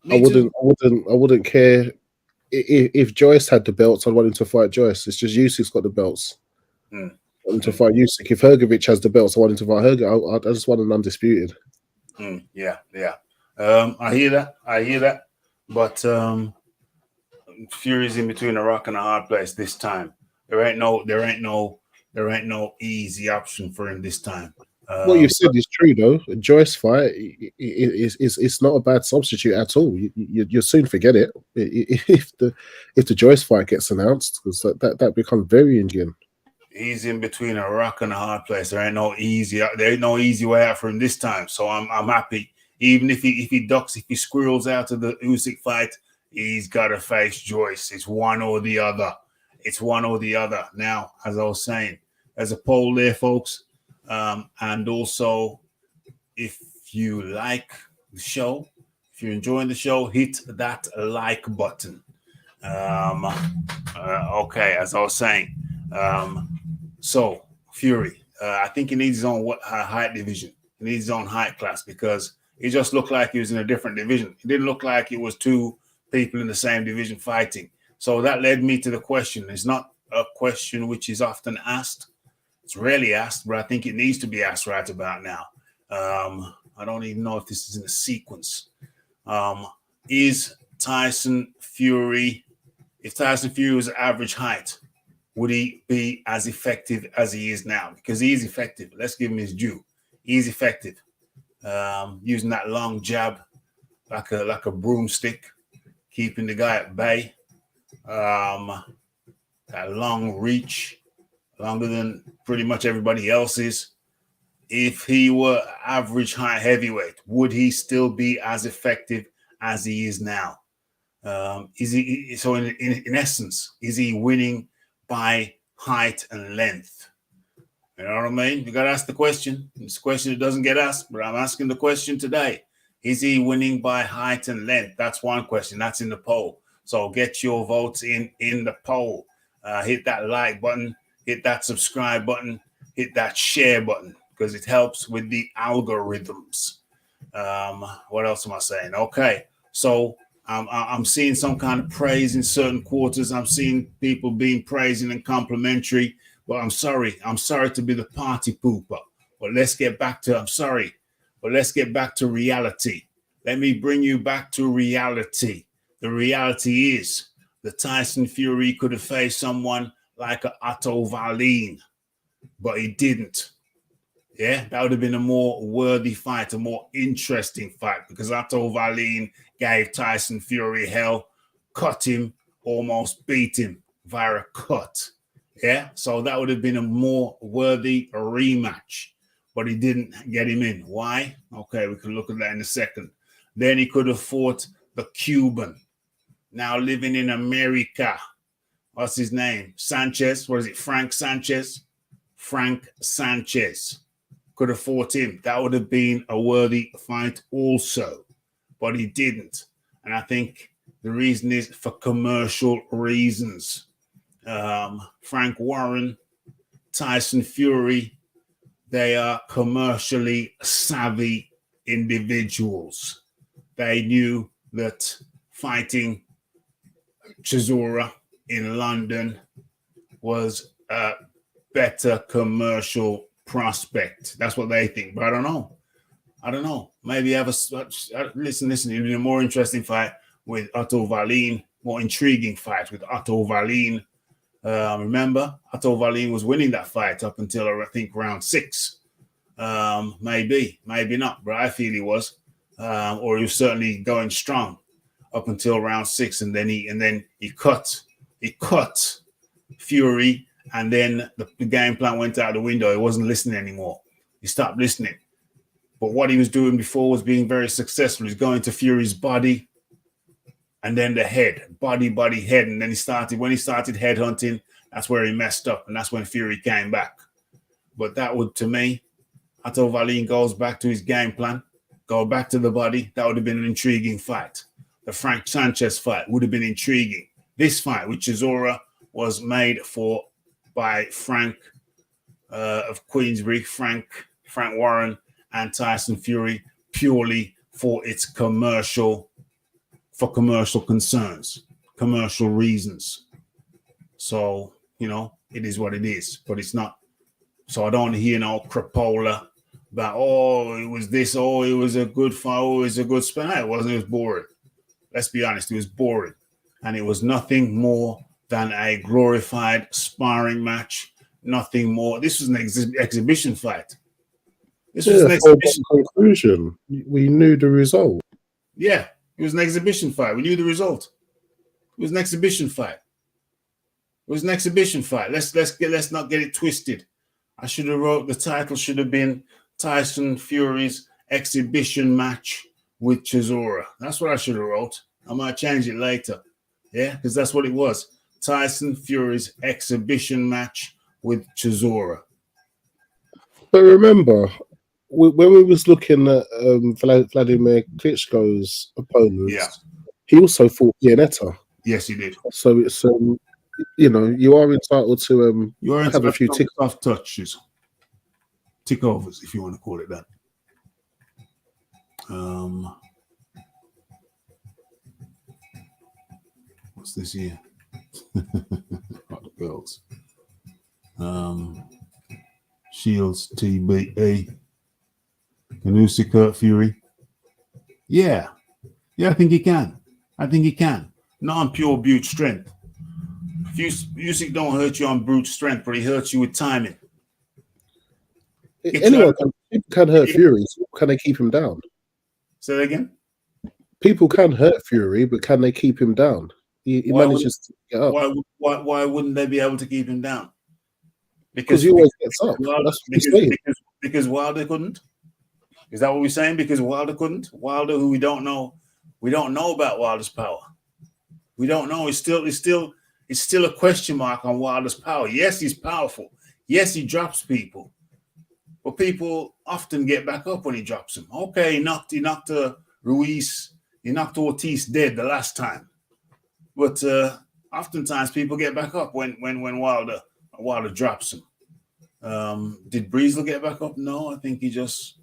I wouldn't care if Joyce had the belts. I'd want him to fight Joyce. It's just Usyk's got the belts. I want him to fight Usyk. If Hrgovic has the belts, I want him to fight Hrgovic. I just want an undisputed. Yeah. I hear that. But Fury's in between a rock and a hard place this time. There ain't no easy option for him this time. What you've said is true, though. A Joyce fight it's not a bad substitute at all. You'll soon forget it if the Joyce fight gets announced, because that becomes very Indian. he's in between a rock and a hard place. There ain't no easy way out for him this time. So I'm happy. Even if he ducks, if he squirrels out of the Usyk fight, he's got to face Joyce. It's one or the other. It's one or the other. Now, as I was saying, there's a poll there, folks. And also, if you like the show, if you're enjoying the show, hit that like button. Okay, as I was saying. So, Fury, I think he needs his own height division. He needs his own height class because he just looked like he was in a different division. It didn't look like it was two people in the same division fighting. So that led me to the question. It's not a question which is often asked. It's rarely asked, but I think it needs to be asked right about now. I don't even know if this is in a sequence. Is Tyson Fury, if Tyson Fury was average height, would he be as effective as he is now? Because he is effective. Let's give him his due. He's effective. Using that long jab like a broomstick, keeping the guy at bay. That long reach, longer than pretty much everybody else's. If he were average high heavyweight, would he still be as effective as he is now? Is he so? In essence, is he winning by height and length? You know what I mean? You got to ask the question. It's a question that doesn't get asked, but I'm asking the question today. Is he winning by height and length? That's one question. That's in the poll. So get your votes in the poll. Hit that like button. Hit that subscribe button. Hit that share button because it helps with the algorithms. What else am I saying? Okay. So I'm seeing some kind of praise in certain quarters. I'm seeing people being praising and complimentary. But I'm sorry to be the party pooper. But let's get back to reality. Let me bring you back to reality. The reality is that Tyson Fury could have faced someone like a Otto Wallin, but he didn't. Yeah, that would have been a more worthy fight, a more interesting fight, because Otto Wallin gave Tyson Fury hell, cut him, almost beat him via a cut. Yeah, so that would have been a more worthy rematch, but he didn't get him in. Why? Okay, we can look at that in a second. Then he could have fought the Cuban, now living in America. What's his name? Sanchez. What is it? Frank Sanchez. Frank Sanchez. Could have fought him. That would have been a worthy fight also, but he didn't. And I think the reason is for commercial reasons. Frank Warren, Tyson Fury, they are commercially savvy individuals. They knew that fighting Chisora in London was a better commercial prospect. That's what they think. But I don't know. Maybe have listen. It'll be a more interesting fight with Otto Wallin, more intriguing fight with Otto Wallin. Remember, Otto Wallin was winning that fight up until I think round 6. Maybe not, but I feel he was, or he was certainly going strong up until round 6, and then he cut Fury, and then the game plan went out the window. He wasn't listening anymore. He stopped listening. But what he was doing before was being very successful. He's going to Fury's body, and then the head, body, head. And then when he started head hunting, that's where he messed up. And that's when Fury came back. But that would, to me, Otto Wallin goes back to his game plan, go back to the body. That would have been an intriguing fight. The Frank Sanchez fight would have been intriguing. This fight with Chisora was made by Frank of Queensbury, Frank Warren, and Tyson Fury purely for its commercial concerns, commercial reasons. So, it is what it is, but it's not. So I don't hear no crapola about, it was this, it was a good fight, it was a good spin. It wasn't, it was boring. Let's be honest, it was boring. And it was nothing more than a glorified sparring match, nothing more. This was an exhibition fight. This was an exhibition. Conclusion. We knew the result. Yeah, it was an exhibition fight. We knew the result. It was an exhibition fight. It was an exhibition fight. Let's not get it twisted. I should have wrote the title should have been Tyson Fury's exhibition match with Chisora. That's what I should have wrote. I might change it later. Yeah, because that's what it was. Tyson Fury's exhibition match with Chisora. But remember, when we was looking at Vladimir Klitschko's opponents, he also fought Pianetta. Yes, he did. So it's you are entitled to have a few off touches, tick overs, if you want to call it that. What's this here? Not the belts. Shields, TBA. Can Usyk hurt Fury? Yeah, I think he can. Not on pure brute strength. Usyk don't hurt you on brute strength, but he hurts you with timing. Anyone can hurt Fury. Can they keep him down? Say that again? People can hurt Fury, but can they keep him down? He manages to get up. Why wouldn't they be able to keep him down? Because he always gets up. Because Wilder couldn't? Is that what we're saying? Because Wilder couldn't? Wilder, who we don't know about Wilder's power. We don't know. It's still a question mark on Wilder's power. Yes, he's powerful. Yes, he drops people. But people often get back up when he drops them. Okay, he knocked Ruiz, he knocked Ortiz dead the last time. But oftentimes people get back up when Wilder drops him. Did Breezel get back up? No, I think he just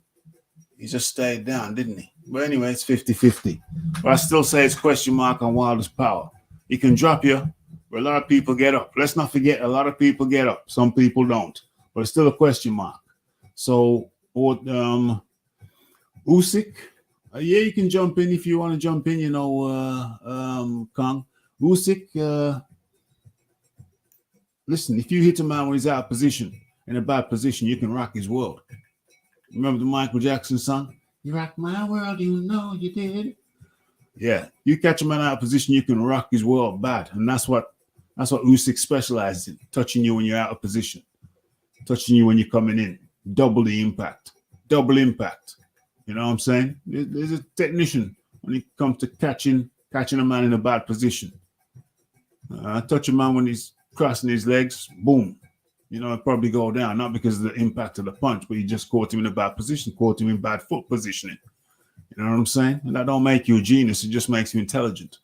stayed down, didn't he? But anyway, it's 50-50. But I still say it's question mark on Wilder's power. He can drop you, but a lot of people get up. Let's not forget, a lot of people get up. Some people don't. But it's still a question mark. So, Usyk, you can jump in if you want to jump in, Kong. Usyk, listen, if you hit a man when he's out of position, in a bad position, you can rock his world. Remember the Michael Jackson song? You rock my world, you know you did. Yeah, you catch a man out of position, you can rock his world bad. And that's what Usyk specializes in, touching you when you're out of position, touching you when you're coming in. Double the impact. You know what I'm saying? There's a technician when it comes to catching a man in a bad position. Touch a man when he's crossing his legs, boom. It'd probably go down, not because of the impact of the punch, but you just caught him in a bad position, caught him in bad foot positioning. You know what I'm saying? And that don't make you a genius. It just makes you intelligent.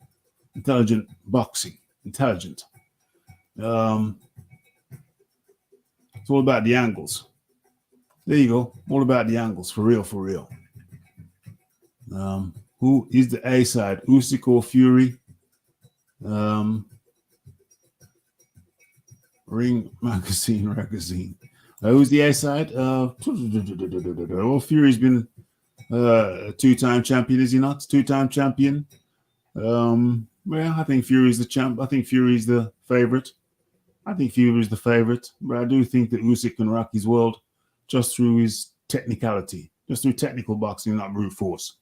Intelligent boxing. Intelligent. It's all about the angles. There you go. All about the angles. For real. Who is the A side? Usyk or Fury? Ring magazine. Who's the A side? Fury's been a two-time champion, is he not? Two-time champion. Well, I think Fury's the champ. I think Fury's the favorite. But I do think that Usyk can rock his world just through his technicality, just through technical boxing, not brute force.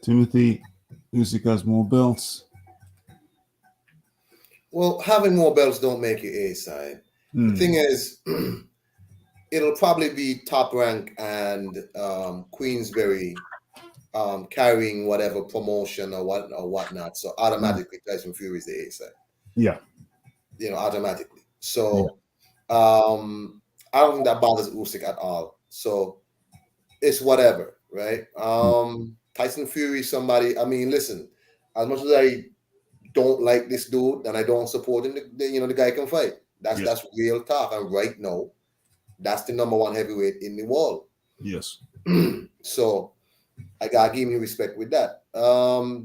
Timothy, Usyk has more belts. Well, having more belts don't make you A side. The thing is, it'll probably be Top Rank and Queensberry carrying whatever promotion or whatnot. So automatically, Tyson Fury is the A side. Yeah, automatically. So I don't think that bothers Usyk at all. So it's whatever, right? Tyson Fury, somebody. I mean, listen. As much as I don't like this dude and I don't support him, the guy can fight. That's real talk. And right now, that's the number one heavyweight in the world. Yes. So I gotta give him respect with that.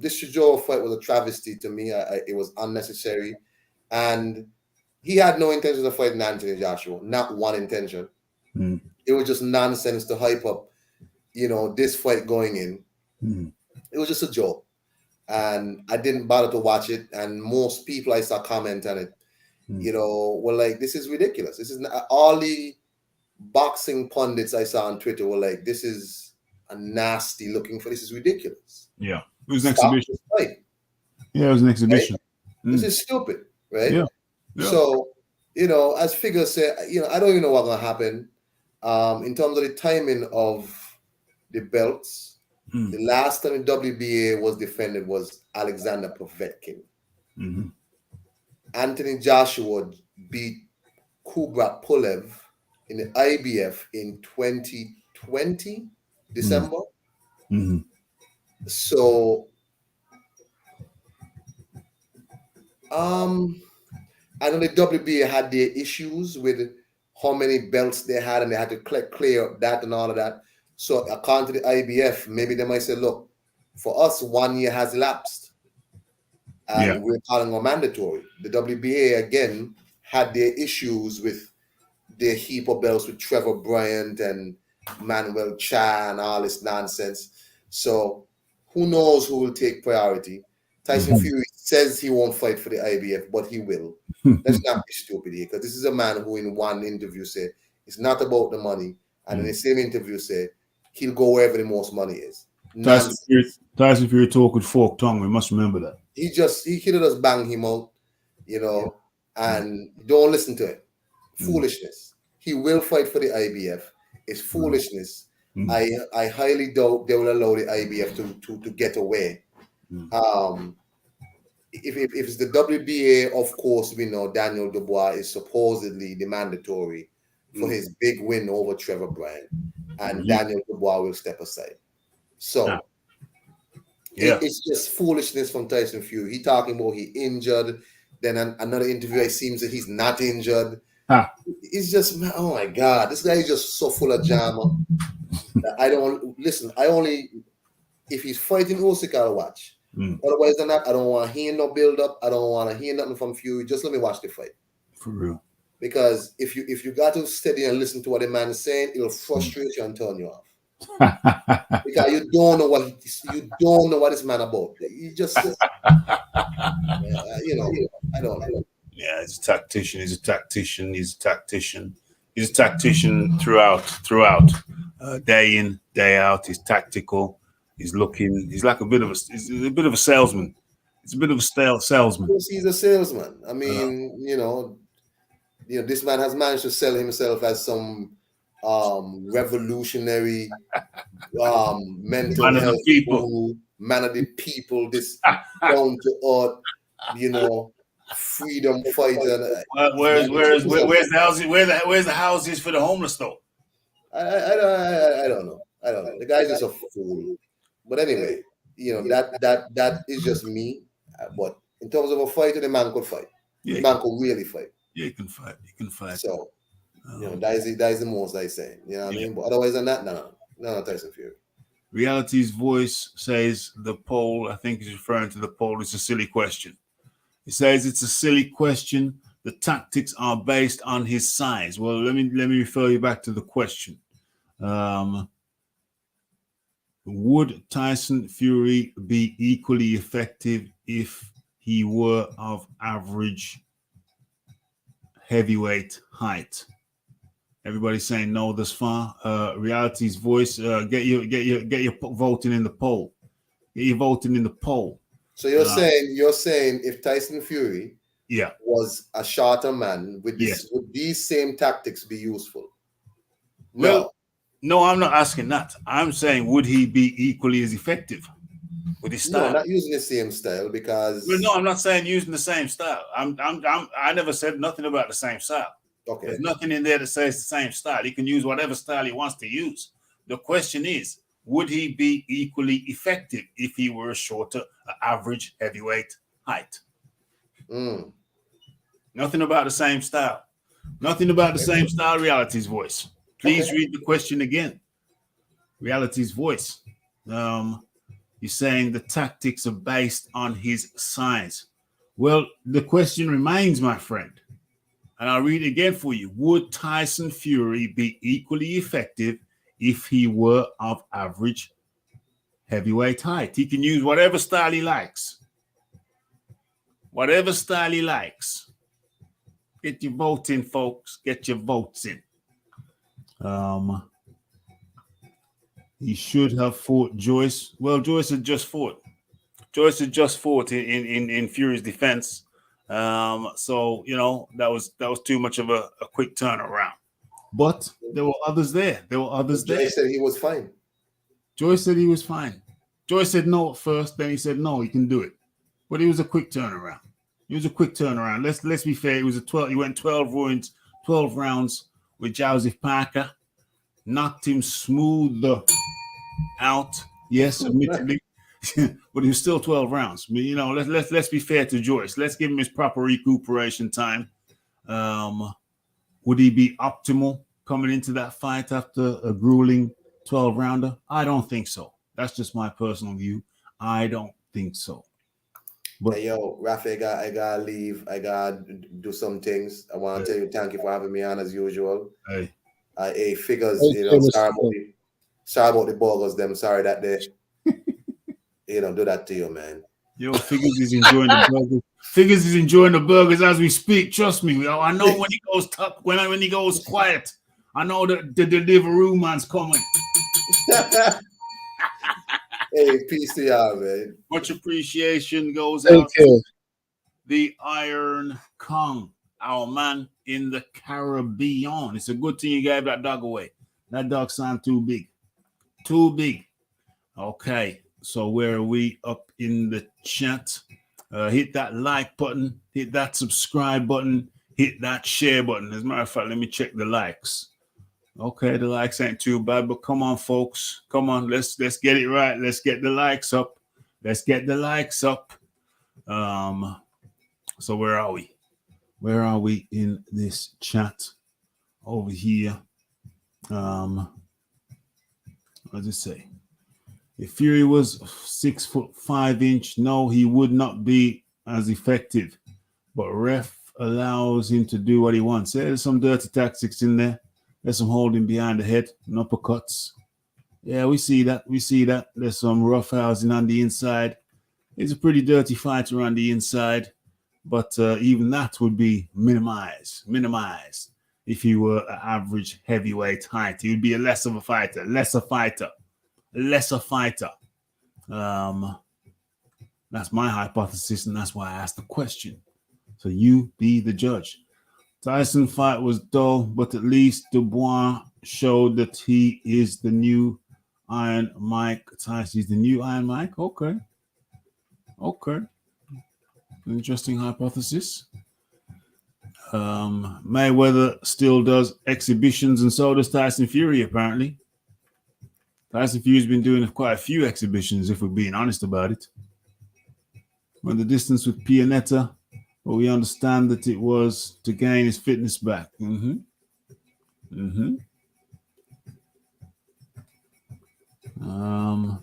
This Chisora fight was a travesty to me. It was unnecessary, and he had no intention of fighting Anthony Joshua. Not one intention. It was just nonsense to hype up, this fight going in. It was just a joke. And I didn't bother to watch it. And most people I saw comment on it, were like, this is ridiculous. This is not, all the boxing pundits I saw on Twitter were like, this is a nasty looking for. This is ridiculous. Yeah. It was an exhibition. Yeah, it was an exhibition. This is stupid, right? Yeah. So, as figures say, I don't even know what's going to happen. In terms of the timing of the belts, the last time the WBA was defended was Alexander Povetkin. Mm-hmm. Anthony Joshua beat Kubrat Pulev in the IBF in 2020, December. Mm-hmm. So, I know the WBA had their issues with how many belts they had, and they had to clear that and all of that. So, according to the IBF, maybe they might say, look, for us, 1 year has elapsed, and we're calling on mandatory. The WBA, again, had their issues with their heap of belts with Trevor Bryant and Manuel Cha and all this nonsense. So, who knows who will take priority? Tyson Fury says he won't fight for the IBF, but he will. Let's not be stupid here, because this is a man who in one interview said it's not about the money, and in the same interview said he'll go wherever the most money is. Tyson Fury talk with forked tongue. We must remember that. He could have just bang him out, and don't listen to it. Foolishness. He will fight for the IBF. It's foolishness. I highly doubt they will allow the IBF to get away. If it's the WBA, of course, we know Daniel Dubois is supposedly the mandatory for his big win over Trevor Bryant, and Daniel Dubois will step aside. So it's just foolishness from Tyson Fury. He talking about he injured. Then another interview, it seems that he's not injured. It's just, oh my God, this guy is just so full of drama. I don't listen. If he's fighting Usyk, I'll watch. Otherwise than that, I don't want to hear no build up. I don't want to hear nothing from Fury. Just let me watch the fight. For real. Because if you got to steady and listen to what the man is saying, it'll frustrate you and turn you off. Because you don't know what this man about. You just I don't know. Yeah, he's a tactician. He's a tactician. He's a tactician. He's a tactician throughout. Day in, day out. He's tactical. He's looking. He's like a bit of a salesman. It's a bit of a stale salesman. He's a salesman. I mean, this man has managed to sell himself as some revolutionary mental health people, man of the people, this down to earth, freedom fighter. Where's the houses? Where's the houses for the homeless though? I don't know. The guy's just a fool. But anyway, that is just me. But in terms of a fighter, the man could fight. The man could really fight. Yeah, he can fight. So, that is the most I say. You know what I mean? But otherwise than that, no, Tyson Fury. Reality's voice says the poll, I think he's referring to the poll, it's a silly question. He says it's a silly question. The tactics are based on his size. Well, let me refer you back to the question. Would Tyson Fury be equally effective if he were of average heavyweight height? Everybody's saying no thus far. Reality's voice, get your voting in the poll. Get your voting in the poll. So you're saying if Tyson Fury was a shorter man, would these same tactics be useful? Well, no, I'm not asking that. I'm saying, would he be equally as effective with his style? No, not using the same style because. Well, no, I'm not saying using the same style. I never said nothing about the same style. Okay. There's nothing in there that says the same style. He can use whatever style he wants to use. The question is, would he be equally effective if he were a shorter, average heavyweight height? Nothing about the same style. Nothing about the same style. Reality's voice. Please read the question again. Reality's voice. He's saying the tactics are based on his size. Well, the question remains, my friend, and I'll read it again for you. Would Tyson Fury be equally effective if he were of average heavyweight height? He can use whatever style he likes. Whatever style he likes. Get your vote in, folks. Get your votes in. He should have fought Joyce. Well, Joyce had just fought. Joyce had just fought in Fury's defense. So that was too much of a quick turnaround. But there were others there. Joyce said he was fine. Joyce said he was fine. Joyce said no at first, then he said no, he can do it. But it was a quick turnaround. Let's be fair. It was he went 12 rounds with Joseph Parker, knocked him smooth out. Yes, admittedly. But it was still 12 rounds. But, let's be fair to Joyce. Let's give him his proper recuperation time. Would he be optimal coming into that fight after a grueling 12-rounder? I don't think so. That's just my personal view. I don't think so. But hey, yo, Rafi, I gotta leave. I gotta do some things. I want to tell you thank you for having me on as usual. Hey, Figures, sorry about the burgers, them. Sorry that they do that to you, man. Yo, Figures is enjoying the burgers. Figures is enjoying the burgers as we speak. Trust me. I know when he goes tough, when he goes quiet. I know that the delivery man's coming. Hey, peace to y'all, man. Much appreciation goes out to the Iron Kong, our man in the Caribbean. It's a good thing you gave that dog away. That dog sound too big. Too big. Okay, so where are we up in the chat? Hit that like button, hit that subscribe button, hit that share button. As a matter of fact, let me check the likes. Okay, the likes ain't too bad, but come on, folks. Come on, let's get it right. Let's get the likes up. Let's get the likes up. So where are we? Where are we in this chat? Over here. What does it say? If Fury was 6'5", no, he would not be as effective. But ref allows him to do what he wants. There's some dirty tactics in there. There's some holding behind the head and uppercuts. Yeah, we see that. There's some roughhousing on the inside. It's a pretty dirty fighter on the inside. But even that would be minimized. If he were an average heavyweight height, he would be a lesser fighter. That's my hypothesis, and that's why I asked the question. So you be the judge. Tyson fight was dull, but at least Dubois showed that he is the new Iron Mike. Tyson is the new Iron Mike. Okay. Interesting hypothesis. Mayweather still does exhibitions, and so does Tyson Fury, apparently. Tyson Fury's been doing quite a few exhibitions, if we're being honest about it. Went the distance with Pianetta, but we understand that it was to gain his fitness back.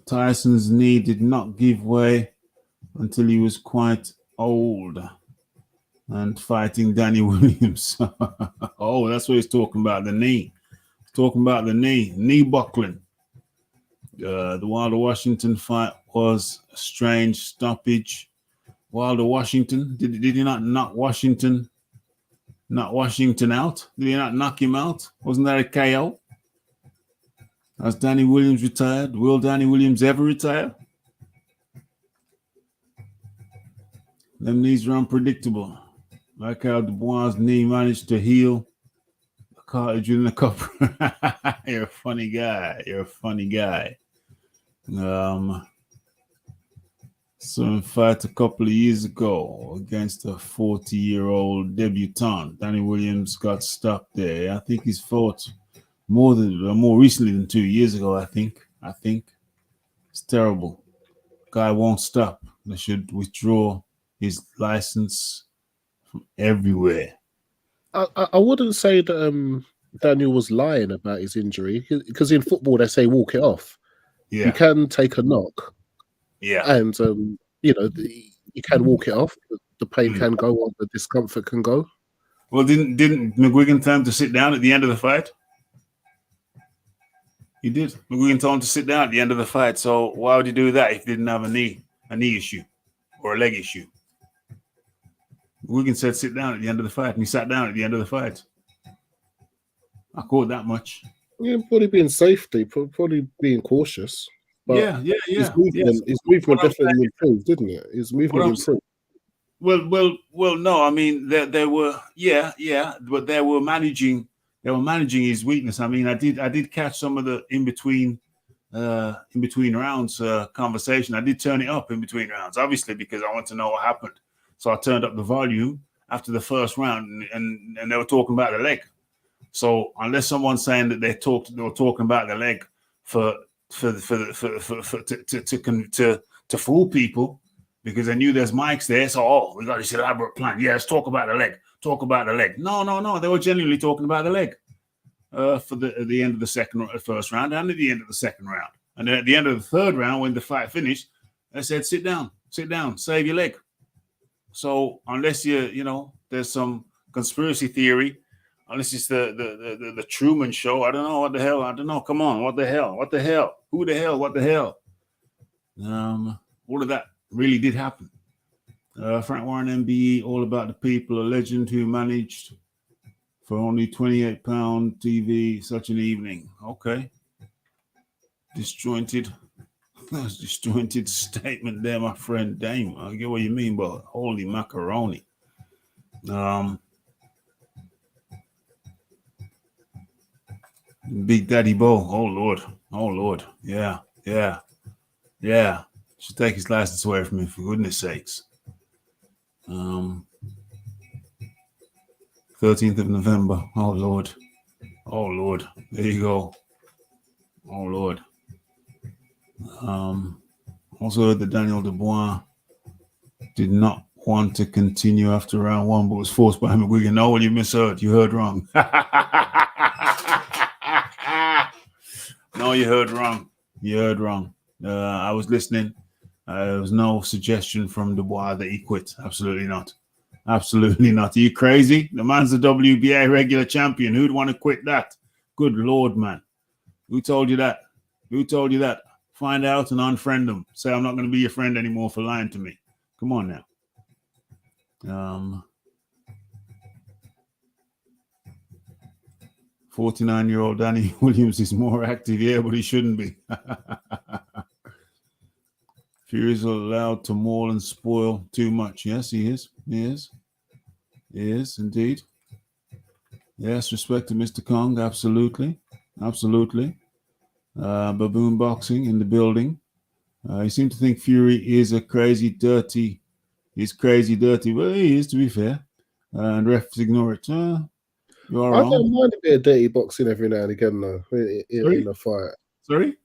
Tyson's knee did not give way until he was quite old and fighting Danny Williams. Oh, that's what he's talking about, the knee. He's talking about the knee buckling. The Wilder Washington fight was a strange stoppage. Wilder Washington, did he not knock Washington out? Did he not knock him out? Wasn't that a KO? Has Danny Williams retired? Will Danny Williams ever retire? Them knees are unpredictable. Like how Dubois' knee managed to heal the cartilage in the cup. You're a funny guy. Some fight a couple of years ago against a 40-year-old debutant. Danny Williams got stopped there. I think he's fought more recently than 2 years ago. I think it's terrible. Guy won't stop. They should withdraw his license from everywhere. I wouldn't say that Daniel was lying about his injury, because in football they say walk it off. Yeah, you can take a knock. Yeah, and you can walk it off. The pain can go, or the discomfort can go. Well, didn't McGuigan tell him to sit down at the end of the fight? He did. McGuigan told him to sit down at the end of the fight. So why would he do that if he didn't have a knee issue or a leg issue? McGuigan said sit down at the end of the fight, and he sat down at the end of the fight. I caught that much. Yeah, probably being safety, probably being cautious. But yeah. His movement definitely improved, didn't it? His movement improved. Well. No, I mean they were, yeah, but they were managing his weakness. I mean, I did catch some of the in between rounds conversation. I did turn it up in between rounds, obviously, because I want to know what happened. So I turned up the volume after the first round, and they were talking about the leg. So unless someone's saying that they were talking about the leg to fool people, because they knew there's mics there. So we got this elaborate plan. Yeah, let's talk about the leg. Talk about the leg. No. They were genuinely talking about the leg for the end of the first round and at the end of the second round. And then at the end of the third round, when the fight finished, they said, sit down, save your leg. So unless there's some conspiracy theory, unless it's the Truman Show, I don't know what the hell. I don't know. Come on, what the hell? Who the hell? What the hell? All of that really did happen. Frank Warren, MBE, all about the people, a legend who managed for only £28 TV such an evening. Okay. Disjointed statement there, my friend. Damn, I get what you mean, but holy macaroni. Big Daddy Bo. Oh Lord. Yeah. Should take his license away from him, for goodness sakes. 13th of November. Oh Lord. There you go. Oh Lord. Also heard that Daniel Dubois did not want to continue after round one, but was forced by McGuigan. No, well, you misheard. You heard wrong. No, you heard wrong. I was listening. There was no suggestion from Dubois that he quit. Absolutely not. Are you crazy? The man's the WBA regular champion. Who'd want to quit that? Good Lord, man. Who told you that? Find out and unfriend them. Say, I'm not going to be your friend anymore for lying to me. Come on now. 49-year-old Danny Williams is more active, yeah, but he shouldn't be. Fury is allowed to maul and spoil too much. Yes, he is. He is indeed. Yes, respect to Mr. Kong. Absolutely. Baboon Boxing in the building. You seem to think Fury is crazy dirty. Well, he is, to be fair. And refs ignore it. You are wrong. I don't mind a bit of dirty boxing every now and again, though, in a fight. Sorry?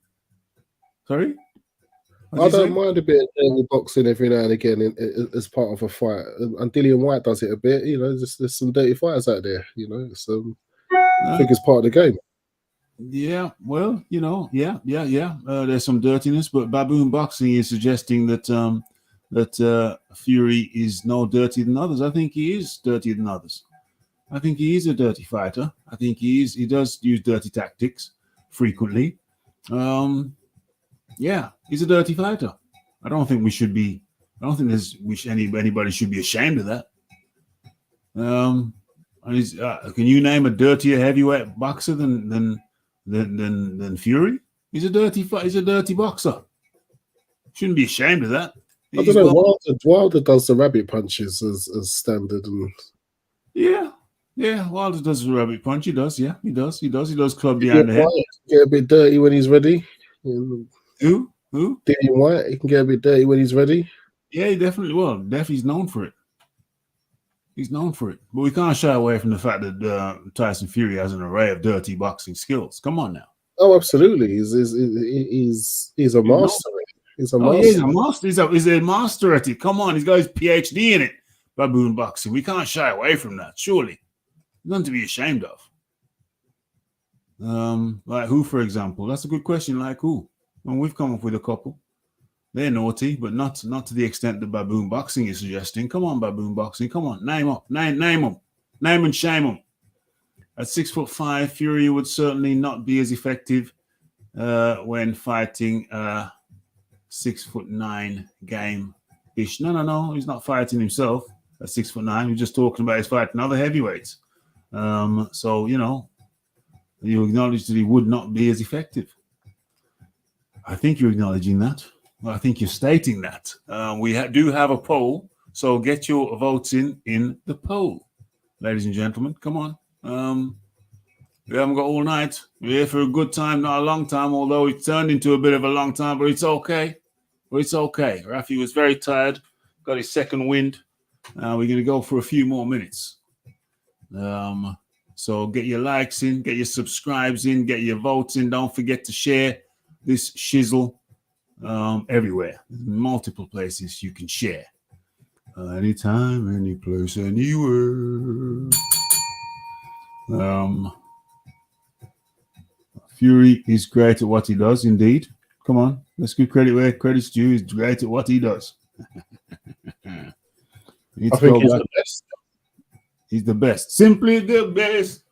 I don't mind a bit of dirty boxing every now and again as part of a fight. And Dillian White does it a bit. There's some dirty fighters out there. I think it's part of the game. Yeah, well, yeah. There's some dirtiness, but Baboon Boxing is suggesting that Fury is no dirtier than others. I think he is dirtier than others. I think he is a dirty fighter. I think he does use dirty tactics frequently. Yeah, he's a dirty fighter. I don't think anybody should be ashamed of that. Can you name a dirtier heavyweight boxer than Fury? He's a dirty boxer. Shouldn't be ashamed of that. I don't know. Wilder does the rabbit punches as standard, and yeah. Wilder does the rabbit punch. He does. Yeah, he does. He does club behind the head. Get a bit dirty when he's ready. Who? Dillian White. He can get a bit dirty when he's ready. Yeah, he definitely will. He's known for it. But we can't shy away from the fact that Tyson Fury has an array of dirty boxing skills. Come on now. Oh, absolutely. He's a master. He's a master. He's a master at it. Come on, he's got his PhD in it. Baboon Boxing. We can't shy away from that. Surely, nothing to be ashamed of. Like who, for example? That's a good question. Like who? And we've come up with a couple. They're naughty, but not to the extent that Baboon Boxing is suggesting. Come on, Baboon Boxing. Come on, name them. Name and shame them. At 6'5", Fury would certainly not be as effective when fighting 6'9" game ish. No, he's not fighting himself at 6'9". He's just talking about his fighting other heavyweights. So you acknowledge that he would not be as effective. I think you're acknowledging that. I think you're stating that. We do have a poll So get your votes in the poll, ladies and gentlemen. Come on. We haven't got all night. We're here for a good time, not a long time, although it turned into a bit of a long time, but it's okay. Rafi was very tired, got his second wind. We're going to go for a few more minutes. So get your likes in, get your subscribes in, get your votes in. Don't forget to share this shizzle everywhere. Multiple places you can share. Anytime, any place, anywhere. Fury is great at what he does, indeed. Come on, let's give credit where credit's due. He's great at what he does. I think he's the best. He's the best. Simply the best.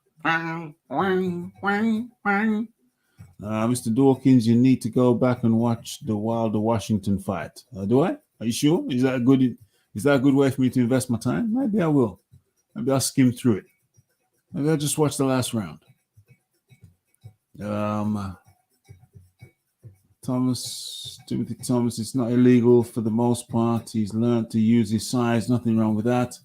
Mr. Dawkins, you need to go back and watch the Wilder Washington fight. Do I? Are you sure? Is that a good way for me to invest my time? Maybe I will. Maybe I'll skim through it. Maybe I'll just watch the last round. Timothy Thomas, it's not illegal for the most part. He's learned to use his size. Nothing wrong with that.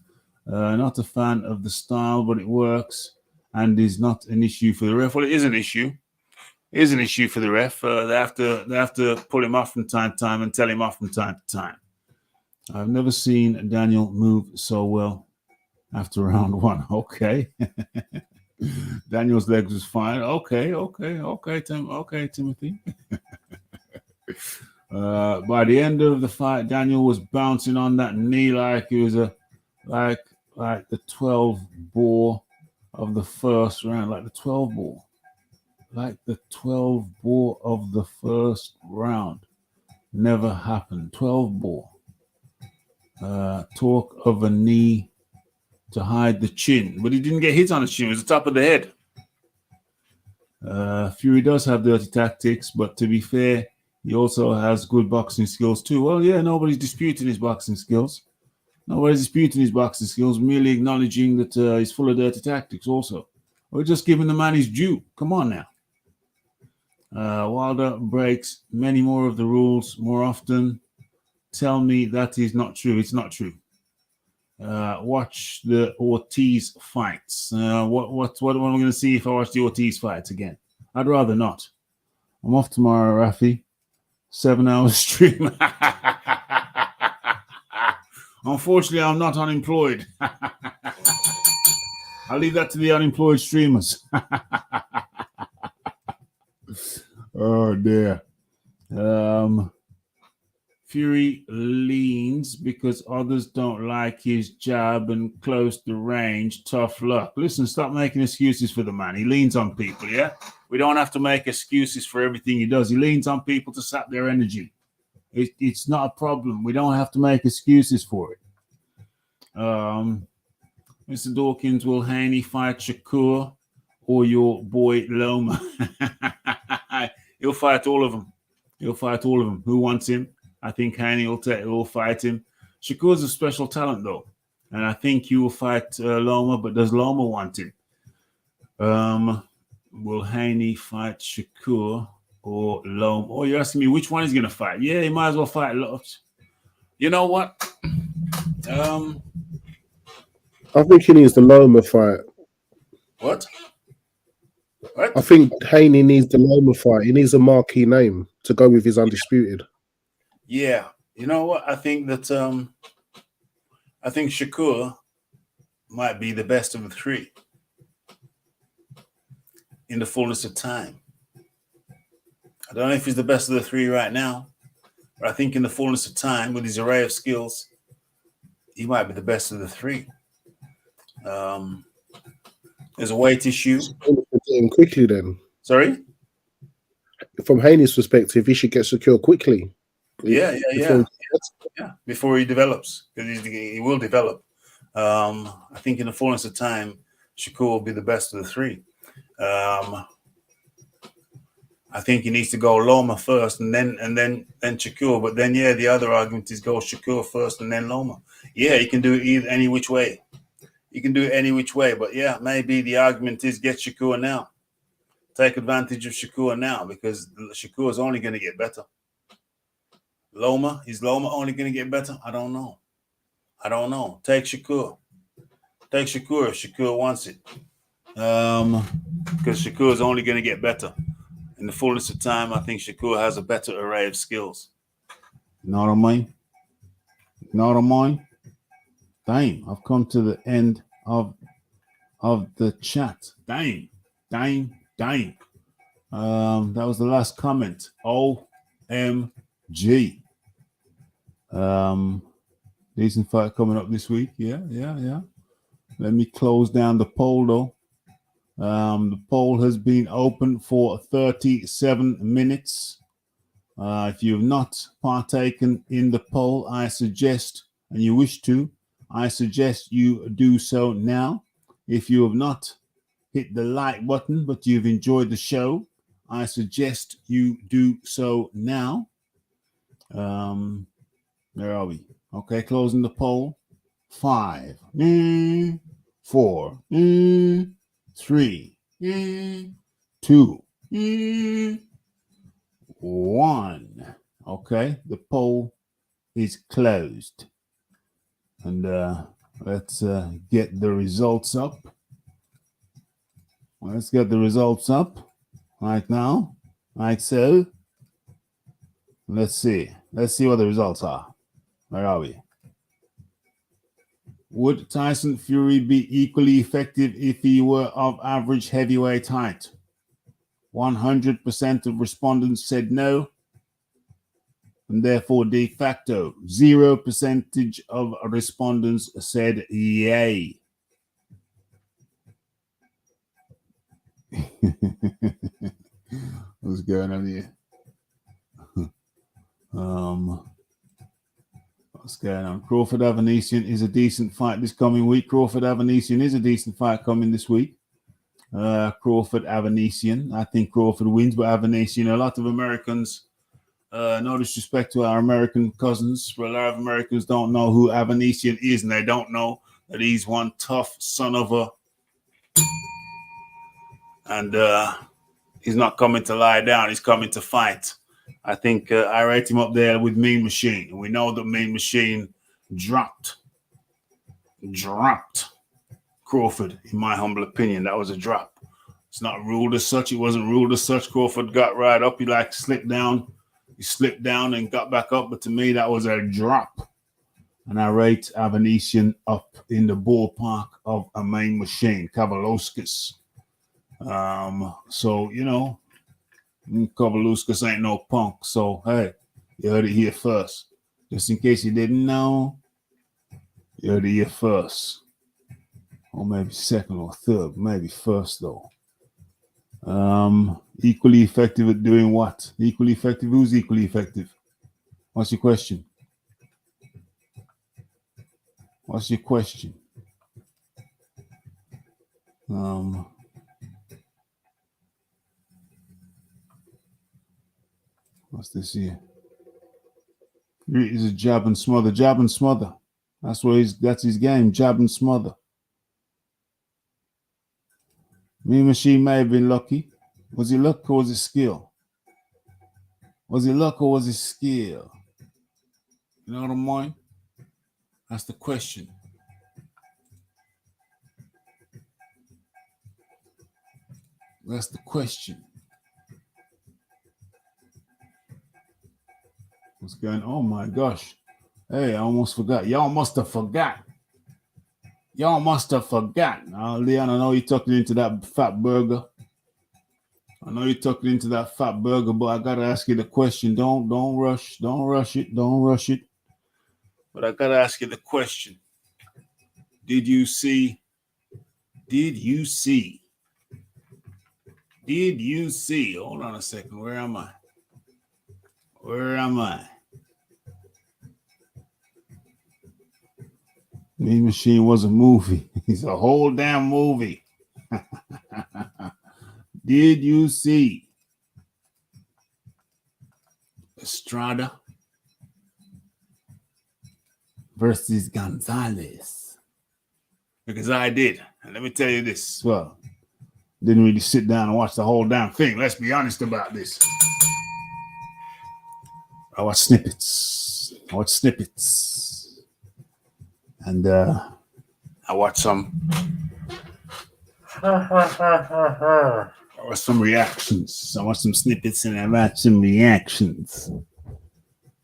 Not a fan of the style, but it works and is not an issue for the ref. Well, it is an issue. It is an issue for the ref. They have to pull him off from time to time and tell him off from time to time. I've never seen Daniel move so well after round one. Okay. Daniel's legs was fine. Okay, Timothy. By the end of the fight, Daniel was bouncing on that knee like he was like the 12 ball of the first round, like the 12 ball of the first round. Never happened. 12 ball. Talk of a knee to hide the chin, but he didn't get hit on the chin. It was the top of the head. Fury does have dirty tactics, but to be fair, he also has good boxing skills too. Well, yeah, nobody's disputing his boxing skills. Merely acknowledging that he's full of dirty tactics also. We're just giving the man his due. Come on now. Wilder breaks many more of the rules more often. Tell me that is not true. It's not true. Watch the Ortiz fights. What am I going to see if I watch the Ortiz fights again? I'd rather not. I'm off tomorrow, Rafi. 7 hours stream. Unfortunately, I'm not unemployed. I'll leave that to the unemployed streamers. Oh dear. Fury leans because others don't like his jab and close the range. Tough luck. Listen, stop making excuses for the man. He leans on people, yeah? We don't have to make excuses for everything he does. He leans on people to sap their energy. It's not a problem. We don't have to make excuses for it. Mr. Dawkins, will Haney fight Shakur or your boy Loma? He'll fight all of them. Who wants him? I think Haney will fight him. Shakur's a special talent, though. And I think he will fight Loma, but does Loma want him? Will Haney fight Shakur or Loma? Oh, you're asking me which one he's going to fight? Yeah, he might as well fight Loma. You know what? I think he needs the Loma fight. What? I think Haney needs the Loma fight. He needs a marquee name to go with his undisputed. Yeah, you know what? I think that I think Shakur might be the best of the three in the fullness of time. I don't know if he's the best of the three right now, but I think in the fullness of time, with his array of skills, he might be the best of the three. There's a weight issue. Quickly, then. Sorry? From Haney's perspective, he should get secure quickly. Yeah. Before he develops, because he will develop. I think in the fullness of time, Shakur will be the best of the three. I think he needs to go Loma first, and then Shakur. But then, the other argument is go Shakur first and then Loma. Yeah, he can do it any which way. But maybe the argument is get Shakur now. Take advantage of Shakur now, because Shakur is only going to get better. Is Loma only going to get better? I don't know. I don't know. Take Shakur. Take Shakur if Shakur wants it. Because Shakur is only going to get better. In the fullness of time, I think Shakur has a better array of skills. You know what I mean? You know what I mean? Damn, I've come to the end of the chat. Damn. That was the last comment. OMG. Decent fight coming up this week. Yeah. Let me close down the poll though. The poll has been open for 37 minutes. If you have not partaken in the poll, I suggest, and you wish to, I suggest you do so now. If you have not hit the like button, but you've enjoyed the show, I suggest you do so now. Where are we? Okay, closing the poll. 5, 4, 3, 2, 1. Okay, the poll is closed. And let's get the results up. Let's get the results up right now. Like so. Let's see. Let's see what the results are. Where are we? Would Tyson Fury be equally effective if he were of average heavyweight height? 100% of respondents said no, and therefore de facto 0% of respondents said yay. What's going on here? What's going on? Crawford Avanesian is a decent fight this coming week. Crawford Avanesian is a decent fight coming this week. Crawford Avanesian. I think Crawford wins, but Avanesian, a lot of Americans, no disrespect to our American cousins, but a lot of Americans don't know who Avanesian is, and they don't know that he's one tough son of a... And he's not coming to lie down. He's coming to fight. I think I rate him up there with Mean Machine. And we know that Mean Machine dropped Crawford, in my humble opinion. That was a drop. It's not ruled as such. It wasn't ruled as such. Crawford got right up. He slipped down. He slipped down and got back up. But to me, that was a drop. And I rate Avanesian up in the ballpark of a Mean Machine, Kavalauskas. So, you know, Kavalauskas ain't no punk. So, hey, you heard it here first. Just in case you didn't know, you heard it here first. Or maybe second or third, maybe first though. Equally effective at doing what? Equally effective? Who's equally effective? What's your question? What's your question? What's this here? He's a jab and smother. Jab and smother. That's his game. Jab and smother. Mean Machine may have been lucky. Was it luck or was it skill? Was it luck or was it skill? You know what I mean? That's the question. That's the question. What's going on? Oh my gosh. Hey, I almost forgot. Y'all must have forgot. Now, Leon, I know you're tucking into that fat burger. But I gotta ask you the question. Don't rush it. But I gotta ask you the question. Did you see? Hold on a second. Where am I? Mean Machine was a movie. He's a whole damn movie. Did you see Estrada versus Gonzalez? Because I did. And let me tell you this. Well, didn't really sit down and watch the whole damn thing. Let's be honest about this. I watched snippets. And I watched some reactions. I watched some snippets and I watched some reactions.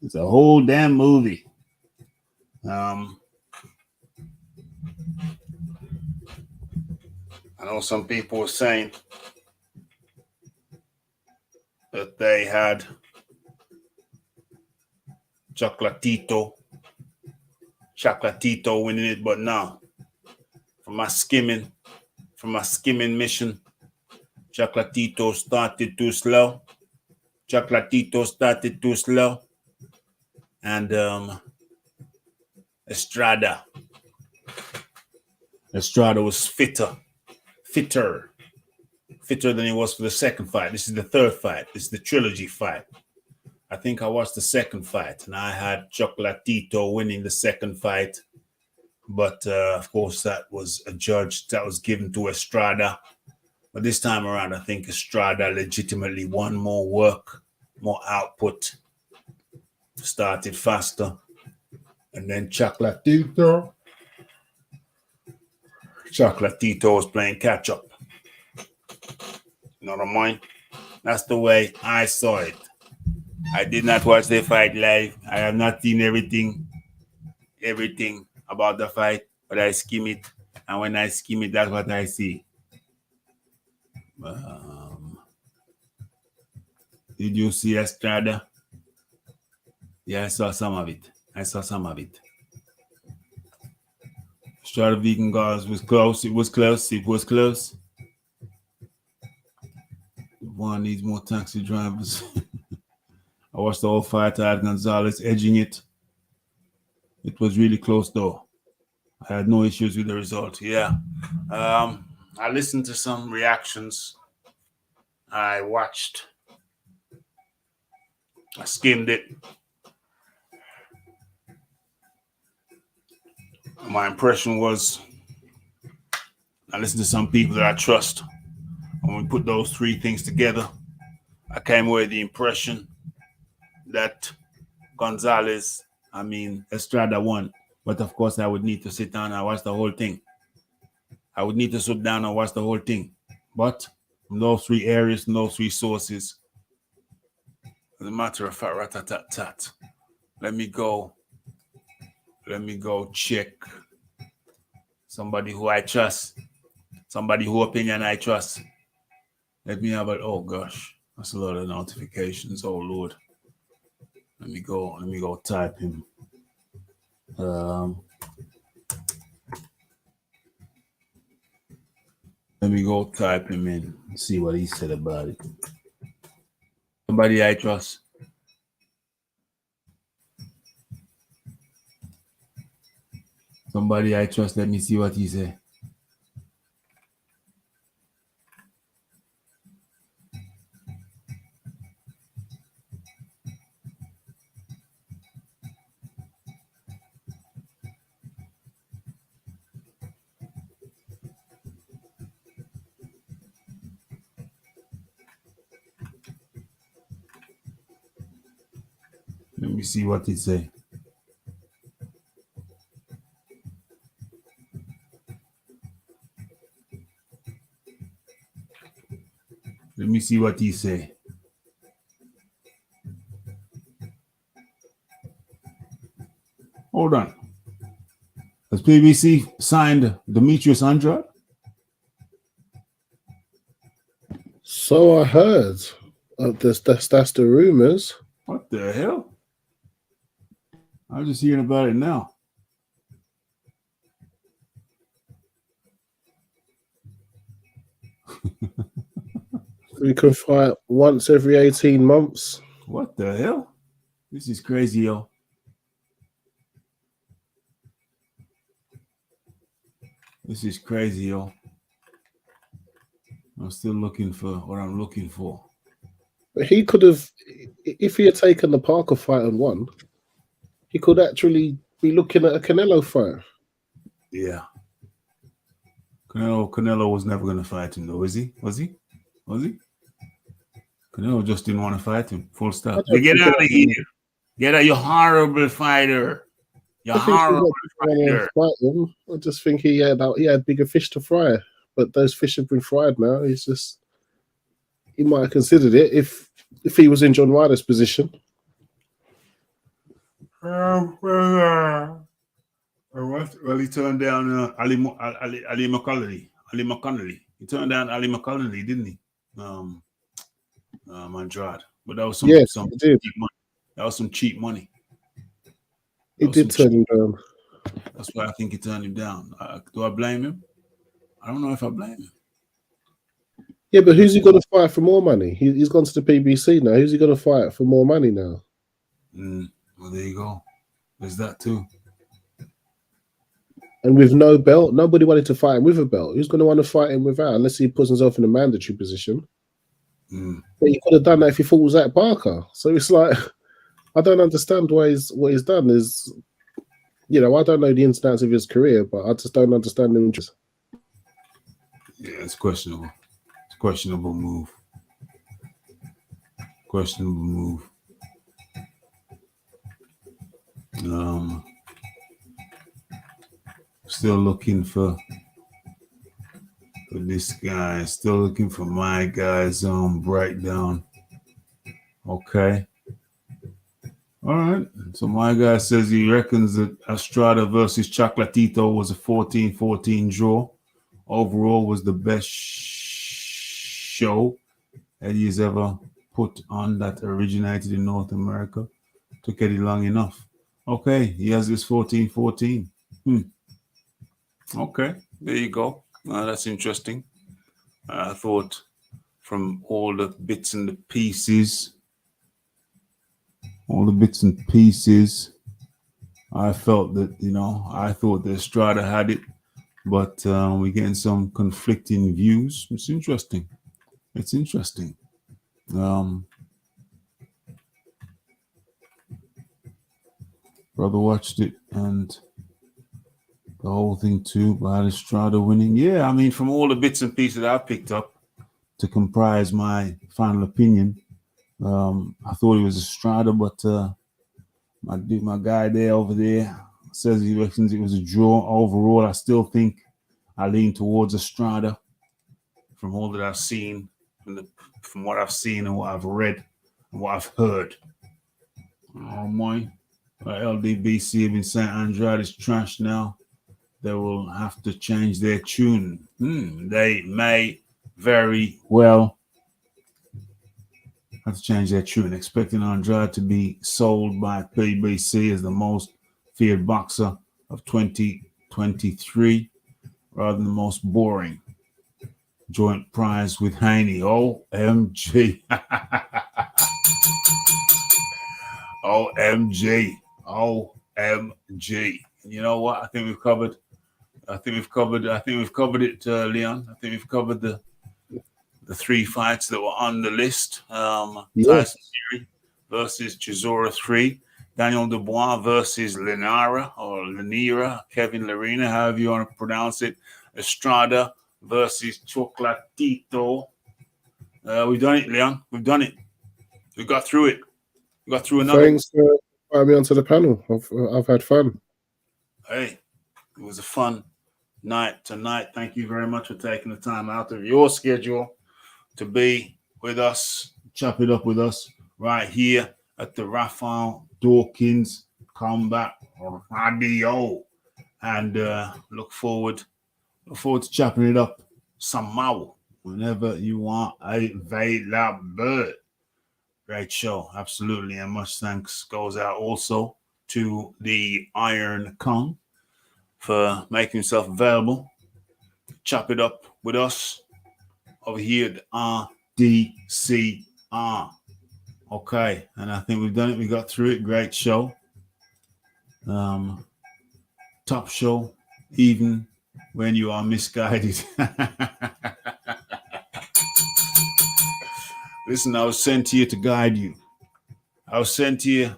It's a whole damn movie. I know some people were saying that they had Chocolatito winning it, but no. From my skimming mission, Chocolatito started too slow. And Estrada was fitter than he was for the second fight. This is the third fight. This is the trilogy fight. I think I watched the second fight, and I had Chocolatito winning the second fight. But, of course, that was a judge that was given to Estrada. But this time around, I think Estrada legitimately won more work, more output, started faster. And then Chocolatito was playing catch-up. You know what I mean? That's the way I saw it. I did not watch the fight live. I have not seen everything about the fight, but I skim it. And when I skim it, that's what I see. Did you see Estrada? Yeah, I saw some of it. Estrada Vegan Girls was close. It was close. One needs more taxi drivers. I watched the whole fight. I had Gonzalez edging it. It was really close, though. I had no issues with the result. Yeah. I listened to some reactions. I skimmed it. My impression was, I listened to some people that I trust. When we put those three things together, I came away with the impression that Estrada won. But of course, I would need to sit down and watch the whole thing. But from those three areas, from those three sources, as a matter of fact, let me go check somebody who I trust, somebody who opinion I trust. Let me have it. Oh gosh, that's a lot of notifications. Oh Lord. Let me go type him. Let me go type him in and see what he said about it. Somebody I trust. Let me see what he said. Let me see what he say. Let me see what he say. Hold on. Has PBC signed Demetrius Andrade? So I heard. That's the rumors. What the hell? I'm just hearing about it now. We can fight once every 18 months. What the hell? This is crazy, yo. I'm still looking for what I'm looking for. But he could have, if he had taken the Parker fight and won, he could actually be looking at a Canelo fight. Yeah. Canelo was never going to fight him, though, was he? Canelo just didn't want to fight him. Full stop. Get out of here. Get out, you horrible fighter. You're horrible. I just think he had bigger fish to fry, but those fish have been fried now. He might have considered it if he was in John Ryder's position. Well, he turned down Ali McConnelly. He turned down Ali McConnelly, didn't he? Andrade. But that was some cheap money. That was some cheap money. He did turn him down. That's why I think he turned him down. Do I blame him? I don't know if I blame him. Yeah, but who's he going to fight for more money? He's gone to the PBC now. Who's he going to fight for more money now? Well, there you go. There's that too. And with no belt, nobody wanted to fight him with a belt. Who's going to want to fight him without, unless he puts himself in a mandatory position? But he could have done that if he fought with Zach Barker. So it's like, I don't understand what he's done. Is, I don't know the ins and outs of his career, but I just don't understand him. Yeah, it's questionable. It's a questionable move. Still looking for this guy. Still looking for my guy's breakdown. Okay. All right. So my guy says he reckons that Estrada versus Chocolatito was a 14-14 draw. Overall was the best show Eddie's ever put on that originated in North America. Took Eddie long enough. Okay, he has this 14-14. Okay, there you go. That's interesting. I thought from all the bits and the pieces, I felt that, I thought that Estrada had it, but we're getting some conflicting views. It's interesting. Brother watched it and the whole thing too, by Estrada winning. Yeah, I mean, from all the bits and pieces I picked up to comprise my final opinion, I thought it was Estrada, but my guy over there says he reckons it was a draw. Overall, I still think I lean towards Estrada from all that I've seen, from what I've seen and what I've read and what I've heard. Oh my. LDBC have been saying Andrade is trash now. They will have to change their tune. They may very well have to change their tune. Expecting Andrade to be sold by PBC as the most feared boxer of 2023 rather than the most boring. Joint prize with Haney. OMG. OMG. You know what? I think we've covered it, Leon. I think we've covered the three fights that were on the list. Tyson Fury versus Chisora 3. Daniel Dubois versus Linaira, Kevin Lerena, however you want to pronounce it. Estrada versus Chocolatito. We've done it, Leon. We've done it. We got through it. We got through another. Thanks for inviting me onto the panel. I've had fun. Hey, it was a fun night tonight. Thank you very much for taking the time out of your schedule to be with us, chop it up with us right here at the Raphael Dawkins Combat Radio, and look forward to chopping it up somehow whenever you want available. Great show, absolutely, and much thanks goes out also to the Iron Kong for making himself available. Chop it up with us over here at RDCR. Okay, and I think we've done it. We got through it. Great show. Top show, even when you are misguided. Listen, I was sent here to guide you. I was sent here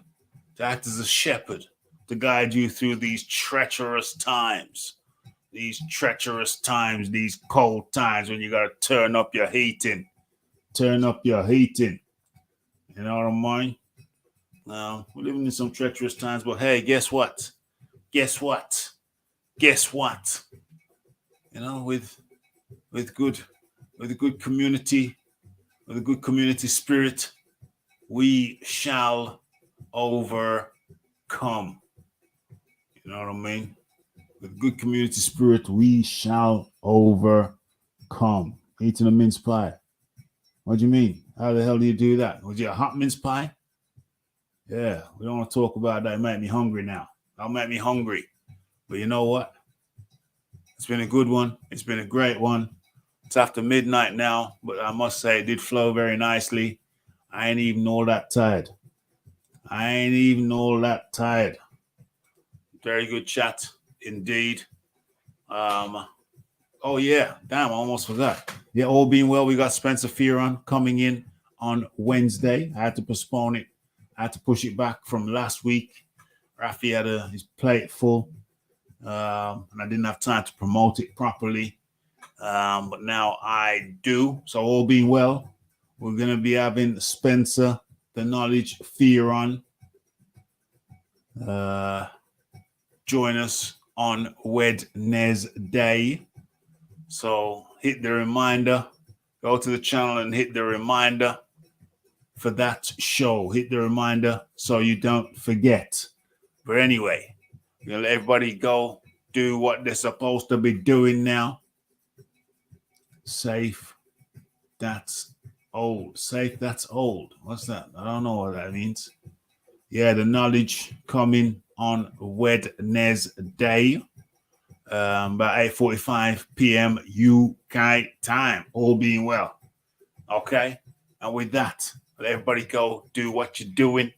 to act as a shepherd, to guide you through these treacherous times. These cold times when you got to turn up your heating. You know what I mean? Now, we're living in some treacherous times, but hey, guess what? guess what? Guess what? You know, with a good community, with a good community spirit, we shall overcome. You know what I mean? With good community spirit, we shall overcome. Eating a mince pie. What do you mean? How the hell do you do that? Was it a hot mince pie? Yeah, we don't want to talk about that. It made me hungry now. That'll make me hungry. But you know what? It's been a good one. It's been a great one. It's after midnight now, but I must say it did flow very nicely. I ain't even all that tired. Very good chat indeed. Oh yeah, damn, I almost forgot. Yeah, all being well, we got Spencer Fearon coming in on Wednesday. I had to postpone it. I had to push it back from last week. Rafi had his plate full, and I didn't have time to promote it properly. But now I do. So all being well, we're going to be having Spencer, the Knowledge Fearon, join us on Wednesday. So hit the reminder, go to the channel and hit the reminder for that show. Hit the reminder so you don't forget. But anyway, we're going to let everybody go do what they're supposed to be doing now. Safe, that's old. Safe, that's old. What's that? I don't know what that means. Yeah, the knowledge coming on Wednesday. About 8:45 p.m. UK time, all being well. Okay, and with that, let everybody go do what you're doing.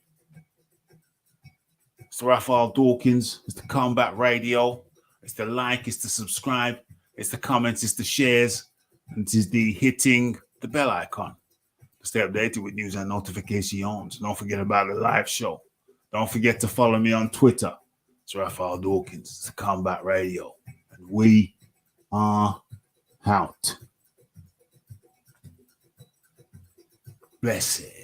It's the Raphael Dawkins. It's the Combat Radio. It's the like. It's the subscribe. It's the comments. It's the shares. And it is the hitting the bell icon to stay updated with news and notifications. Don't forget about the live show. Don't forget to follow me on Twitter. It's Raphael Dawkins. It's the Combat Radio. And we are out. Blessed.